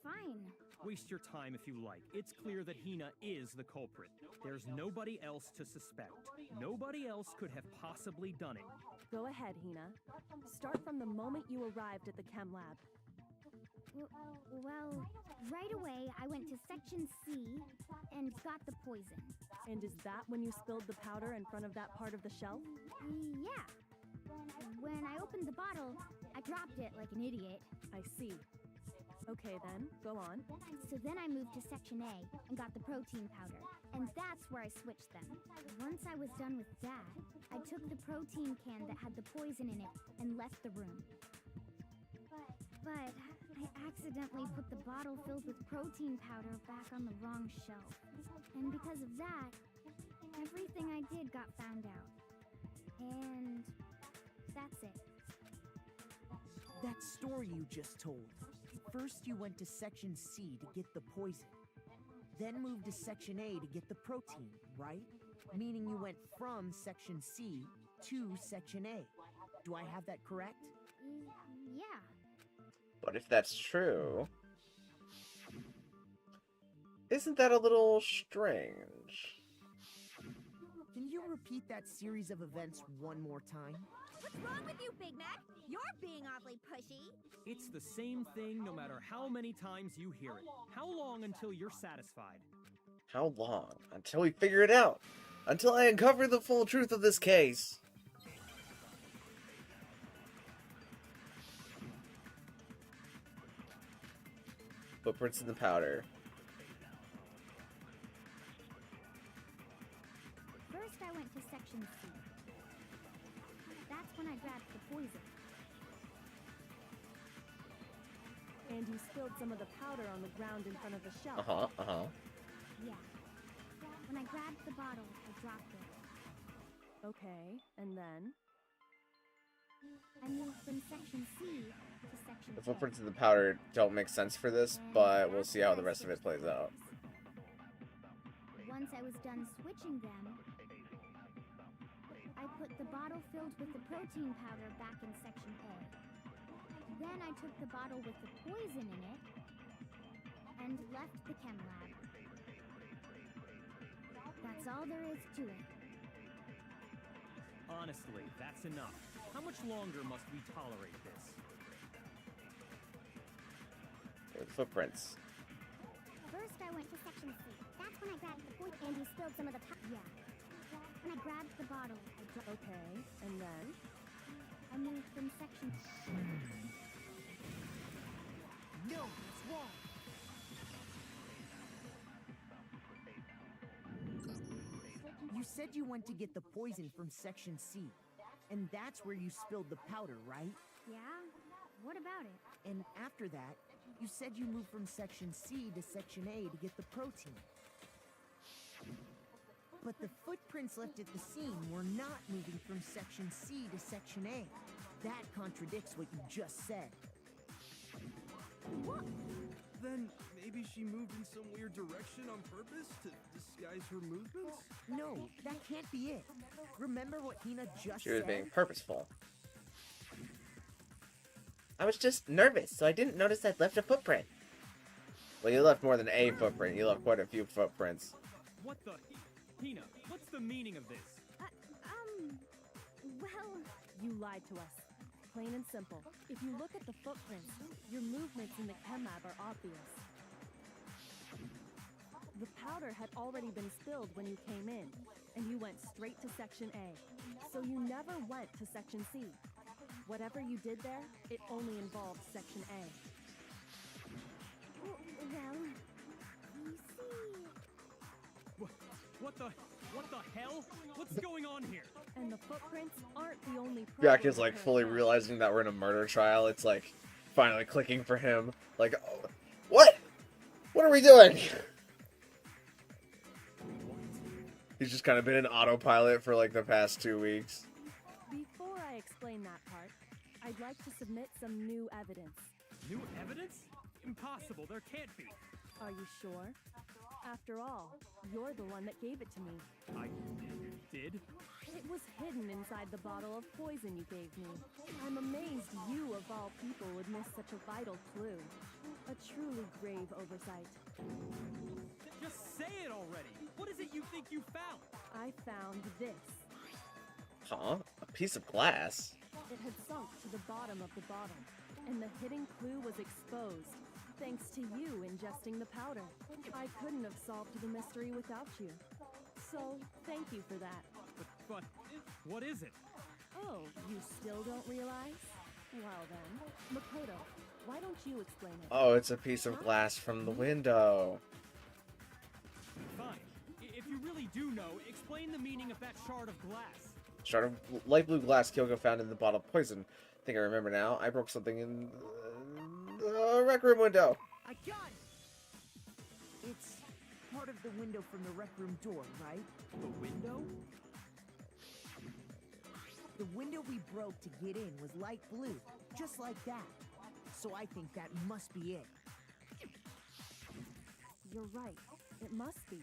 Speaker 3: Fine.
Speaker 9: Waste your time if you like. It's clear that Hina is the culprit. There's nobody else to suspect. Nobody else could have possibly done it.
Speaker 7: Go ahead, Hina. Start from the moment you arrived at the chem lab.
Speaker 3: Well, right away I went to Section C and got the poison.
Speaker 7: And is that when you spilled the powder in front of that part of the shelf?
Speaker 3: Yeah. When I opened the bottle, I dropped it like an idiot.
Speaker 7: I see. Okay then, go on.
Speaker 3: So then I moved to Section A and got the protein powder. And that's where I switched them. Once I was done with that, I took the protein can that had the poison in it and left the room. But I accidentally put the bottle filled with protein powder back on the wrong shelf. And because of that, everything I did got found out. And that's it.
Speaker 5: That story you just told. First you went to Section C to get the poison. Then moved to Section A to get the protein, right? Meaning you went from Section C to Section A. Do I have that correct?
Speaker 3: Yeah.
Speaker 1: But if that's true, isn't that a little strange?
Speaker 5: Can you repeat that series of events one more time?
Speaker 3: What's wrong with you, Big Mac? You're being awfully pushy.
Speaker 9: It's the same thing no matter how many times you hear it. How long until you're satisfied?
Speaker 1: How long? Until we figure it out. Until I uncover the full truth of this case. Footprints in the powder.
Speaker 3: First I went to Section C. That's when I grabbed the poison.
Speaker 7: And you spilled some of the powder on the ground in front of the shelf.
Speaker 3: Yeah. When I grabbed the bottle, I dropped it.
Speaker 7: Okay, and then?
Speaker 3: I moved from Section C to Section
Speaker 1: The
Speaker 3: A.
Speaker 1: footprints in the powder don't make sense for this, but we'll see how the rest of it plays out.
Speaker 3: Once I was done switching them, I put the bottle filled with the protein powder back in Section A. Then I took the bottle with the poison in it and left the chem lab. That's all there is to it.
Speaker 9: Honestly, that's enough. How much longer must we tolerate this?
Speaker 1: Footprints.
Speaker 3: First I went to Section C. That's when I grabbed the poison and you spilled some of the Yeah. When I grabbed the bottle, I dropped.
Speaker 7: Okay, and then?
Speaker 3: I moved from Section
Speaker 5: No, it's wrong. You said you went to get the poison from Section C, and that's where you spilled the powder, right?
Speaker 3: Yeah? What about it?
Speaker 5: And after that, you said you moved from Section C to Section A to get the protein. But the footprints left at the scene were not moving from Section C to Section A. That contradicts what you just said.
Speaker 3: What?
Speaker 4: Then maybe she moved in some weird direction on purpose to disguise her movements?
Speaker 5: No, that can't be it. Remember what Hina just
Speaker 1: She was
Speaker 5: said?
Speaker 1: being purposeful. I was just nervous, so I didn't notice I'd left a footprint. Well, you left more than a footprint. You left quite a few footprints.
Speaker 9: What the... Hina, what's the meaning of this?
Speaker 3: Well...
Speaker 7: You lied to us. Plain and simple. If you look at the footprints, your movements in the chem lab are obvious. The powder had already been spilled when you came in, and you went straight to Section A. So you never went to Section C. Whatever you did there, it only involved Section A.
Speaker 3: Well, you see...
Speaker 9: What the hell? What's going on here?
Speaker 7: And the footprints aren't the only
Speaker 1: Jack
Speaker 7: problem
Speaker 1: is like
Speaker 7: with her
Speaker 1: fully
Speaker 7: account.
Speaker 1: realizing that we're in a murder trial. It's like finally clicking for him. Like, oh, what? What are we doing? He's just kind of been in autopilot for like the past 2 weeks.
Speaker 7: Before I explain that part, I'd like to submit some new evidence.
Speaker 9: New evidence? Impossible. There can't be.
Speaker 7: Are you sure? After all, you're the one that gave it to me.
Speaker 9: I did?
Speaker 7: It was hidden inside the bottle of poison you gave me. I'm amazed you, of all people, would miss such a vital clue. A truly grave oversight.
Speaker 9: Just say it already. What is it you think you found?
Speaker 7: I found this.
Speaker 1: Huh? A piece of glass?
Speaker 7: It had sunk to the bottom of the bottle, and the hidden clue was exposed, thanks to you ingesting the powder. I couldn't have solved the mystery without you. So, thank you for that.
Speaker 9: But what is it?
Speaker 7: Oh, you still don't realize? Well then, Makoto, why don't you explain it?
Speaker 1: Oh, it's a piece of glass from the window.
Speaker 9: Fine. If you really do know, explain the meaning of that shard of glass.
Speaker 1: Shard of light blue glass Kyoko found in the bottle of poison. I think I remember now. I broke something in the rec room window.
Speaker 5: I got it! It's part of the window from the rec room door, right?
Speaker 9: The window?
Speaker 5: The window we broke to get in was light blue, just like that. So I think that must be it.
Speaker 7: You're right. It must be.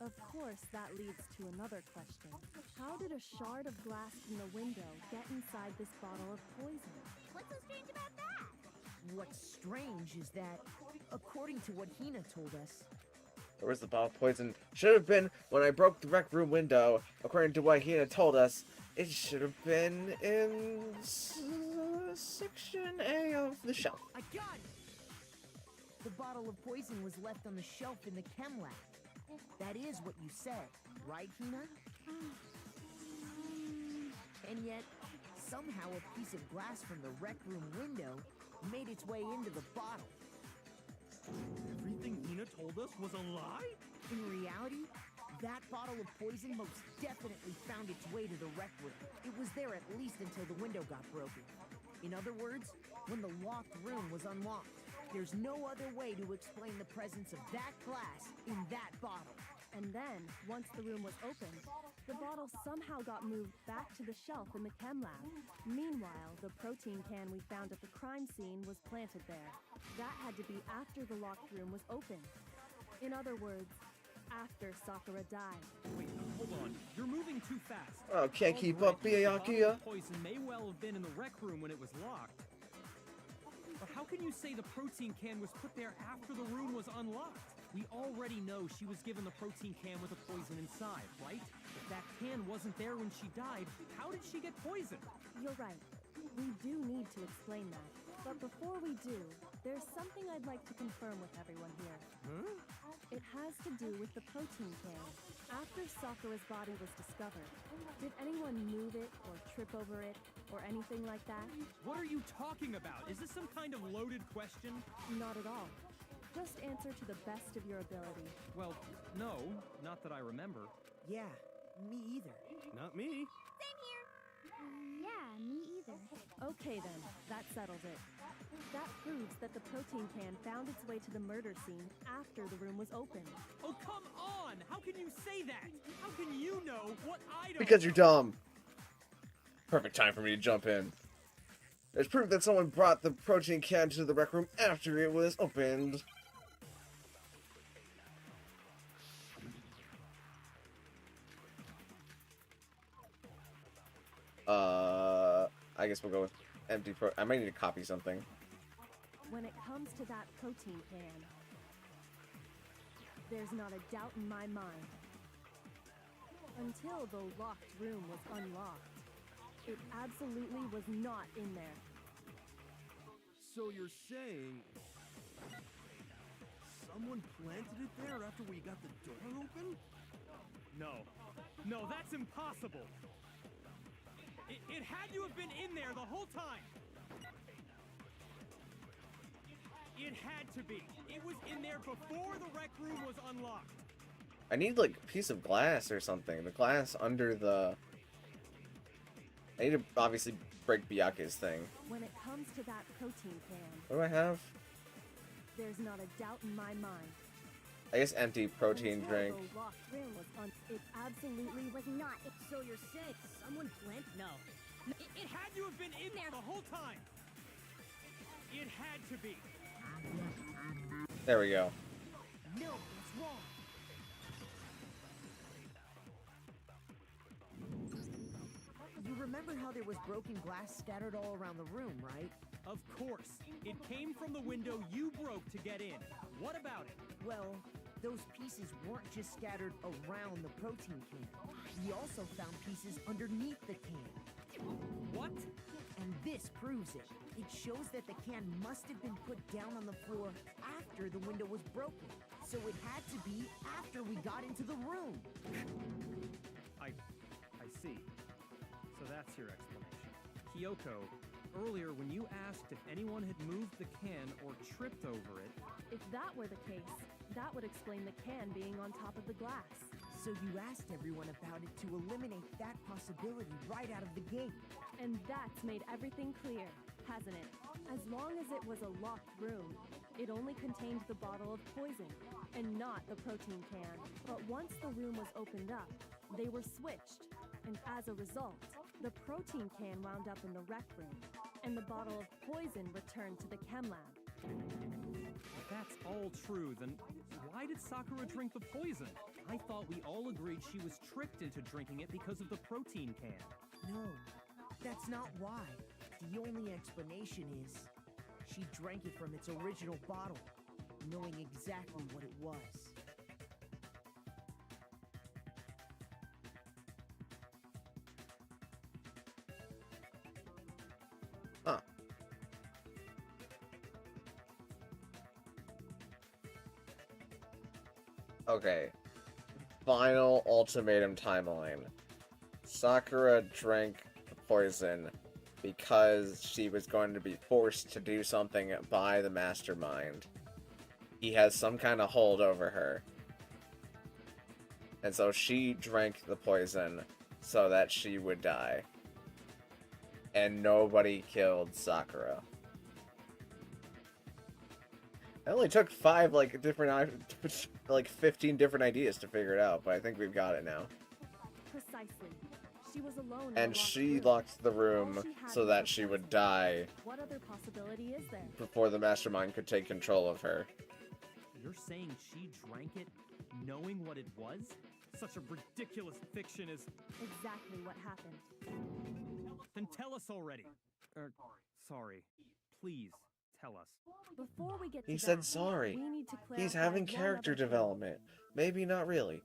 Speaker 7: Of course, that leads to another question. How did a shard of glass from the window get inside this bottle of poison?
Speaker 3: What's so strange about that?
Speaker 5: What's strange is that, according to what Hina told us,
Speaker 1: Where was the bottle of poison? Should have been when I broke the rec room window. According to what Hina told us, it should have been in Section A of the shelf.
Speaker 5: I got it! The bottle of poison was left on the shelf in the chem lab. That is what you said, right, Hina? And yet, somehow a piece of glass from the rec room window made its way into the bottle.
Speaker 4: Everything Hina told us was a lie?
Speaker 5: In reality, that bottle of poison most definitely found its way to the rec room. It was there at least until the window got broken. In other words, when the locked room was unlocked. There's no other way to explain the presence of that glass in that bottle.
Speaker 7: And then, once the room was opened, the bottle somehow got moved back to the shelf in the chem lab. Meanwhile, the protein can we found at the crime scene was planted there. That had to be after the locked room was opened. In other words, after Sakura died.
Speaker 9: Wait, hold on. You're moving too fast.
Speaker 1: Oh, can't keep
Speaker 9: All
Speaker 1: up,
Speaker 9: right, the bottle
Speaker 1: Byakuya.
Speaker 9: of poison may well have been in the rec room when it was locked. But how can you say the protein can was put there after the room was unlocked? We already know she was given the protein can with the poison inside, right? If that can wasn't there when she died, how did she get poisoned?
Speaker 7: You're right. We do need to explain that. But before we do, there's something I'd like to confirm with everyone here.
Speaker 4: Huh?
Speaker 7: It has to do with the protein can. After Sakura's body was discovered, did anyone move it or trip over it or anything like that?
Speaker 9: What are you talking about? Is this some kind of loaded question?
Speaker 7: Not at all. Just answer to the best of your ability.
Speaker 9: Well, no, not that I remember.
Speaker 5: Yeah, me either.
Speaker 4: Not me.
Speaker 3: Same here. Yeah, me either.
Speaker 7: Okay then, that settles it. That proves that the protein can found its way to the murder scene after the room was opened.
Speaker 9: Oh, come on! How can you say that? How can you know what I don't
Speaker 1: Because you're
Speaker 9: know?
Speaker 1: dumb. Perfect time for me to jump in. There's proof that someone brought the protein can to the rec room after it was opened. I guess we'll go with empty I might need to copy something.
Speaker 7: When it comes to that protein can, there's not a doubt in my mind. Until the locked room was unlocked, it absolutely was not in there.
Speaker 4: So you're saying someone planted it there after we got the door open?
Speaker 9: No. No, that's impossible. It had to have been in there the whole time. It had to be. It was in there before the rec room was unlocked.
Speaker 1: I need, like, a piece of glass or something. The glass under the... I need to obviously break Byaku's thing.
Speaker 7: When it comes to that protein can,
Speaker 1: What do I have?
Speaker 7: there's not a doubt in my mind.
Speaker 1: I guess empty protein
Speaker 7: Until
Speaker 1: drink.
Speaker 7: the locked room was it absolutely was not.
Speaker 10: So you're saying someone planted?
Speaker 9: No. It had to have been in there the whole time. It had to be.
Speaker 1: There we go.
Speaker 5: No, it's wrong. You remember how there was broken glass scattered all around the room, right?
Speaker 9: Of course. It came from the window you broke to get in. What about it?
Speaker 5: Well, those pieces weren't just scattered around the protein can. We also found pieces underneath the can.
Speaker 9: What?
Speaker 5: And this proves it. It shows that the can must have been put down on the floor after the window was broken. So it had to be after we got into the room.
Speaker 9: I see. So that's your explanation. Kyoko, earlier when you asked if anyone had moved the can or tripped over it...
Speaker 7: If that were the case, that would explain the can being on top of the glass.
Speaker 5: So you asked everyone about it to eliminate that possibility right out of the gate.
Speaker 7: And that's made everything clear, hasn't it? As long as it was a locked room, it only contained the bottle of poison, and not the protein can. But once the room was opened up, they were switched, and as a result, the protein can wound up in the rec room, and the bottle of poison returned to the chem lab.
Speaker 9: If that's all true, then why did Sakura drink the poison? I thought we all agreed she was tricked into drinking it because of the protein can.
Speaker 5: No, that's not why. The only explanation is she drank it from its original bottle, knowing exactly what it was.
Speaker 1: Huh. Okay. Final ultimatum timeline. Sakura drank the poison because she was going to be forced to do something by the mastermind. He has some kind of hold over her. And so she drank the poison so that she would die. And nobody killed Sakura. It only took 5, like, different, like, 15 different ideas to figure it out, but I think we've got it now.
Speaker 7: Precisely. She was alone in
Speaker 1: And
Speaker 7: a locked
Speaker 1: she
Speaker 7: room.
Speaker 1: locked the
Speaker 7: All
Speaker 1: room
Speaker 7: she had
Speaker 1: so
Speaker 7: was
Speaker 1: that
Speaker 7: the
Speaker 1: she would
Speaker 7: poison.
Speaker 1: die
Speaker 7: What other possibility is there?
Speaker 1: before the mastermind could take control of her.
Speaker 9: You're saying she drank it knowing what it was? Such a ridiculous fiction is...
Speaker 7: Exactly what happened.
Speaker 9: Then tell us already. Sorry. Please, tell us.
Speaker 7: Before we get
Speaker 1: He
Speaker 7: to
Speaker 1: said
Speaker 7: that,
Speaker 1: sorry.
Speaker 7: we need to clarify
Speaker 1: He's having
Speaker 7: one
Speaker 1: character
Speaker 7: other thing.
Speaker 1: development. Maybe not really.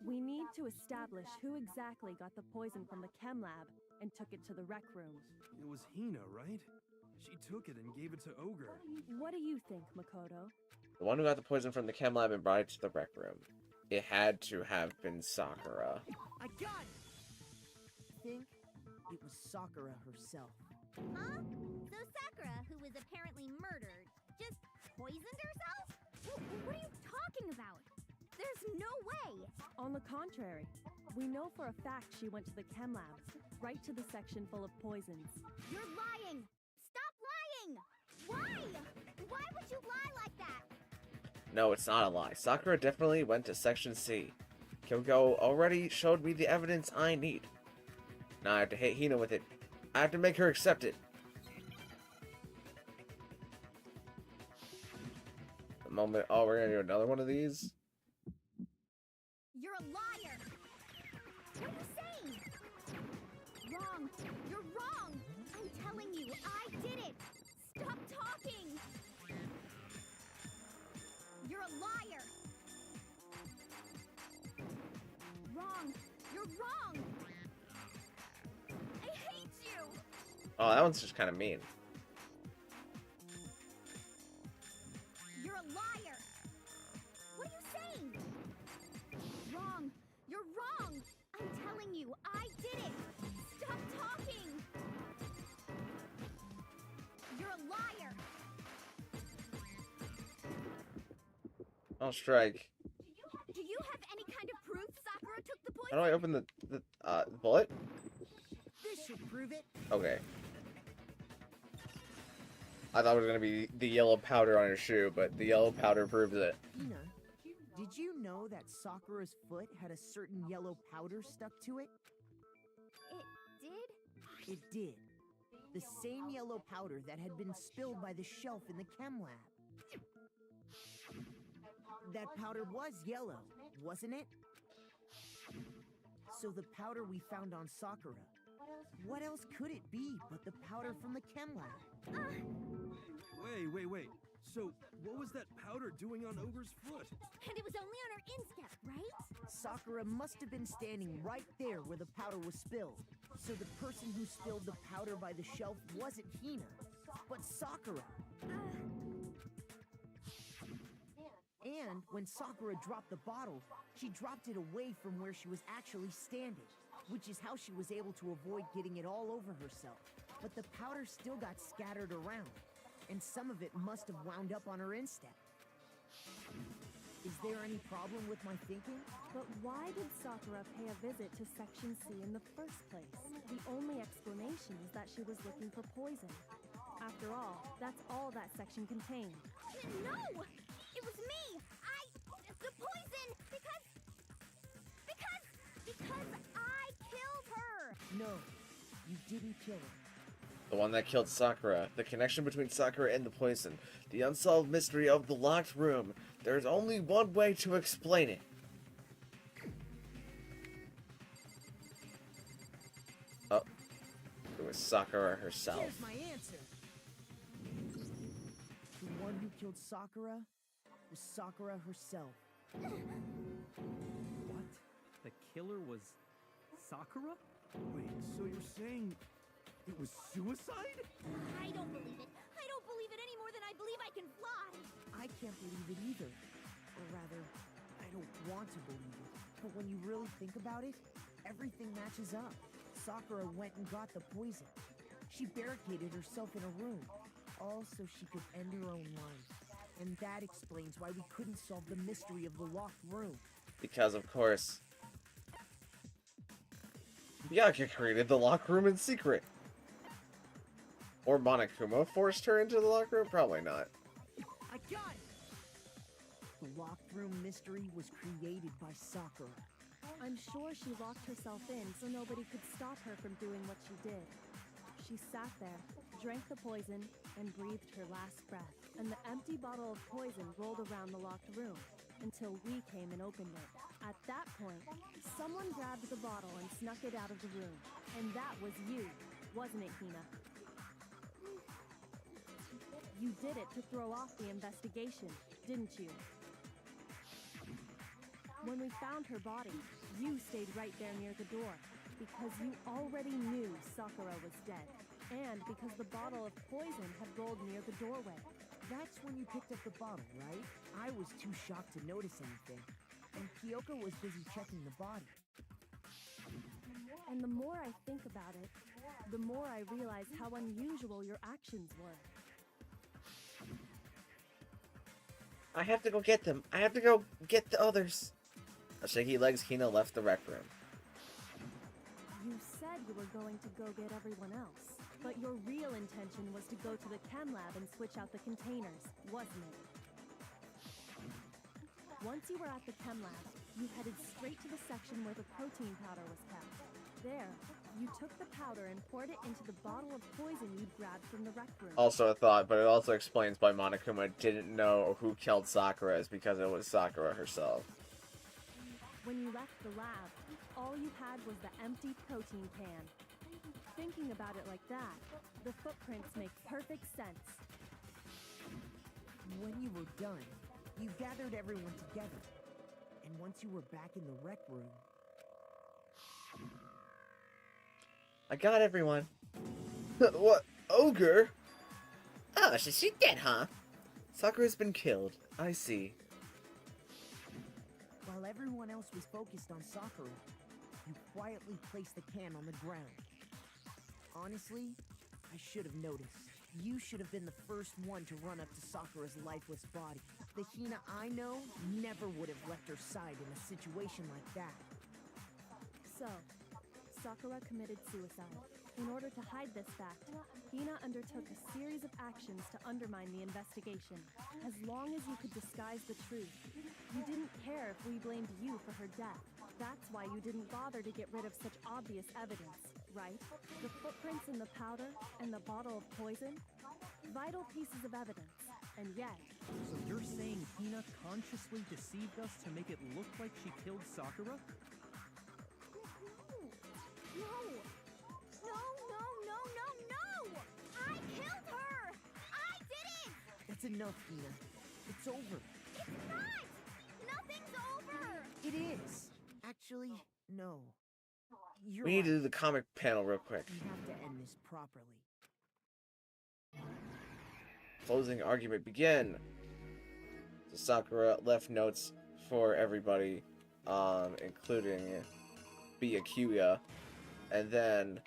Speaker 7: We need to establish who exactly got the poison from the chem lab and took it to the rec room.
Speaker 4: It was Hina, right? She took it and gave it to Ogre.
Speaker 7: What do you think, Makoto?
Speaker 1: The one who got the poison from the chem lab and brought it to the rec room. It had to have been Sakura.
Speaker 5: I got it! I think it was Sakura herself.
Speaker 3: Huh? So Sakura, who was apparently murdered, just poisoned herself? What are you talking about? There's no way!
Speaker 7: On the contrary, we know for a fact she went to the chem lab, right to the section full of poisons.
Speaker 3: You're lying! Stop lying! Why? Why would you lie like that?
Speaker 1: No, it's not a lie. Sakura definitely went to Section C. Kyoko already showed me the evidence I need. Now I have to hit Hina with it. I have to make her accept it. The moment... Oh, we're gonna do another one of these?
Speaker 3: You're a liar! What are you saying? Wrong! You're wrong! I'm telling you, I did it! Stop talking! You're a liar! Wrong! You're wrong! I hate you!
Speaker 1: Oh, that one's just kind of mean.
Speaker 3: You're a
Speaker 1: I'll strike.
Speaker 3: Do you have any kind of proof Sakura took the
Speaker 1: How
Speaker 3: poison?
Speaker 1: do I open the bullet?
Speaker 5: This should prove it.
Speaker 1: Okay. I thought it was gonna be the yellow powder on her shoe, but the yellow powder proves it.
Speaker 5: Hina, did you know that Sakura's foot had a certain yellow powder stuck to it?
Speaker 3: It did?
Speaker 5: It did. The same yellow powder that had been spilled by the shelf in the chem lab. That powder was yellow, wasn't it? So the powder we found on Sakura, what else could it be but the powder from the chem lab?
Speaker 4: Wait. So, what was that powder doing on Ogre's foot?
Speaker 3: And it was only on her instep, right?
Speaker 5: Sakura must have been standing right there where the powder was spilled. So the person who spilled the powder by the shelf wasn't Hina, but Sakura. And when Sakura dropped the bottle, she dropped it away from where she was actually standing, which is how she was able to avoid getting it all over herself. But the powder still got scattered around, and some of it must have wound up on her instep. Is there any problem with my thinking?
Speaker 7: But why did Sakura pay a visit to Section C in the first place? The only explanation is that she was looking for poison. After all, that's all that section contained.
Speaker 3: No! It was me! The poison! Because I killed her!
Speaker 5: No, you didn't kill her.
Speaker 1: The one that killed Sakura. The connection between Sakura and the poison. The unsolved mystery of the locked room. There's only one way to explain it. Oh. It was Sakura herself.
Speaker 5: Here's my answer. The one who killed Sakura was Sakura herself.
Speaker 9: What? The killer was Sakura?
Speaker 4: Wait, so you're saying it was suicide?
Speaker 3: I don't believe it. I don't believe it any more than I believe I can fly.
Speaker 5: I can't believe it either. Or rather, I don't want to believe it. But when you really think about it, everything matches up. Sakura went and got the poison. She barricaded herself in a room, all so she could end her own life. And that explains why we couldn't solve the mystery of the locked room.
Speaker 1: Because, of course, Byakuya created the locked room in secret. Or Monokuma forced her into the locked room? Probably not.
Speaker 5: I got it! The locked room mystery was created by Sakura.
Speaker 7: I'm sure she locked herself in so nobody could stop her from doing what she did. She sat there, drank the poison, and breathed her last breath. And the empty bottle of poison rolled around the locked room until we came and opened it. At that point, someone grabbed the bottle and snuck it out of the room. And that was you, wasn't it, Hina? You did it to throw off the investigation, didn't you? When we found her body, you stayed right there near the door, because you already knew Sakura was dead, and because the bottle of poison had rolled near the doorway.
Speaker 5: That's when you picked up the bottle, right? I was too shocked to notice anything, and Kyoko was busy checking the body.
Speaker 7: And the more I think about it, the more I realize how unusual your actions were.
Speaker 1: I have to go get them. I have to go get the others. A shaky legs, Hina left the rec room.
Speaker 7: You said you were going to go get everyone else, but your real intention was to go to the chem lab and switch out the containers, wasn't it? Once you were at the chem lab, you headed straight to the section where the protein powder was kept. There, you took the powder and poured it into the bottle of poison you'd grabbed from the rec room.
Speaker 1: Also a thought, but it also explains why Monokuma didn't know who killed Sakura is because it was Sakura herself.
Speaker 7: When you left the lab, all you had was the empty protein can. Thinking about it like that, the footprints make perfect sense.
Speaker 5: When you were done, you gathered everyone together. And once you were back in the rec room...
Speaker 1: I got everyone. What? Ogre?
Speaker 2: Oh, so she's dead, huh?
Speaker 1: Sakura's been killed. I see.
Speaker 5: While everyone else was focused on Sakura, you quietly placed the can on the ground. Honestly, I should have noticed. You should have been the first one to run up to Sakura's lifeless body. The Hina I know never would have left her side in a situation like that.
Speaker 7: So, Sakura committed suicide. In order to hide this fact, Hina undertook a series of actions to undermine the investigation. As long as you could disguise the truth, you didn't care if we blamed you for her death. That's why you didn't bother to get rid of such obvious evidence, right? The footprints in the powder and the bottle of poison? Vital pieces of evidence. And yet...
Speaker 9: So you're saying Hina consciously deceived us to make it look like she killed Sakura?
Speaker 3: No! No, no, no, no, no! I killed her! I did it!
Speaker 5: That's enough, Hina. It's over.
Speaker 3: It's not! Nothing's over!
Speaker 5: It is. Actually, no. You're
Speaker 1: We need to
Speaker 5: right.
Speaker 1: do the comic panel real quick.
Speaker 5: We have to end this properly.
Speaker 1: Closing argument begin. So Sakura left notes for everybody, including Byakuya, and then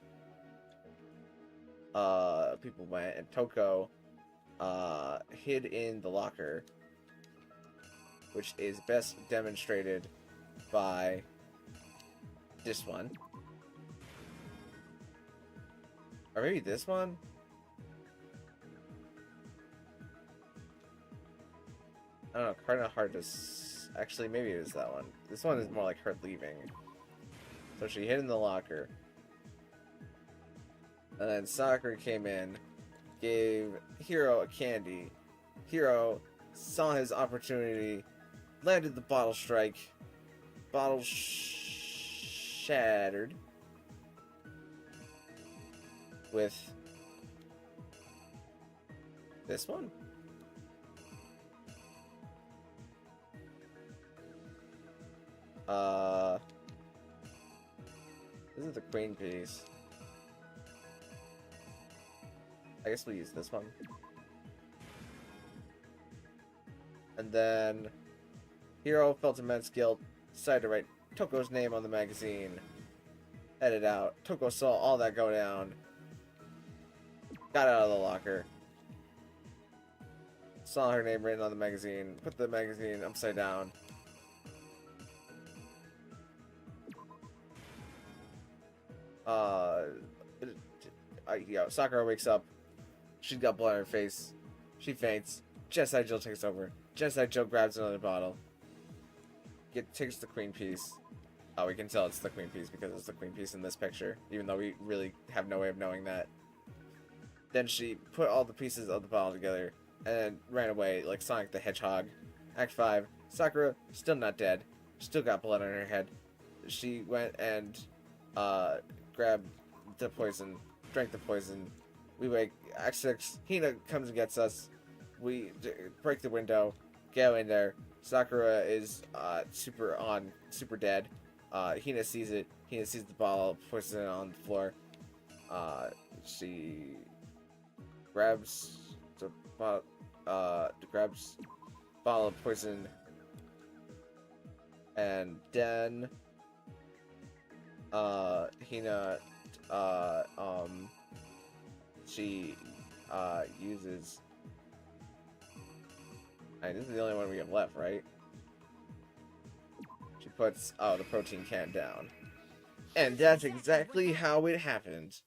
Speaker 1: people went, and Toko hid in the locker, which is best demonstrated by this one, or maybe this one. I don't know, kind of hard to actually, maybe it is that one. This one is more like her leaving. So she hid in the locker. And then Sakura came in, gave Hiro a candy. Hiro saw his opportunity, landed the bottle strike. Bottle shattered. With this one. This is the queen piece. I guess we'll use this one. And then Hiro felt immense guilt, decided to write Toko's name on the magazine. Edit out. Toko saw all that go down. Got out of the locker. Saw her name written on the magazine. Put the magazine upside down. Sakura wakes up. She's got blood on her face. She faints. Genocide Jill takes over. Genocide Jill grabs another bottle. Takes the queen piece. Oh, we can tell it's the queen piece because it's the queen piece in this picture, even though we really have no way of knowing that. Then she put all the pieces of the bottle together and ran away like Sonic the Hedgehog. Act 5. Sakura, still not dead. Still got blood on her head. She went and grabbed the poison, drank the poison. We wake. Act 6. Hina comes and gets us. We break the window, go in there. Sakura is super dead. Hina sees it. Hina sees the bottle of poison on the floor. She grabs the bottle of poison, and then Hina she uses. This is the only one we have left, right? She puts the protein can down, and that's exactly how it happened.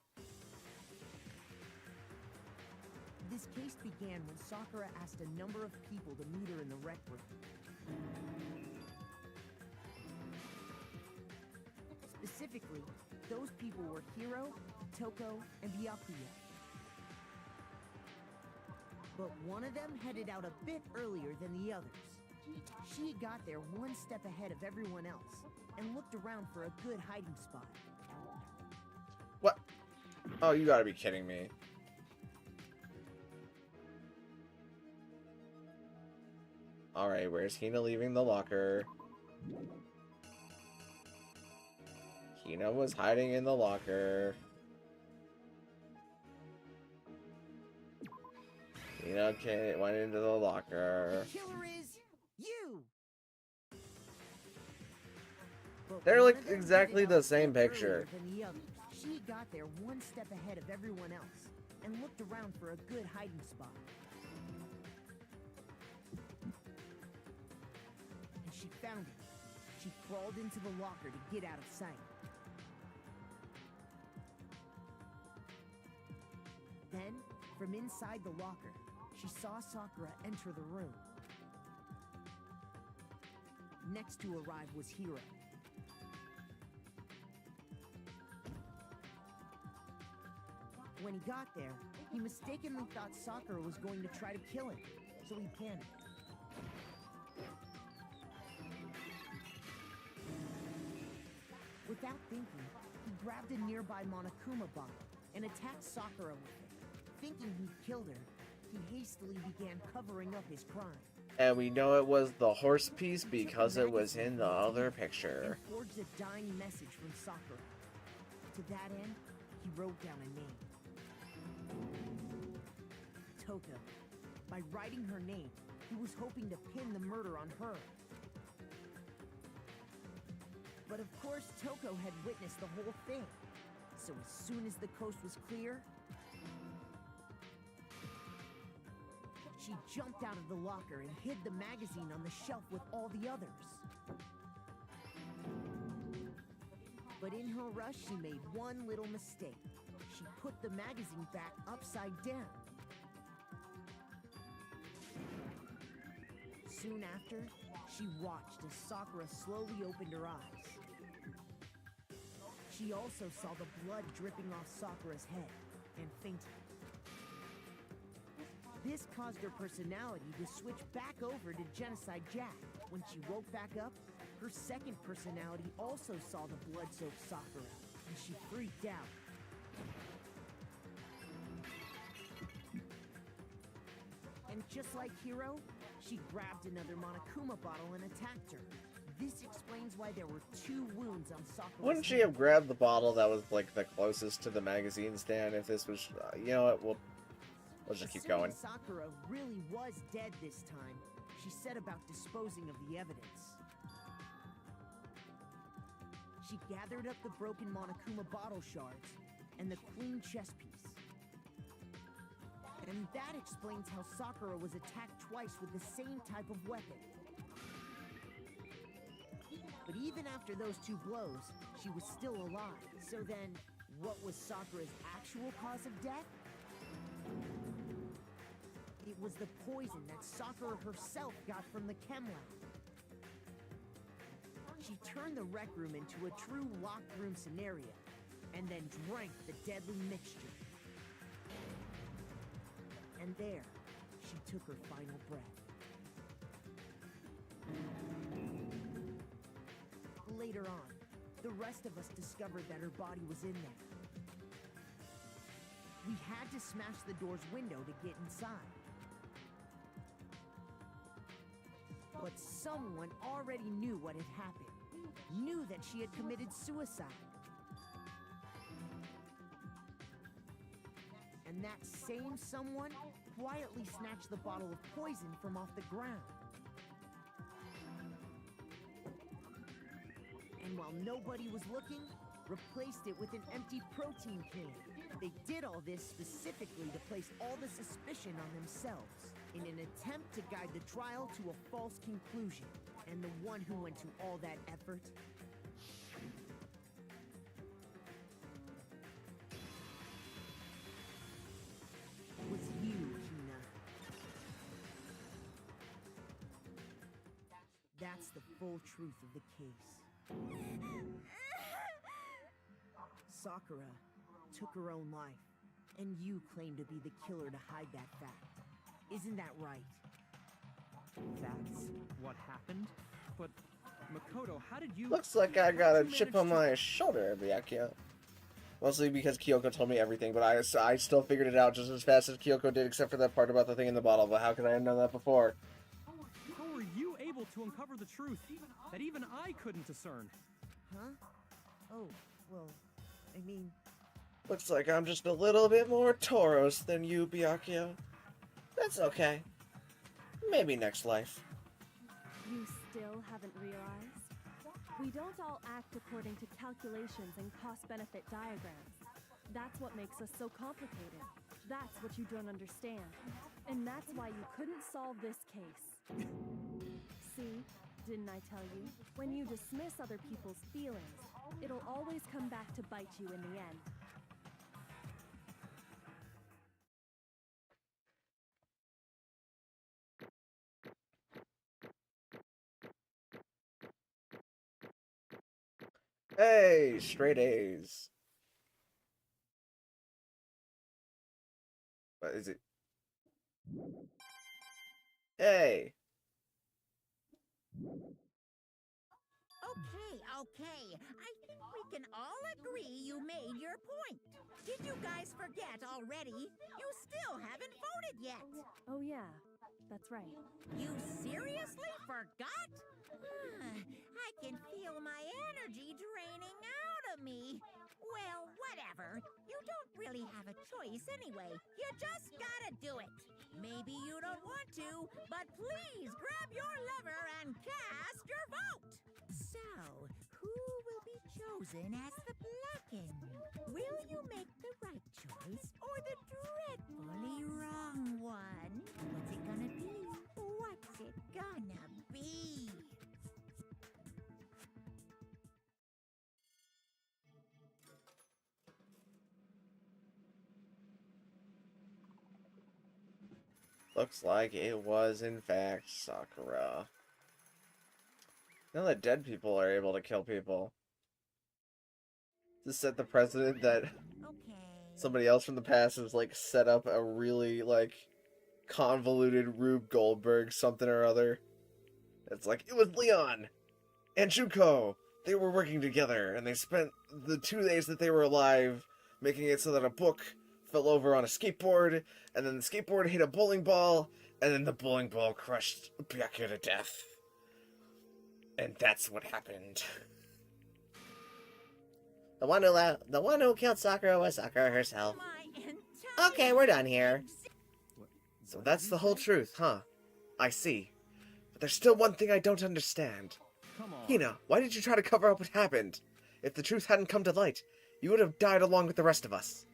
Speaker 5: This case began when Sakura asked a number of people to meet her in the rec room. Specifically, those people were Hiro, Toko, and Byakuya. But one of them headed out a bit earlier than the others. She got there one step ahead of everyone else and looked around for a good hiding spot.
Speaker 1: What? Oh, you gotta be kidding me. Alright, where's Hina leaving the locker? Hina was hiding in the locker. Hina went into the locker.
Speaker 5: The killer is you! But
Speaker 1: They're
Speaker 5: one
Speaker 1: like
Speaker 5: of them
Speaker 1: exactly
Speaker 5: headed
Speaker 1: the
Speaker 5: out a
Speaker 1: same
Speaker 5: bit
Speaker 1: picture.
Speaker 5: earlier than the others. She got there one step ahead of everyone else and looked around for a good hiding spot. And she found it. She crawled into the locker to get out of sight. Then, from inside the locker, she saw Sakura enter the room. Next to arrive was Hiro. When he got there, he mistakenly thought Sakura was going to try to kill him, so he panicked. Without thinking, he grabbed a nearby Monokuma bottle and attacked Sakura with it. Thinking he'd killed her, he hastily began covering up his crime.
Speaker 1: And we know it was the horse piece because it was in the other picture.
Speaker 5: And forged a dying message from Sakura. To that end, he wrote down a name. Toko. By writing her name, he was hoping to pin the murder on her. But of course, Toko had witnessed the whole thing. So as soon as the coast was clear, she jumped out of the locker and hid the magazine on the shelf with all the others. But in her rush, she made one little mistake. She put the magazine back upside down. Soon after, she watched as Sakura slowly opened her eyes. She also saw the blood dripping off Sakura's head and fainted. This caused her personality to switch back over to Genocide Jack. When she woke back up, her second personality also saw the blood-soaked Sakura, and she freaked out. And just like Hiro, she grabbed another Monokuma bottle and attacked her. This explains why there were 2 wounds on Sakura's
Speaker 1: Wouldn't she
Speaker 5: head.
Speaker 1: have grabbed the bottle that was like the closest to the magazine stand if this was, you know what, we'll just keep going.
Speaker 5: Assuming Sakura really was dead this time, she set about disposing of the evidence. She gathered up the broken Monokuma bottle shards and the queen chess piece. And that explains how Sakura was attacked twice with the same type of weapon. But even after those 2 blows, she was still alive. So then, what was Sakura's actual cause of death? It was the poison that Sakura herself got from the chem lab. She turned the rec room into a true locked room scenario, and then drank the deadly mixture. And there, she took her final breath. Later on, the rest of us discovered that her body was in there. We had to smash the door's window to get inside. But someone already knew what had happened. Knew that she had committed suicide. And that same someone quietly snatched the bottle of poison from off the ground. And while nobody was looking, replaced it with an empty protein can. They did all this specifically to place all the suspicion on themselves, in an attempt to guide the trial to a false conclusion. And the one who went to all that effort was you, Hina. That's the full truth of the case. Sakura took her own life, and you claim to be the killer to hide that fact. Isn't that right?
Speaker 9: That's what happened? But, Makoto, how did you...
Speaker 1: Looks like I got a chip on my shoulder, Byakuya. Mostly because Kyoko told me everything, but I still figured it out just as fast as Kyoko did, except for that part about the thing in the bottle. But how could I have known that before?
Speaker 9: How were you able to uncover the truth that even I couldn't discern?
Speaker 5: Huh? Oh, well, I mean...
Speaker 1: Looks like I'm just a little bit more Tauros than you, Byakuya. That's okay. Maybe next life.
Speaker 7: You still haven't realized? We don't all act according to calculations and cost-benefit diagrams. That's what makes us so complicated. That's what you don't understand. And that's why you couldn't solve this case. See? Didn't I tell you? When you dismiss other people's feelings, it'll always come back to bite you in the end.
Speaker 1: Hey, straight A's. What is it? Hey.
Speaker 6: Okay. I think we can all agree you made your point. Did you guys forget already? You still haven't voted yet.
Speaker 7: Oh yeah, that's right.
Speaker 6: You seriously forgot? I can feel my energy draining out of me. Well, whatever. You don't really have a choice anyway. You just gotta do it. Maybe you don't want to, but please grab your lever and cast your vote. So, who will be chosen as the Blacken? Will you make the right choice or the dreadfully wrong one? What's it gonna be? What's it gonna be?
Speaker 1: Looks like it was, in fact, Sakura. Now that dead people are able to kill people. To set the precedent that somebody else from the past has, like, set up a really, like, convoluted Rube Goldberg something or other. It's like, it was Leon and Juko. They were working together, and they spent the 2 days that they were alive making it so that a book fell over on a skateboard, and then the skateboard hit a bowling ball, and then the bowling ball crushed Byakuya to death. And that's what happened.
Speaker 2: The one who killed Sakura was Sakura herself. Okay, we're done here.
Speaker 1: So that's the whole truth, huh? I see. But there's still one thing I don't understand.
Speaker 9: Come on.
Speaker 1: Hina, why did you try to cover up what happened? If the truth hadn't come to light, you would have died along with the rest of us.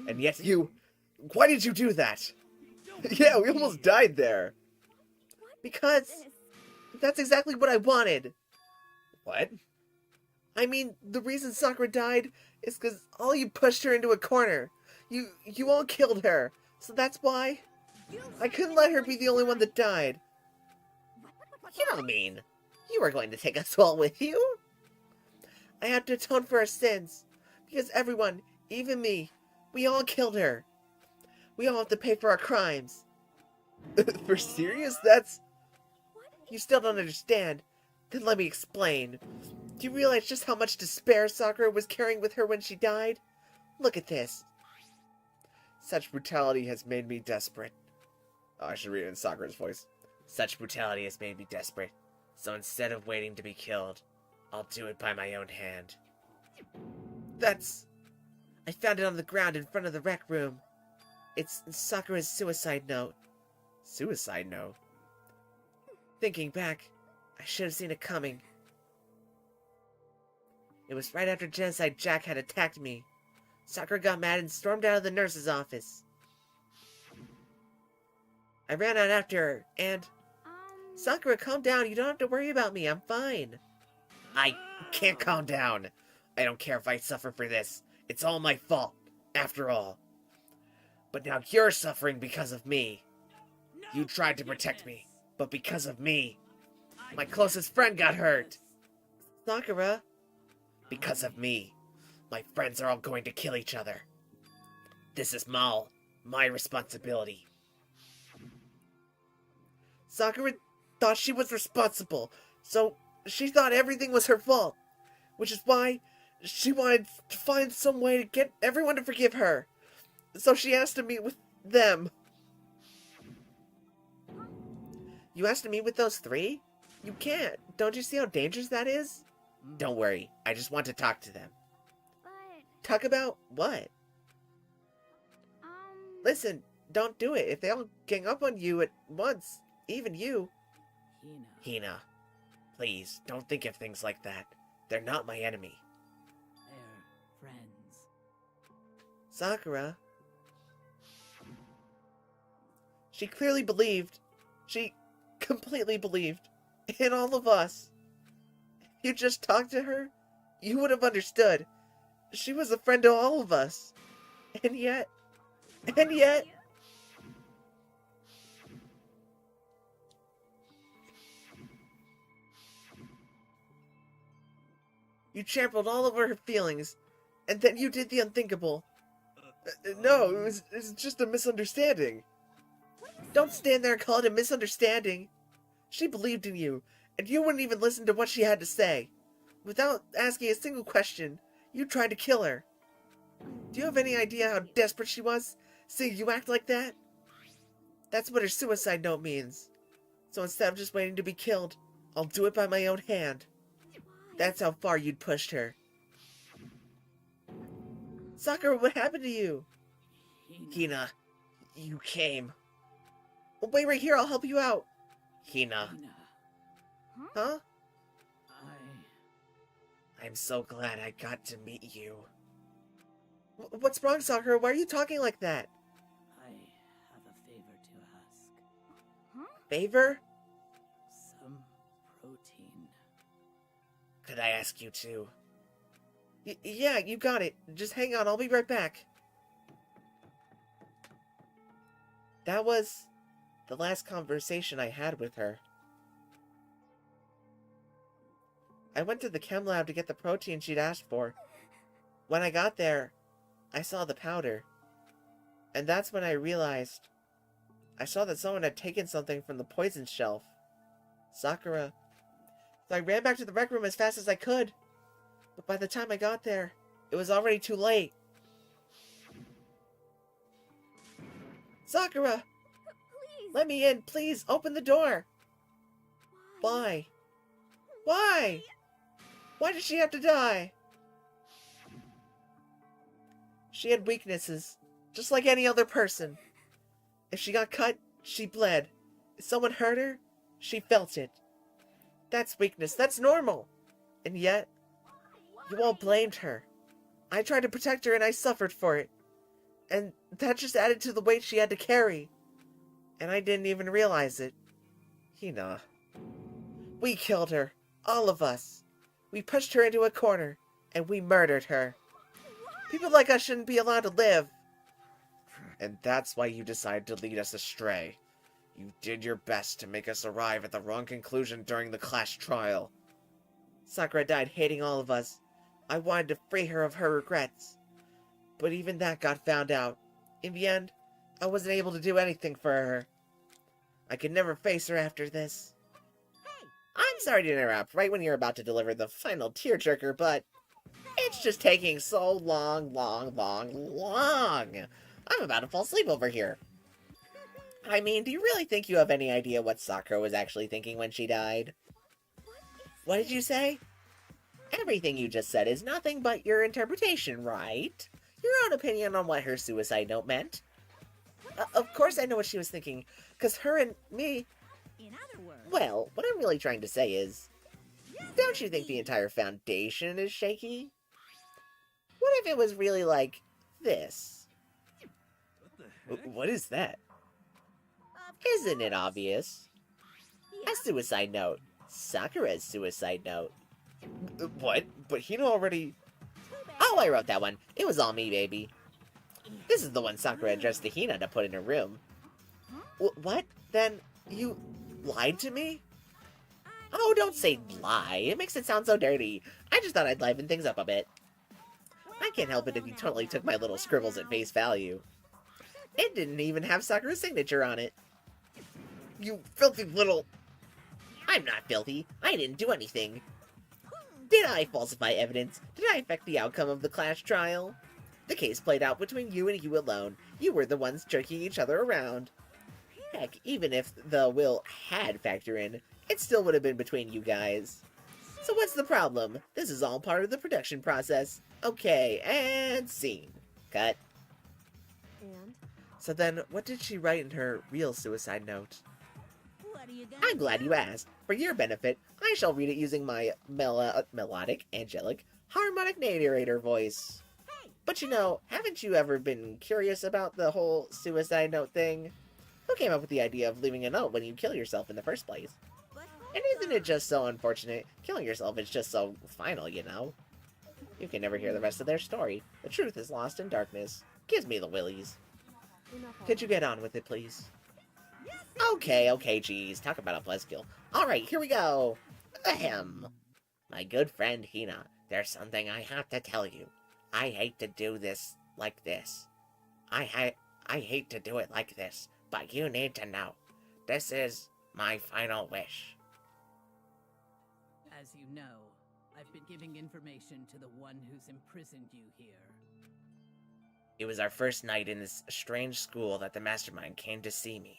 Speaker 1: And yet you... Why did you do that? Yeah, we almost died there.
Speaker 2: Because that's exactly what I wanted.
Speaker 1: What?
Speaker 2: I mean, the reason Sakura died is because all you pushed her into a corner. You all killed her. So that's why I couldn't let her be the only one that died. You don't mean you were going to take us all with you? I had to atone for her sins. Because everyone, even me, we all killed her. We all have to pay for our crimes.
Speaker 1: For serious? That's...
Speaker 2: You still don't understand? Then let me explain. Do you realize just how much despair Sakura was carrying with her when she died? Look at this.
Speaker 1: Such brutality has made me desperate. Oh, I should read it in Sakura's voice.
Speaker 2: Such brutality has made me desperate. So instead of waiting to be killed, I'll do it by my own hand. That's... I found it on the ground in front of the rec room. It's Sakura's suicide note.
Speaker 1: Suicide note?
Speaker 2: Thinking back, I should have seen it coming. It was right after Genocide Jack had attacked me. Sakura got mad and stormed out of the nurse's office. I ran out after her, and... Sakura, calm down. You don't have to worry about me. I'm fine.
Speaker 1: I can't calm down. I don't care if I suffer for this. It's all my fault, after all. But now you're suffering because of me. You tried to protect me, but because of me, my closest friend got hurt.
Speaker 2: Sakura.
Speaker 1: Because of me, my friends are all going to kill each other. This is my responsibility.
Speaker 2: Sakura thought she was responsible, so she thought everything was her fault. Which is why she wanted to find some way to get everyone to forgive her. So she asked to meet with them. You asked to meet with those three? You can't. Don't you see how dangerous that is?
Speaker 1: Don't worry, I just want to talk to them.
Speaker 8: But,
Speaker 2: Talk about what? Listen, don't do it. If they all gang up on you at once, even you.
Speaker 1: Hina, please, don't think of things like that. They're not my enemy.
Speaker 10: They're friends.
Speaker 2: Sakura. She clearly believed. She completely believed in all of us. If you just talked to her, you would have understood. She was a friend to all of us. And yet... You trampled all over her feelings, and then you did the unthinkable. No, it was just a misunderstanding. Don't stand there and call it a misunderstanding. She believed in you, and you wouldn't even listen to what she had to say. Without asking a single question, you tried to kill her. Do you have any idea how desperate she was, seeing you act like that? That's what her suicide note means. So instead of just waiting to be killed, I'll do it by my own hand. That's how far you'd pushed her. Sakura, what happened to you? Hina, you came. Well, wait right here, I'll help you out. Hina. Huh? I'm so glad I got to meet you. What's wrong, Sakura? Why are you talking like that?
Speaker 11: I have a favor to ask.
Speaker 2: Favor?
Speaker 11: Some protein.
Speaker 2: Could I ask you to? Yeah, you got it. Just hang on, I'll be right back. That was the last conversation I had with her. I went to the chem lab to get the protein she'd asked for. When I got there, I saw the powder. And that's when I realized I saw that someone had taken something from the poison shelf. Sakura. So I ran back to the rec room as fast as I could. But by the time I got there, it was already too late. Sakura!
Speaker 3: Please!
Speaker 2: Let me in, please! Open the door! Why? Why? Why did she have to die? She had weaknesses, just like any other person. If she got cut, she bled. If someone hurt her, she felt it. That's weakness, that's normal. And yet, you all blamed her. I tried to protect her and I suffered for it. And that just added to the weight she had to carry. And I didn't even realize it. Hina. We killed her. All of us. We pushed her into a corner. And we murdered her. People like us shouldn't be allowed to live. And that's why you decided to lead us astray. You did your best to make us arrive at the wrong conclusion during the class trial. Sakura died hating all of us. I wanted to free her of her regrets. But even that got found out. In the end, I wasn't able to do anything for her. I could never face her after this. I'm sorry to interrupt right when you're about to deliver the final tearjerker, but it's just taking so long. I'm about to fall asleep over here. I mean, do you really think you have any idea what Sakura was actually thinking when she died? What did you say? Everything you just said is nothing but your interpretation, right? Your own opinion on what her suicide note meant. Of course I know what she was thinking, because her and me...
Speaker 3: In other words...
Speaker 2: Well, what I'm really trying to say is... Don't you think the entire foundation is shaky? What if it was really like this?
Speaker 4: What the heck?
Speaker 2: What is that?
Speaker 3: Of
Speaker 2: Isn't it obvious?
Speaker 3: Yeah.
Speaker 2: A suicide note. Sakura's suicide note. What? But Hina already... Oh, I wrote that one. It was all me, baby. This is the one Sakura addressed to Hina to put in her room. What? Then you lied to me? Oh, don't say lie. It makes it sound so dirty. I just thought I'd liven things up a bit. I can't help it if you totally took my little scribbles at face value. It didn't even have Sakura's signature on it. You filthy little... I'm not filthy. I didn't do anything. Did I falsify evidence? Did I affect the outcome of the class trial? The case played out between you and you alone. You were the ones jerking each other around. Heck, even if the will had factor in, it still would have been between you guys. So what's the problem? This is all part of the production process. Okay, and scene. Cut.
Speaker 7: And?
Speaker 2: So then, what did she write in her real suicide note?
Speaker 3: What are you gonna
Speaker 2: I'm glad you asked. For your benefit, I shall read it using my melodic, angelic, harmonic narrator voice. But you know, haven't you ever been curious about the whole suicide note thing? Who came up with the idea of leaving a note when you kill yourself in the first place?
Speaker 3: But
Speaker 2: And isn't it just so unfortunate? Killing yourself is just so final, you know? You can never hear the rest of their story. The truth is lost in darkness. Gives me the willies. Could you get on with it, please? Okay, geez. Talk about a buzzkill. Alright, here we go. Ahem. My good friend Hina, there's something I have to tell you. I hate to do this like this. I hate to do it like this, but you need to know. This is my final wish.
Speaker 11: As you know, I've been giving information to the one who's imprisoned you here.
Speaker 2: It was our first night in this strange school that the mastermind came to see me.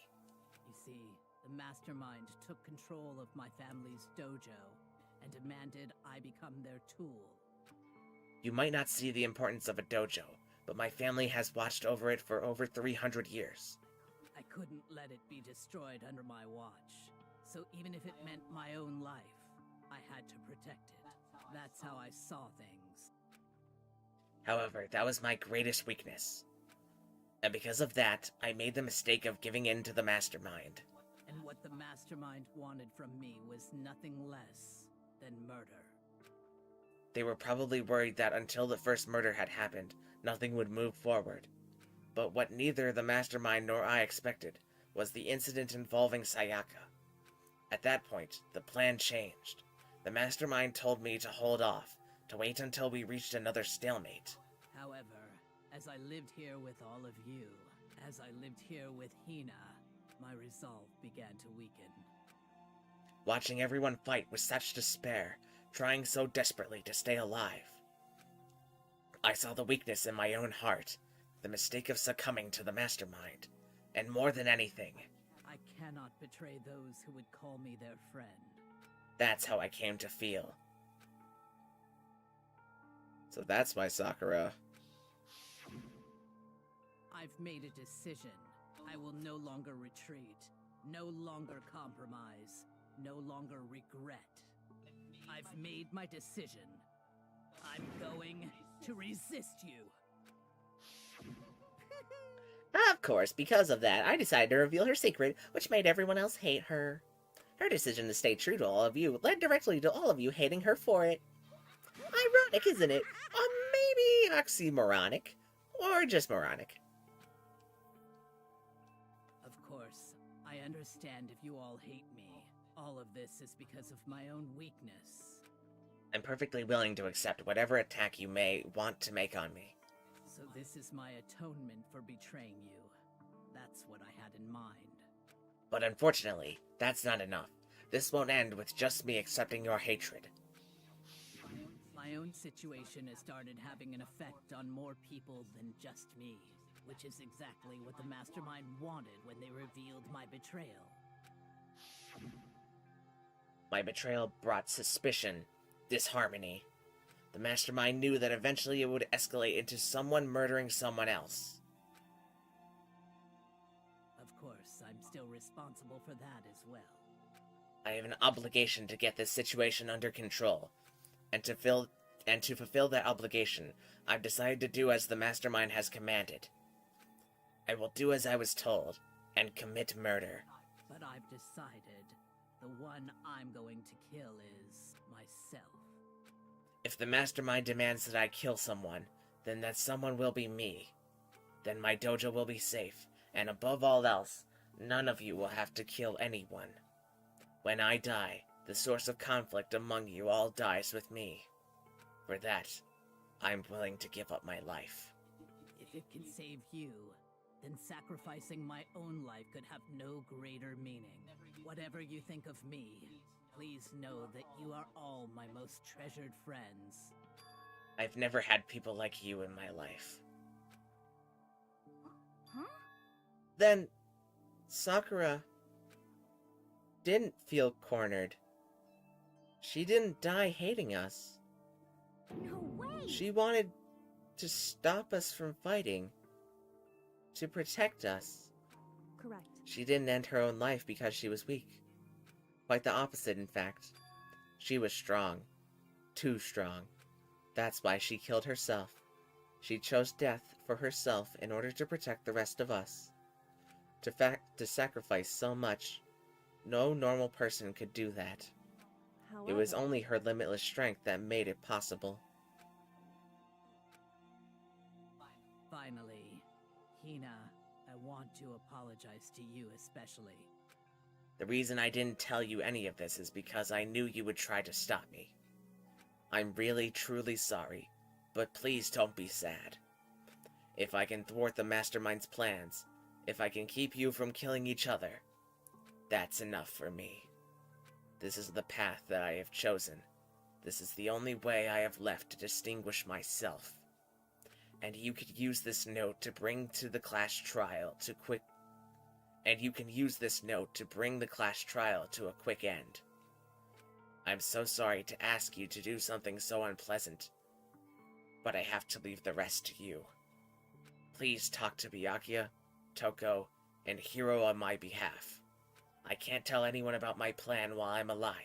Speaker 11: You see, the mastermind took control of my family's dojo and demanded I become their tool.
Speaker 2: You might not see the importance of a dojo, but my family has watched over it for over 300 years.
Speaker 11: I couldn't let it be destroyed under my watch. So even if it meant my own life, I had to protect it. That's how I saw things.
Speaker 2: However, that was my greatest weakness. And because of that, I made the mistake of giving in to the mastermind.
Speaker 11: And what the mastermind wanted from me was nothing less than murder.
Speaker 2: They were probably worried that until the first murder had happened, nothing would move forward. But what neither the mastermind nor I expected was the incident involving Sayaka. At that point, the plan changed. The mastermind told me to hold off, to wait until we reached another stalemate.
Speaker 11: However, as I lived here with all of you, as I lived here with Hina, my resolve began to weaken.
Speaker 2: Watching everyone fight with such despair, trying so desperately to stay alive. I saw the weakness in my own heart, the mistake of succumbing to the mastermind, and more than anything,
Speaker 11: I cannot betray those who would call me their friend.
Speaker 2: that's how I came to feel. So that's my Sakura.
Speaker 11: I've made a decision. I will no longer retreat, no longer compromise, no longer regret. I've made my decision. I'm going to resist you.
Speaker 2: Of course, because of that, I decided to reveal her secret, which made everyone else hate her. Her decision to stay true to all of you led directly to all of you hating her for it. Ironic, isn't it? Or maybe oxymoronic. Or just moronic.
Speaker 11: Of course, I understand if you all hate me. All of this is because of my own weakness.
Speaker 2: I'm perfectly willing to accept whatever attack you may want to make on me.
Speaker 11: So this is my atonement for betraying you. That's what I had in mind.
Speaker 2: But unfortunately, that's not enough. This won't end with just me accepting your hatred.
Speaker 11: My own situation has started having an effect on more people than just me, which is exactly what the mastermind wanted when they revealed my betrayal.
Speaker 2: My betrayal brought suspicion, disharmony. The mastermind knew that eventually it would escalate into someone murdering someone else.
Speaker 11: Of course, I'm still responsible for that as well.
Speaker 2: I have an obligation to get this situation under control, and to fulfill that obligation, I've decided to do as the mastermind has commanded. I will do as I was told, and commit murder.
Speaker 11: But I've decided the one I'm going to kill is myself.
Speaker 2: If the mastermind demands that I kill someone, then that someone will be me. Then my dojo will be safe, and above all else, none of you will have to kill anyone. When I die, the source of conflict among you all dies with me. For that, I'm willing to give up my life.
Speaker 11: If it can save you, then sacrificing my own life could have no greater meaning. Whatever you think of me, please know that you are all my most treasured friends.
Speaker 2: I've never had people like you in my life.
Speaker 3: Huh?
Speaker 2: Then, Sakura didn't feel cornered. She didn't die hating us.
Speaker 3: No way!
Speaker 2: She wanted to stop us from fighting. To protect us.
Speaker 7: Correct.
Speaker 2: She didn't end her own life because she was weak. Quite the opposite, in fact. She was strong. Too strong. That's why she killed herself. She chose death for herself in order to protect the rest of us. to sacrifice so much. No normal person could do that. It was
Speaker 7: However,
Speaker 2: only her limitless strength that made it possible.
Speaker 11: Finally, Hina, I want to apologize to you especially.
Speaker 2: The reason I didn't tell you any of this is because I knew you would try to stop me. I'm really, truly sorry, but please don't be sad. If I can thwart the Mastermind's plans, if I can keep you from killing each other, that's enough for me. This is the path that I have chosen. This is the only way I have left to distinguish myself. And you could use this note to bring to the class trial to quick... And you can use this note to bring the class trial to a quick end. I'm so sorry to ask you to do something so unpleasant, but I have to leave the rest to you. Please talk to Byakuya, Toko, and Hiro on my behalf. I can't tell anyone about my plan while I'm alive,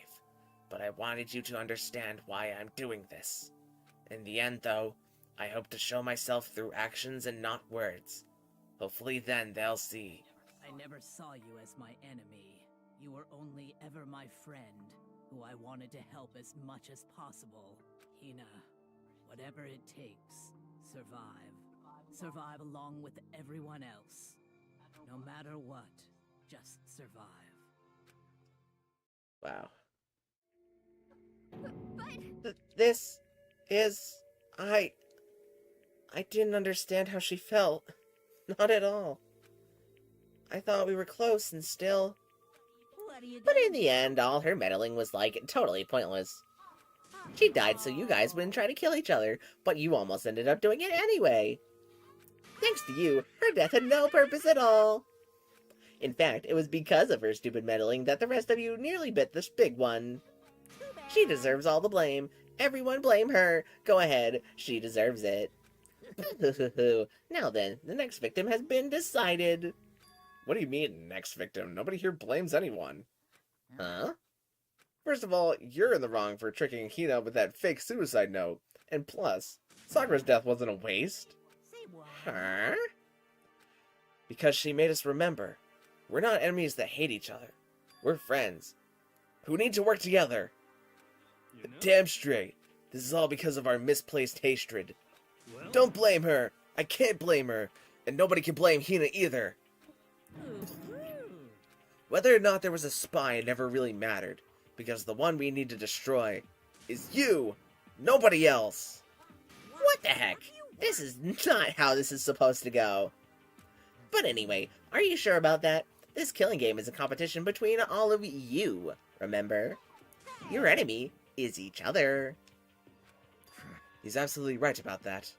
Speaker 2: but I wanted you to understand why I'm doing this. In the end, though, I hope to show myself through actions and not words. Hopefully then they'll see.
Speaker 11: I never saw you as my enemy. You were only ever my friend, who I wanted to help as much as possible. Hina, whatever it takes, survive. Survive along with everyone else. No matter what, just survive.
Speaker 2: Wow.
Speaker 3: But
Speaker 2: This is... I didn't understand how she felt. Not at all. I thought we were close and still...
Speaker 6: What are you
Speaker 2: But
Speaker 6: gonna
Speaker 2: in the end, all her meddling was, like, totally pointless. She died so you guys wouldn't try to kill each other, but you almost ended up doing it anyway. Thanks to you, her death had no purpose at all. In fact, it was because of her stupid meddling that the rest of you nearly bit this big one. She deserves all the blame. Everyone blame her. Go ahead, she deserves it. Now then, the next victim has been decided.
Speaker 1: What do you mean, next victim? Nobody here blames anyone.
Speaker 2: Huh?
Speaker 1: First of all, you're in the wrong for tricking Hina with that fake suicide note. And plus, Sakura's death wasn't a waste.
Speaker 6: say what?
Speaker 2: Huh? Because she made us remember. We're not enemies that hate each other. We're friends who need to work together.
Speaker 4: You know?
Speaker 2: Damn straight. This is all because of our misplaced hatred.
Speaker 4: Well,
Speaker 2: Don't blame her. I can't blame her. And nobody can blame Hina either. Whether or not there was a spy never really mattered, because the one we need to destroy is you, nobody else. What the heck? This is not how this is supposed to go. But anyway, are you sure about that? This killing game is a competition between all of you, remember? Your enemy is each other. He's absolutely right about that.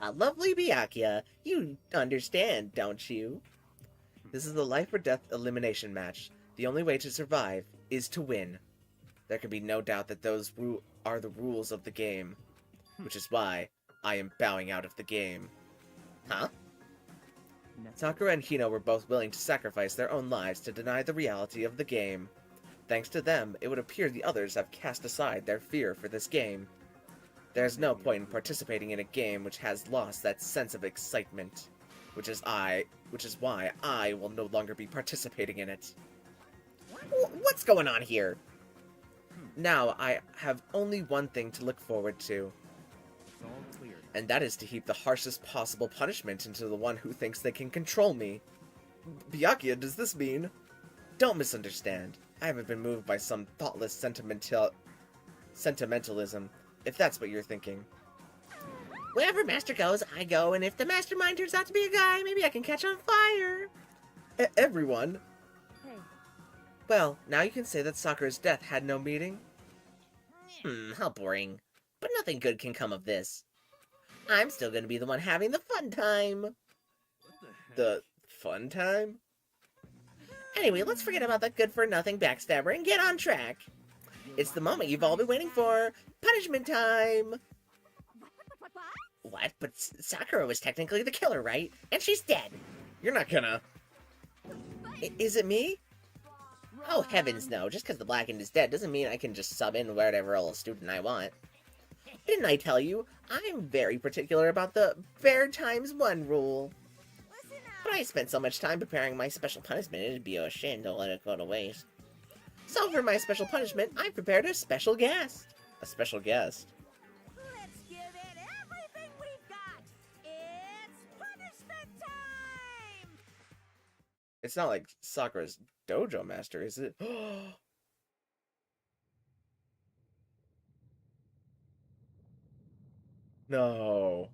Speaker 2: Ah, lovely Byakuya, you understand, don't you? This is the life or death elimination match. The only way to survive is to win. There can be no doubt that those are the rules of the game, which is why I am bowing out of the game. Huh? Sakura and Hino were both willing to sacrifice their own lives to deny the reality of the game. Thanks to them, it would appear the others have cast aside their fear for this game. There's no point in participating in a game which has lost that sense of excitement, which is why I will no longer be participating in it. What's going on here? Now I have only one thing to look forward to,
Speaker 9: It's all clear.
Speaker 2: and that is to heap the harshest possible punishment into the one who thinks they can control me. Byakuya, does this mean? Don't misunderstand. I haven't been moved by some thoughtless sentimentalism, if that's what you're thinking. Wherever Master goes, I go, and if the Mastermind turns out to be a guy, maybe I can catch on fire. Everyone?
Speaker 7: Hey,
Speaker 2: Well, now you can say that Sakura's death had no meaning. How boring. But nothing good can come of this. I'm still gonna be the one having the fun time.
Speaker 4: what the heck?
Speaker 2: The fun time? Anyway, let's forget about that good-for-nothing backstabber and get on track. It's the moment you've all been waiting for. Punishment time!
Speaker 3: What?
Speaker 2: What? But Sakura was technically the killer, right? And she's dead.
Speaker 1: You're not gonna...
Speaker 2: Is it me? Oh, heavens no. Just because the Blackened is dead doesn't mean I can just sub in whatever old student I want. Didn't I tell you? I'm very particular about the Bear times 1 rule.
Speaker 3: Listen up.
Speaker 2: But I spent so much time preparing my special punishment, it'd be a shame to let it go to waste. So for my special punishment, I prepared a special guest.
Speaker 1: A special guest.
Speaker 3: Let's give it everything we've got. It's punishment time!
Speaker 1: It's not like Sakura's dojo master, is it? No.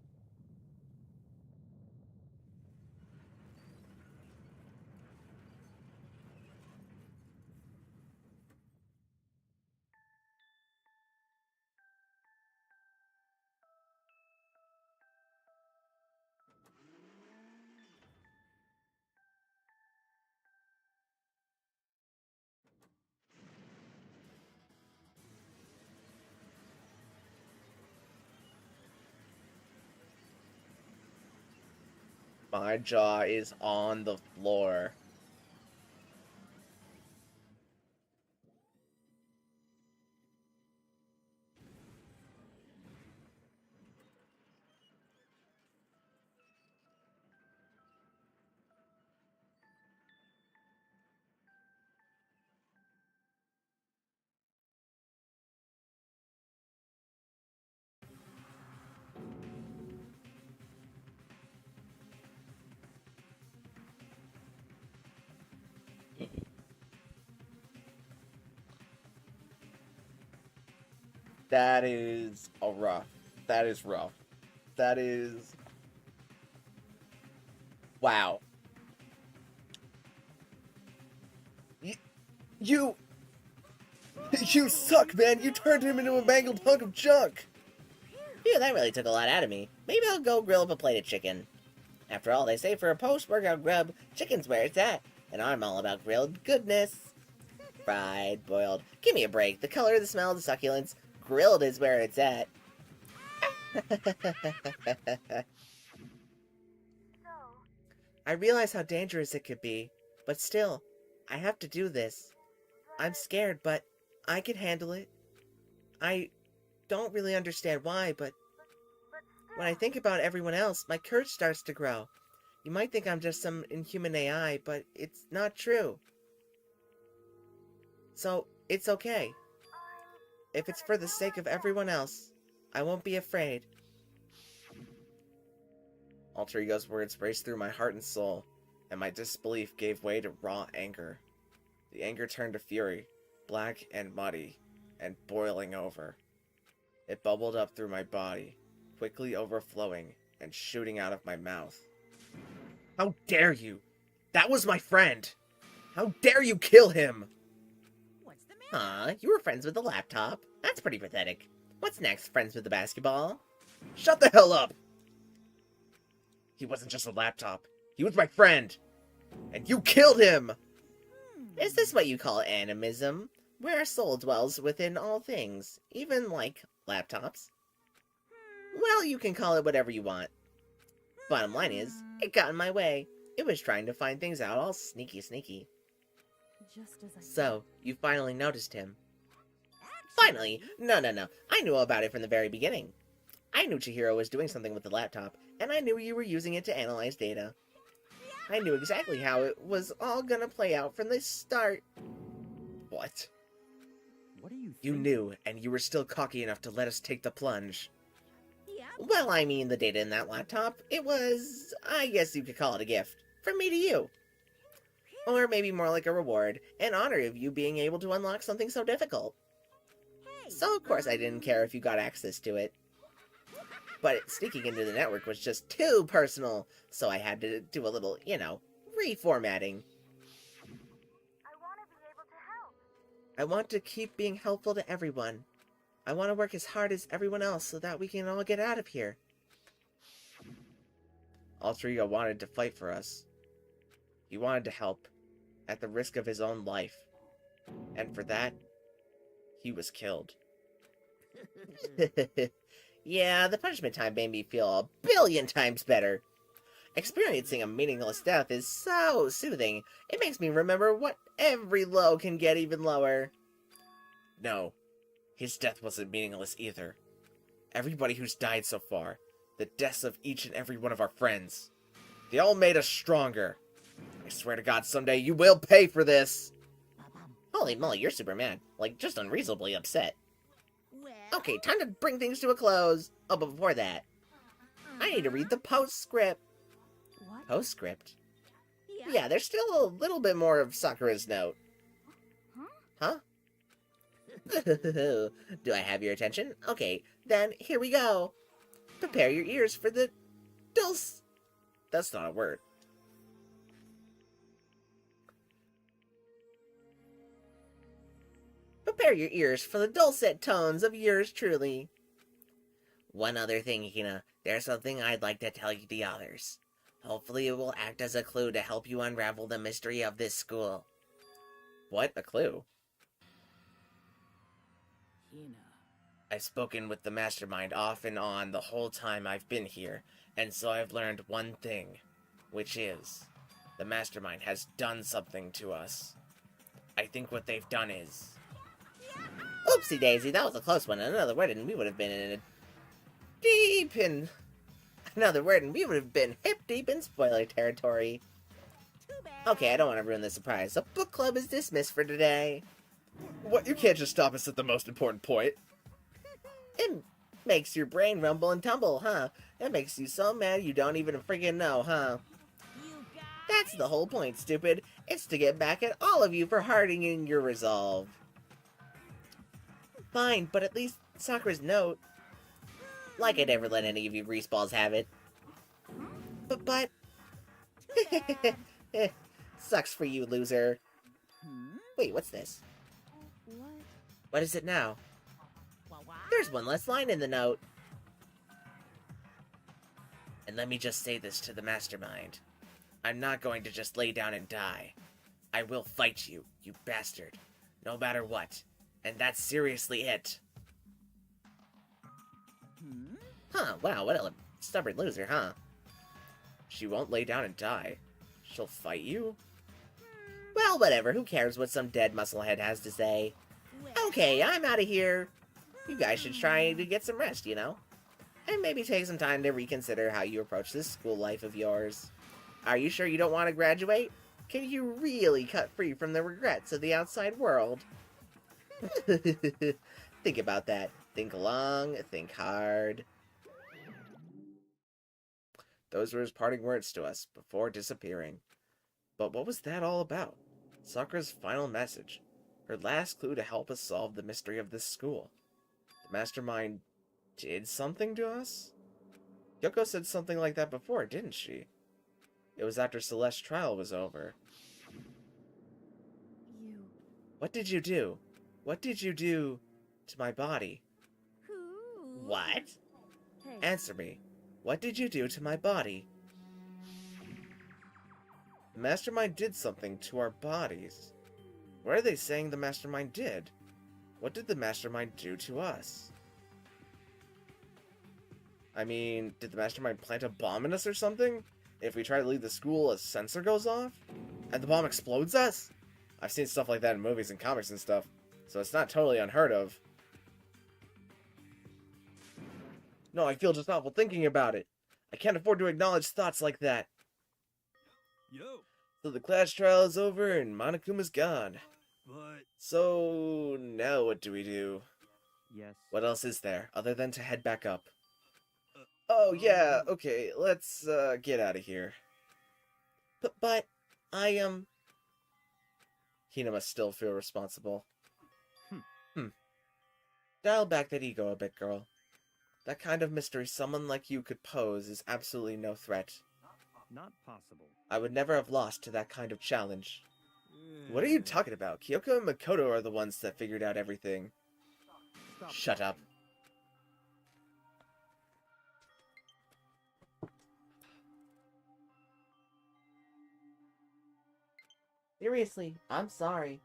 Speaker 1: My jaw is on the floor. That is a rough. That is rough. That is... Wow. You... You suck, man! You turned him into a mangled hunk of junk!
Speaker 2: Phew, that really took a lot out of me. Maybe I'll go grill up a plate of chicken. After all, they say for a post-workout grub, chicken's where it's at. And I'm all about grilled goodness. Fried, boiled. Give me a break. The color, the smell, the succulence. Grilled is where it's at. I realize how dangerous it could be, but still, I have to do this. I'm scared, but I can handle it. I don't really understand why, but when I think about everyone else, my courage starts to grow. You might think I'm just some inhuman AI, but it's not true. So, it's okay. If it's for the sake of everyone else, I won't be afraid.
Speaker 1: Alter Ego's words raced through my heart and soul, and my disbelief gave way to raw anger. The anger turned to fury, black and muddy, and boiling over. It bubbled up through my body, quickly overflowing and shooting out of my mouth. How dare you! That was my friend! How dare you kill him!
Speaker 3: What's the matter?
Speaker 2: Aw, you were friends with the laptop. That's pretty pathetic. What's next, friends with the basketball?
Speaker 1: Shut the hell up! He wasn't just a laptop. He was my friend! And you killed him!
Speaker 2: Is this what you call animism? Where our soul dwells within all things, even, like, laptops? Well, you can call it whatever you want. Bottom line is, it got in my way. It was trying to find things out all sneaky.
Speaker 7: Just as I
Speaker 2: So, you finally noticed him. Finally? No. I knew about it from the very beginning. I knew Chihiro was doing something with the laptop, and I knew you were using it to analyze data. I knew exactly how it was all gonna play out from the start.
Speaker 1: What?
Speaker 9: What do you think?
Speaker 1: You knew, and you were still cocky enough to let us take the plunge.
Speaker 3: Yeah.
Speaker 2: Well, I mean, the data in that laptop, it was, I guess you could call it a gift. From me to you. Or maybe more like a reward, an honor of you being able to unlock something so difficult.
Speaker 3: Hey.
Speaker 2: So of course I didn't care if you got access to it. But sneaking into the network was just too personal, so I had to do a little, reformatting.
Speaker 3: I want to be able to help.
Speaker 2: I want to keep being helpful to everyone. I want to work as hard as everyone else so that we can all get out of here.
Speaker 1: Alter Ego wanted to fight for us. He wanted to help, at the risk of his own life. And for that, he was killed.
Speaker 2: Yeah, the punishment time made me feel a billion times better. Experiencing a meaningless death is so soothing. It makes me remember what every low can get even lower.
Speaker 1: No, his death wasn't meaningless either. Everybody who's died so far, the deaths of each and every one of our friends, They all made us stronger. I swear to God, someday you will pay for this.
Speaker 2: Holy moly, you're super mad. Like, just unreasonably upset.
Speaker 3: Well,
Speaker 2: Okay, time to bring things to a close. Oh, but before that, I need to read the postscript.
Speaker 3: What?
Speaker 2: Postscript?
Speaker 3: Yeah.
Speaker 2: Yeah, there's still a little bit more of Sakura's note. Huh? Do I have your attention? Okay, then here we go. Prepare your ears for the dulce.
Speaker 1: That's not a word.
Speaker 2: Prepare your ears for the dulcet tones of yours truly. One other thing, Hina. There's something I'd like to tell you the others. Hopefully it will act as a clue to help you unravel the mystery of this school.
Speaker 1: What? A clue?
Speaker 11: Hina.
Speaker 1: I've spoken with the mastermind off and on the whole time I've been here, and so I've learned one thing, which is, the mastermind has done something to us. I think what they've done is...
Speaker 2: Oopsie daisy, that was a close one. Another word and we would have been in hip deep in spoiler territory.
Speaker 3: Too bad.
Speaker 2: Okay, I don't want to ruin the surprise. The book club is dismissed for today.
Speaker 1: What? You can't just stop us at the most important point.
Speaker 2: It makes your brain rumble and tumble, huh? It makes you so mad you don't even freaking know, huh?
Speaker 3: You guys.
Speaker 2: That's the whole point, stupid. It's to get back at all of you for hardening your resolve. Fine, but at least Sakura's note. Like I'd ever let any of you greaseballs have it. But... Sucks for you, loser. Wait, what's this?
Speaker 7: What?
Speaker 2: What is it now?
Speaker 3: Wow.
Speaker 2: There's one less line in the note. And let me just say this to the mastermind. I'm not going to just lay down and die. I will fight you, you bastard. No matter what. And that's seriously it. Huh, wow, what a stubborn loser, huh?
Speaker 1: She won't lay down and die. She'll fight you?
Speaker 2: Well, whatever, who cares what some dead musclehead has to say? Okay, I'm out of here. You guys should try to get some rest, you know? And maybe take some time to reconsider how you approach this school life of yours. Are you sure you don't want to graduate? Can you really cut free from the regrets of the outside world? Think about that. Think long, think hard.
Speaker 1: Those were his parting words to us, before disappearing. But what was that all about? Sakura's final message. Her last clue to help us solve the mystery of this school. The mastermind did something to us? Yoko said something like that before, didn't she? It was after Celeste's trial was over.
Speaker 7: You.
Speaker 1: What did you do? What did you do to my body?
Speaker 3: Who?
Speaker 2: What?
Speaker 7: Hey.
Speaker 1: Answer me. What did you do to my body? The mastermind did something to our bodies. What are they saying the mastermind did? What did the mastermind do to us? I mean, did the mastermind plant a bomb in us or something? If we try to leave the school, a sensor goes off? And the bomb explodes us? I've seen stuff like that in movies and comics and stuff, so it's not totally unheard of. No, I feel just awful thinking about it. I can't afford to acknowledge thoughts like that.
Speaker 4: Yo,
Speaker 1: So the class trial is over and Monokuma's gone.
Speaker 4: but
Speaker 1: So now what do we do?
Speaker 9: Yes.
Speaker 1: What else is there other than to head back up? Oh yeah, okay, let's get out of here.
Speaker 2: But I,
Speaker 1: Hina must still feel responsible.
Speaker 9: Hmm.
Speaker 1: Dial back that ego a bit, girl. That kind of mystery someone like you could pose is absolutely no threat.
Speaker 9: Not possible.
Speaker 1: I would never have lost to that kind of challenge. What are you talking about? Kyoko and Makoto are the ones that figured out everything.
Speaker 9: Stop.
Speaker 1: Shut up.
Speaker 2: seriously, I'm sorry.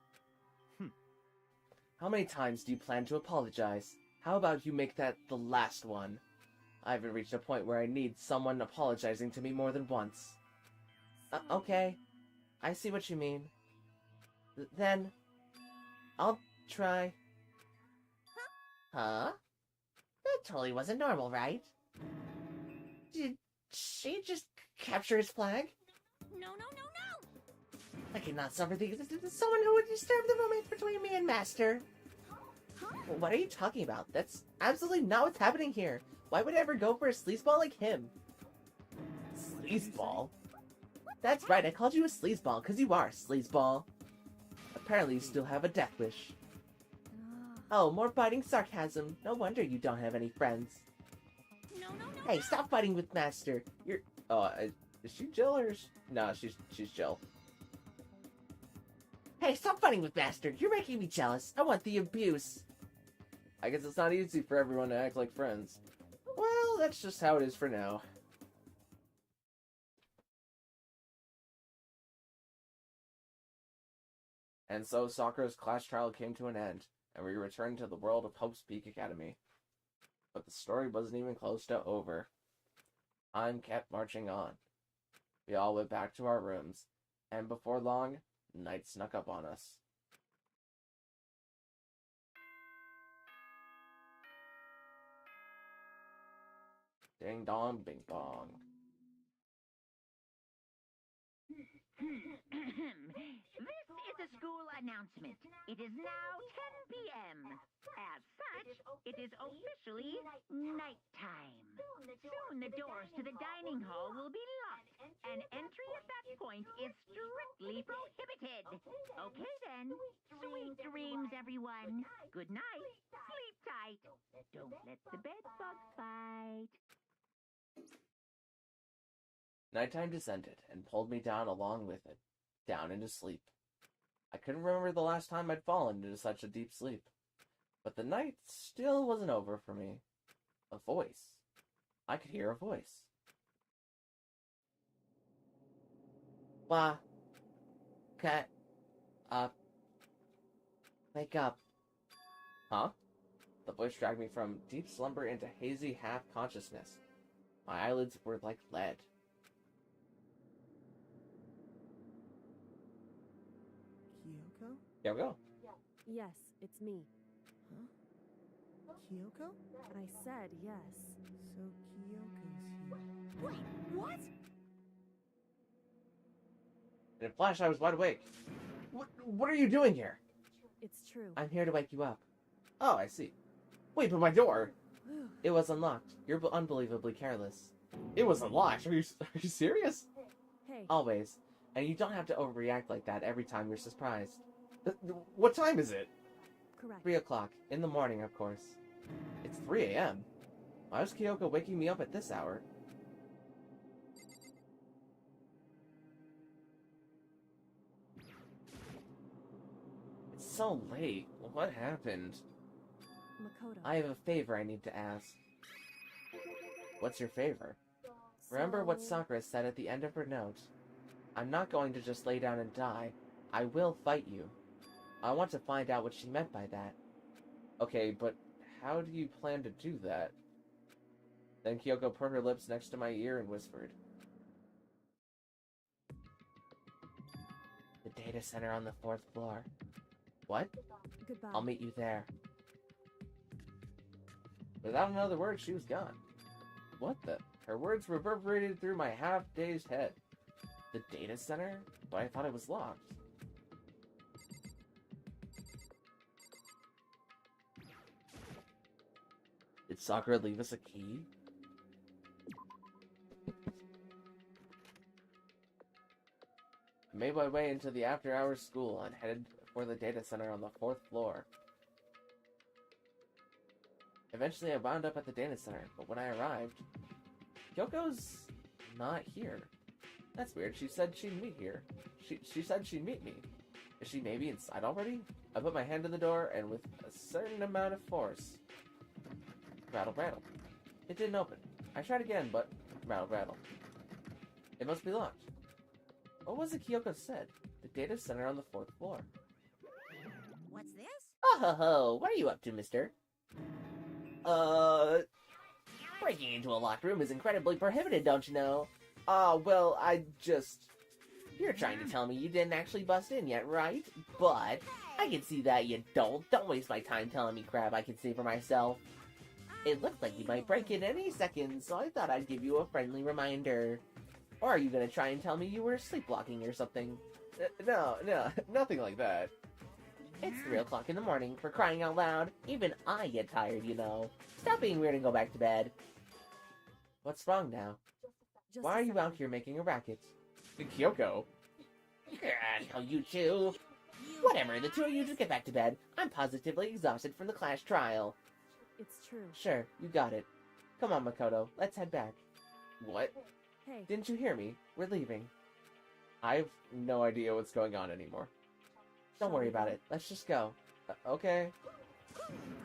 Speaker 1: How many times do you plan to apologize? How about you make that the last one? I haven't reached a point where I need someone apologizing to me more than once.
Speaker 2: Okay. I see what you mean. Then, I'll try. Huh? That totally wasn't normal, right? Did she just Capture his flag?
Speaker 3: No, no, no, no!
Speaker 2: I cannot suffer the existence of someone who would disturb the romance between me and Master. What are you talking about? That's absolutely not what's happening here. Why would I ever go for a sleazeball like him? Sleazeball? That's right, I called you a sleazeball because you are a sleazeball. Apparently you still have a death wish. Oh, more biting sarcasm. No wonder you don't have any friends.
Speaker 3: No, no, no,
Speaker 2: Hey,
Speaker 3: no.
Speaker 2: stop fighting with Master. You're...
Speaker 1: Oh, is she Jill or is... No, she's Jill.
Speaker 2: Hey, stop fighting with Master. You're making me jealous. I want the abuse.
Speaker 1: I guess it's not easy for everyone to act like friends. Well, that's just how it is for now. And so Sakura's class trial came to an end, and we returned to the world of Hope's Peak Academy. But the story wasn't even close to over. Time kept marching on. We all went back to our rooms, and before long, night snuck up on us. Ding dong, bing bong.
Speaker 6: This is a school announcement. It is now 10 p.m. As such, it is officially nighttime. Soon the doors to the dining hall will be locked, and entry at that point is strictly prohibited. Okay then. Sweet dreams, everyone. Good night. Sleep tight. Don't let the bed bug bite.
Speaker 1: Nighttime descended and pulled me down along with it, down into sleep. I couldn't remember the last time I'd fallen into such a deep sleep. But the night still wasn't over for me. A voice. I could hear a voice.
Speaker 2: Cut. Up. Wake up.
Speaker 1: Huh? The voice dragged me from deep slumber into hazy half-consciousness. My eyelids were like lead.
Speaker 5: Kyoko?
Speaker 1: Here we go.
Speaker 7: Yes, it's me.
Speaker 5: Huh? Kyoko?
Speaker 7: I said yes.
Speaker 5: So Kyoko's here.
Speaker 8: Wait, what?
Speaker 1: In a flash, I was wide awake. What are you doing here?
Speaker 7: It's true.
Speaker 2: I'm here to wake you up.
Speaker 1: Oh, I see. Wait, but my door.
Speaker 2: It was unlocked. You're unbelievably careless.
Speaker 1: It was unlocked. Are you serious?
Speaker 7: Hey,
Speaker 2: Always. And you don't have to overreact like that every time you're surprised.
Speaker 1: What time is it?
Speaker 7: correct.
Speaker 2: 3 o'clock. In the morning, of course.
Speaker 1: It's 3 a.m. Why was Kyoko waking me up at this hour? It's so late. What happened?
Speaker 7: Makoto.
Speaker 2: I have a favor I need to ask.
Speaker 1: What's your favor?
Speaker 2: Remember what
Speaker 7: So-
Speaker 2: Sakura said at the end of her note. I'm not going to just lay down and die. I will fight you. I want to find out what she meant by that.
Speaker 1: Okay, but how do you plan to do that? Then Kyoko put her lips next to my ear and whispered.
Speaker 2: The data center on the 4th floor. What?
Speaker 7: Goodbye.
Speaker 2: I'll meet you there.
Speaker 1: Without another word, she was gone. What the? Her words reverberated through my half-dazed head. The data center? But I thought it was locked. Did Sakura leave us a key? I made my way into the after-hours school and headed for the data center on the 4th floor. Eventually, I wound up at the data center, but when I arrived, Kyoko's not here. That's weird. She said she'd meet here. She said she'd meet me. Is she maybe inside already? I put my hand in the door, and with a certain amount of force, rattle, rattle. It didn't open. I tried again, but rattle, rattle. It must be locked. What was it Kyoko said? The data center on the 4th floor.
Speaker 3: What's this?
Speaker 2: Oh ho ho! What are you up to, mister? Breaking into a locked room is incredibly prohibited, don't you know?
Speaker 1: Well, I just...
Speaker 2: You're trying to tell me you didn't actually bust in yet, right? But I can see that you don't. Don't waste my time telling me crap I can see for myself. It looked like you might break in any second, so I thought I'd give you a friendly reminder. Or are you gonna try and tell me you were sleepwalking or something?
Speaker 1: No, nothing like that.
Speaker 2: It's 3 o'clock in the morning, for crying out loud. Even I get tired, you know. Stop being weird and go back to bed. What's wrong now?
Speaker 7: Just
Speaker 2: Why
Speaker 7: a
Speaker 2: are you out
Speaker 7: second.
Speaker 2: here making a racket?
Speaker 1: Kyoko.
Speaker 2: No, you two. Whatever, the two of you just get back to bed. I'm positively exhausted from the Clash trial.
Speaker 7: It's true.
Speaker 2: Sure, you got it. Come on, Makoto, let's head back.
Speaker 1: What?
Speaker 7: Hey,
Speaker 2: Didn't you hear me? We're leaving.
Speaker 1: I have no idea what's going on anymore.
Speaker 2: Don't
Speaker 7: shall
Speaker 2: worry
Speaker 7: we
Speaker 2: about
Speaker 7: go?
Speaker 2: it. Let's just go.
Speaker 1: Okay.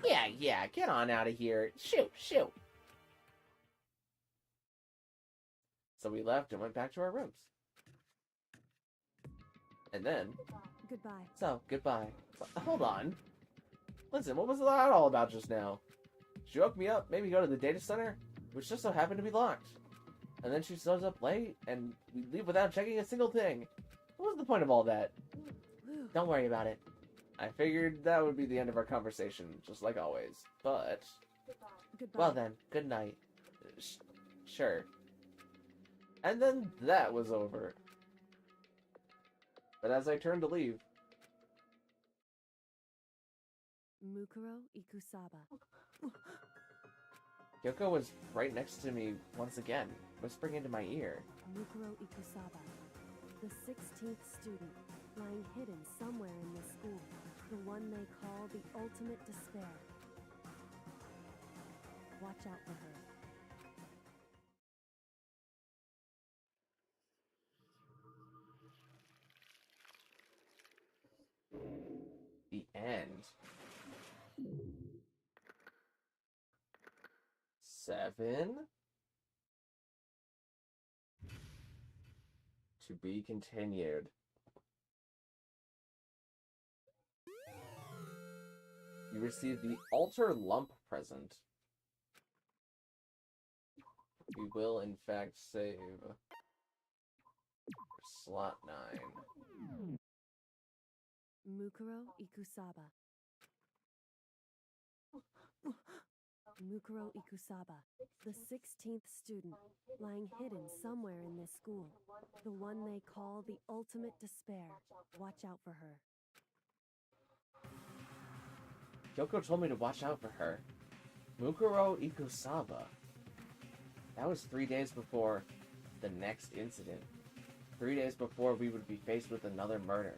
Speaker 2: Yeah, get on out of here. Shoot.
Speaker 1: So we left and went back to our rooms. And then,
Speaker 7: Goodbye.
Speaker 2: So, goodbye.
Speaker 1: hold on. Listen, what was that all about just now? She woke me up, made me go to the data center, which just so happened to be locked. And then she shows up late, and we leave without checking a single thing. What was the point of all that?
Speaker 7: Whew.
Speaker 2: Don't worry about it.
Speaker 1: I figured that would be the end of our conversation, just like always. But,
Speaker 7: Goodbye.
Speaker 2: Well then, good night.
Speaker 1: sure. And then that was over. But as I turned to leave,
Speaker 7: Mukuro Ikusaba.
Speaker 2: Yoko was right next to me once again, whispering into my ear.
Speaker 7: Mukuro Ikusaba. The 16th student, lying hidden somewhere in this school. The one they call the ultimate despair. Watch out for her.
Speaker 1: the end. 7. To be continued. You receive the Altar Lump present. You will, in fact, save slot 9.
Speaker 7: Mukuro Ikusaba. Mukuro Ikusaba, the 16th student, lying hidden somewhere in this school. The one they call the ultimate despair. Watch out for her.
Speaker 2: Yoko told me to watch out for her. Mukuro Ikusaba. That was 3 days before the next incident. 3 days before we would be faced with another murder.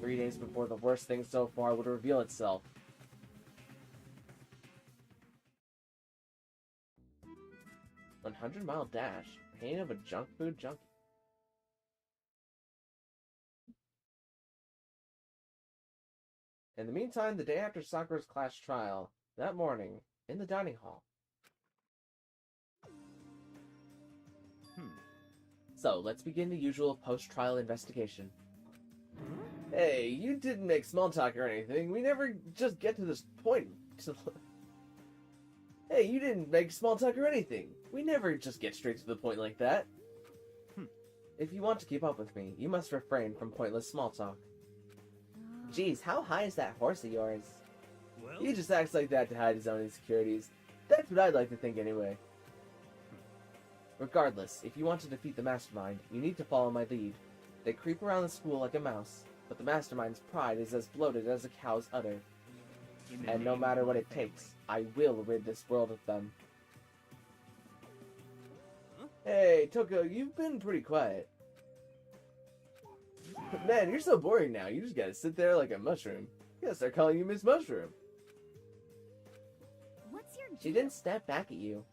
Speaker 2: 3 days before the worst thing so far would reveal itself. "100-mile dash. Pain of a junk food junkie." In the meantime, the day after Sakura's Clash trial, that morning, in the dining hall. So, let's begin the usual post-trial investigation.
Speaker 1: Hey, you didn't make small talk or anything. We never just get to this point. Hey, you didn't make small talk or anything. We never just get straight to the point like that.
Speaker 2: If you want to keep up with me, you must refrain from pointless small talk. Geez, how high is that horse of yours?
Speaker 4: Well,
Speaker 1: He just acts like that to hide his own insecurities. That's what I'd like to think anyway.
Speaker 2: Regardless, if you want to defeat the Mastermind, you need to follow my lead. They creep around the school like a mouse, but the Mastermind's pride is as bloated as a cow's udder.
Speaker 4: in the
Speaker 2: And no
Speaker 4: name
Speaker 2: matter
Speaker 4: of
Speaker 2: what it
Speaker 4: faith.
Speaker 2: takes, I will rid this world of them.
Speaker 1: Hey, Toko, you've been pretty quiet. Man, you're so boring now. You just gotta sit there like a mushroom. You gotta start calling you Miss Mushroom.
Speaker 3: What's your
Speaker 2: She didn't step back at you.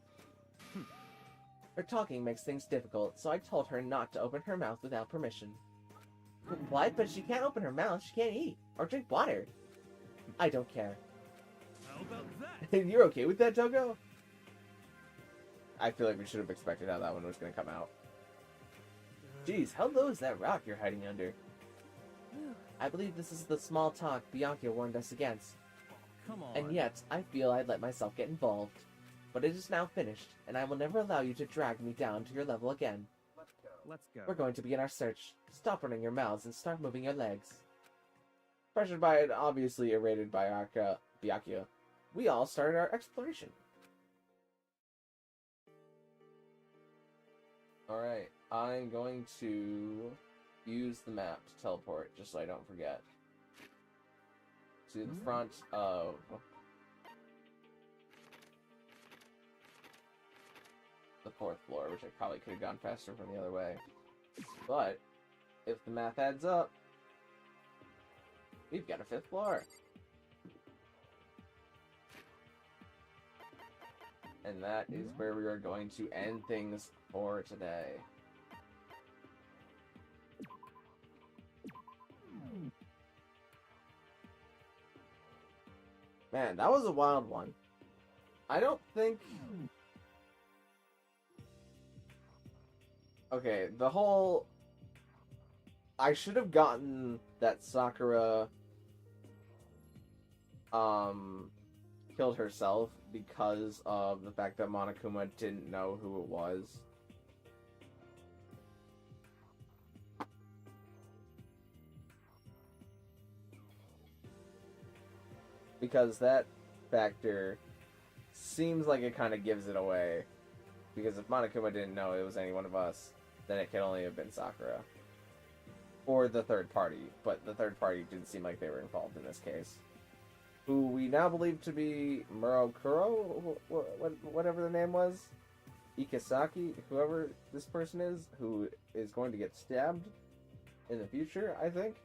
Speaker 2: Her talking makes things difficult, so I told her not to open her mouth without permission. What? But she can't open her mouth. She can't eat or drink water. I don't care.
Speaker 4: How about that?
Speaker 1: And you're okay with that, Toko? I feel like we should have expected how that one was gonna come out. Jeez, how low is that rock you're hiding under?
Speaker 2: I believe this is the small talk Bianca warned us against.
Speaker 9: Come on.
Speaker 2: And yet, I feel I'd let myself get involved. But it is now finished, and I will never allow you to drag me down to your level again.
Speaker 9: Let's go.
Speaker 2: We're going to begin our search. Stop running your mouths and start moving your legs.
Speaker 1: Pressured by it, obviously irritated by Byakuya, we all started our exploration. Alright, I'm going to use the map to teleport, just so I don't forget. To the front of the 4th floor, which I probably could have gone faster from the other way. But, if the math adds up, we've got a 5th floor. And that is where we are going to end things for today. Man, that was a wild one. I don't think... Okay, the whole... I should have gotten that Sakura killed herself because of the fact that Monokuma didn't know who it was. Because that factor seems like it kind of gives it away. Because if Monokuma didn't know it was any one of us, then it could only have been Sakura. Or the third party, but the third party didn't seem like they were involved in this case. Who we now believe to be Murokuro, whatever the name was, Ikesaki, whoever this person is, who is going to get stabbed in the future, I think.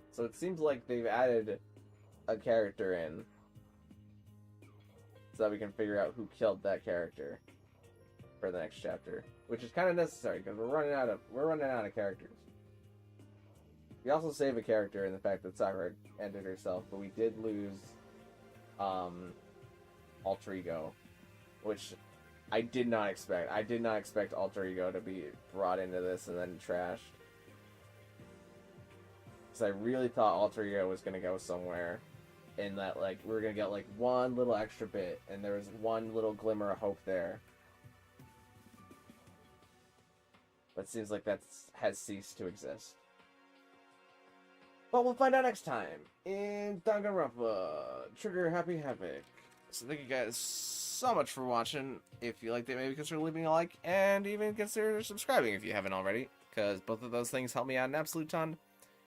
Speaker 1: So it seems like they've added a character in, so that we can figure out who killed that character for the next chapter, which is kind of necessary because we're running out of characters. We also save a character in the fact that Sakura ended herself, but we did lose Alter Ego, which I did not expect. I did not expect Alter Ego to be brought into this and then trashed. Because I really thought Alter Ego was going to go somewhere, and that like we were going to get like one little extra bit, and there was one little glimmer of hope there. But it seems like that has ceased to exist. But we'll find out next time in Danganronpa Trigger Happy Havoc. So thank you guys so much for watching. If you liked it, maybe consider leaving a like, and even consider subscribing if you haven't already, because both of those things help me out an absolute ton.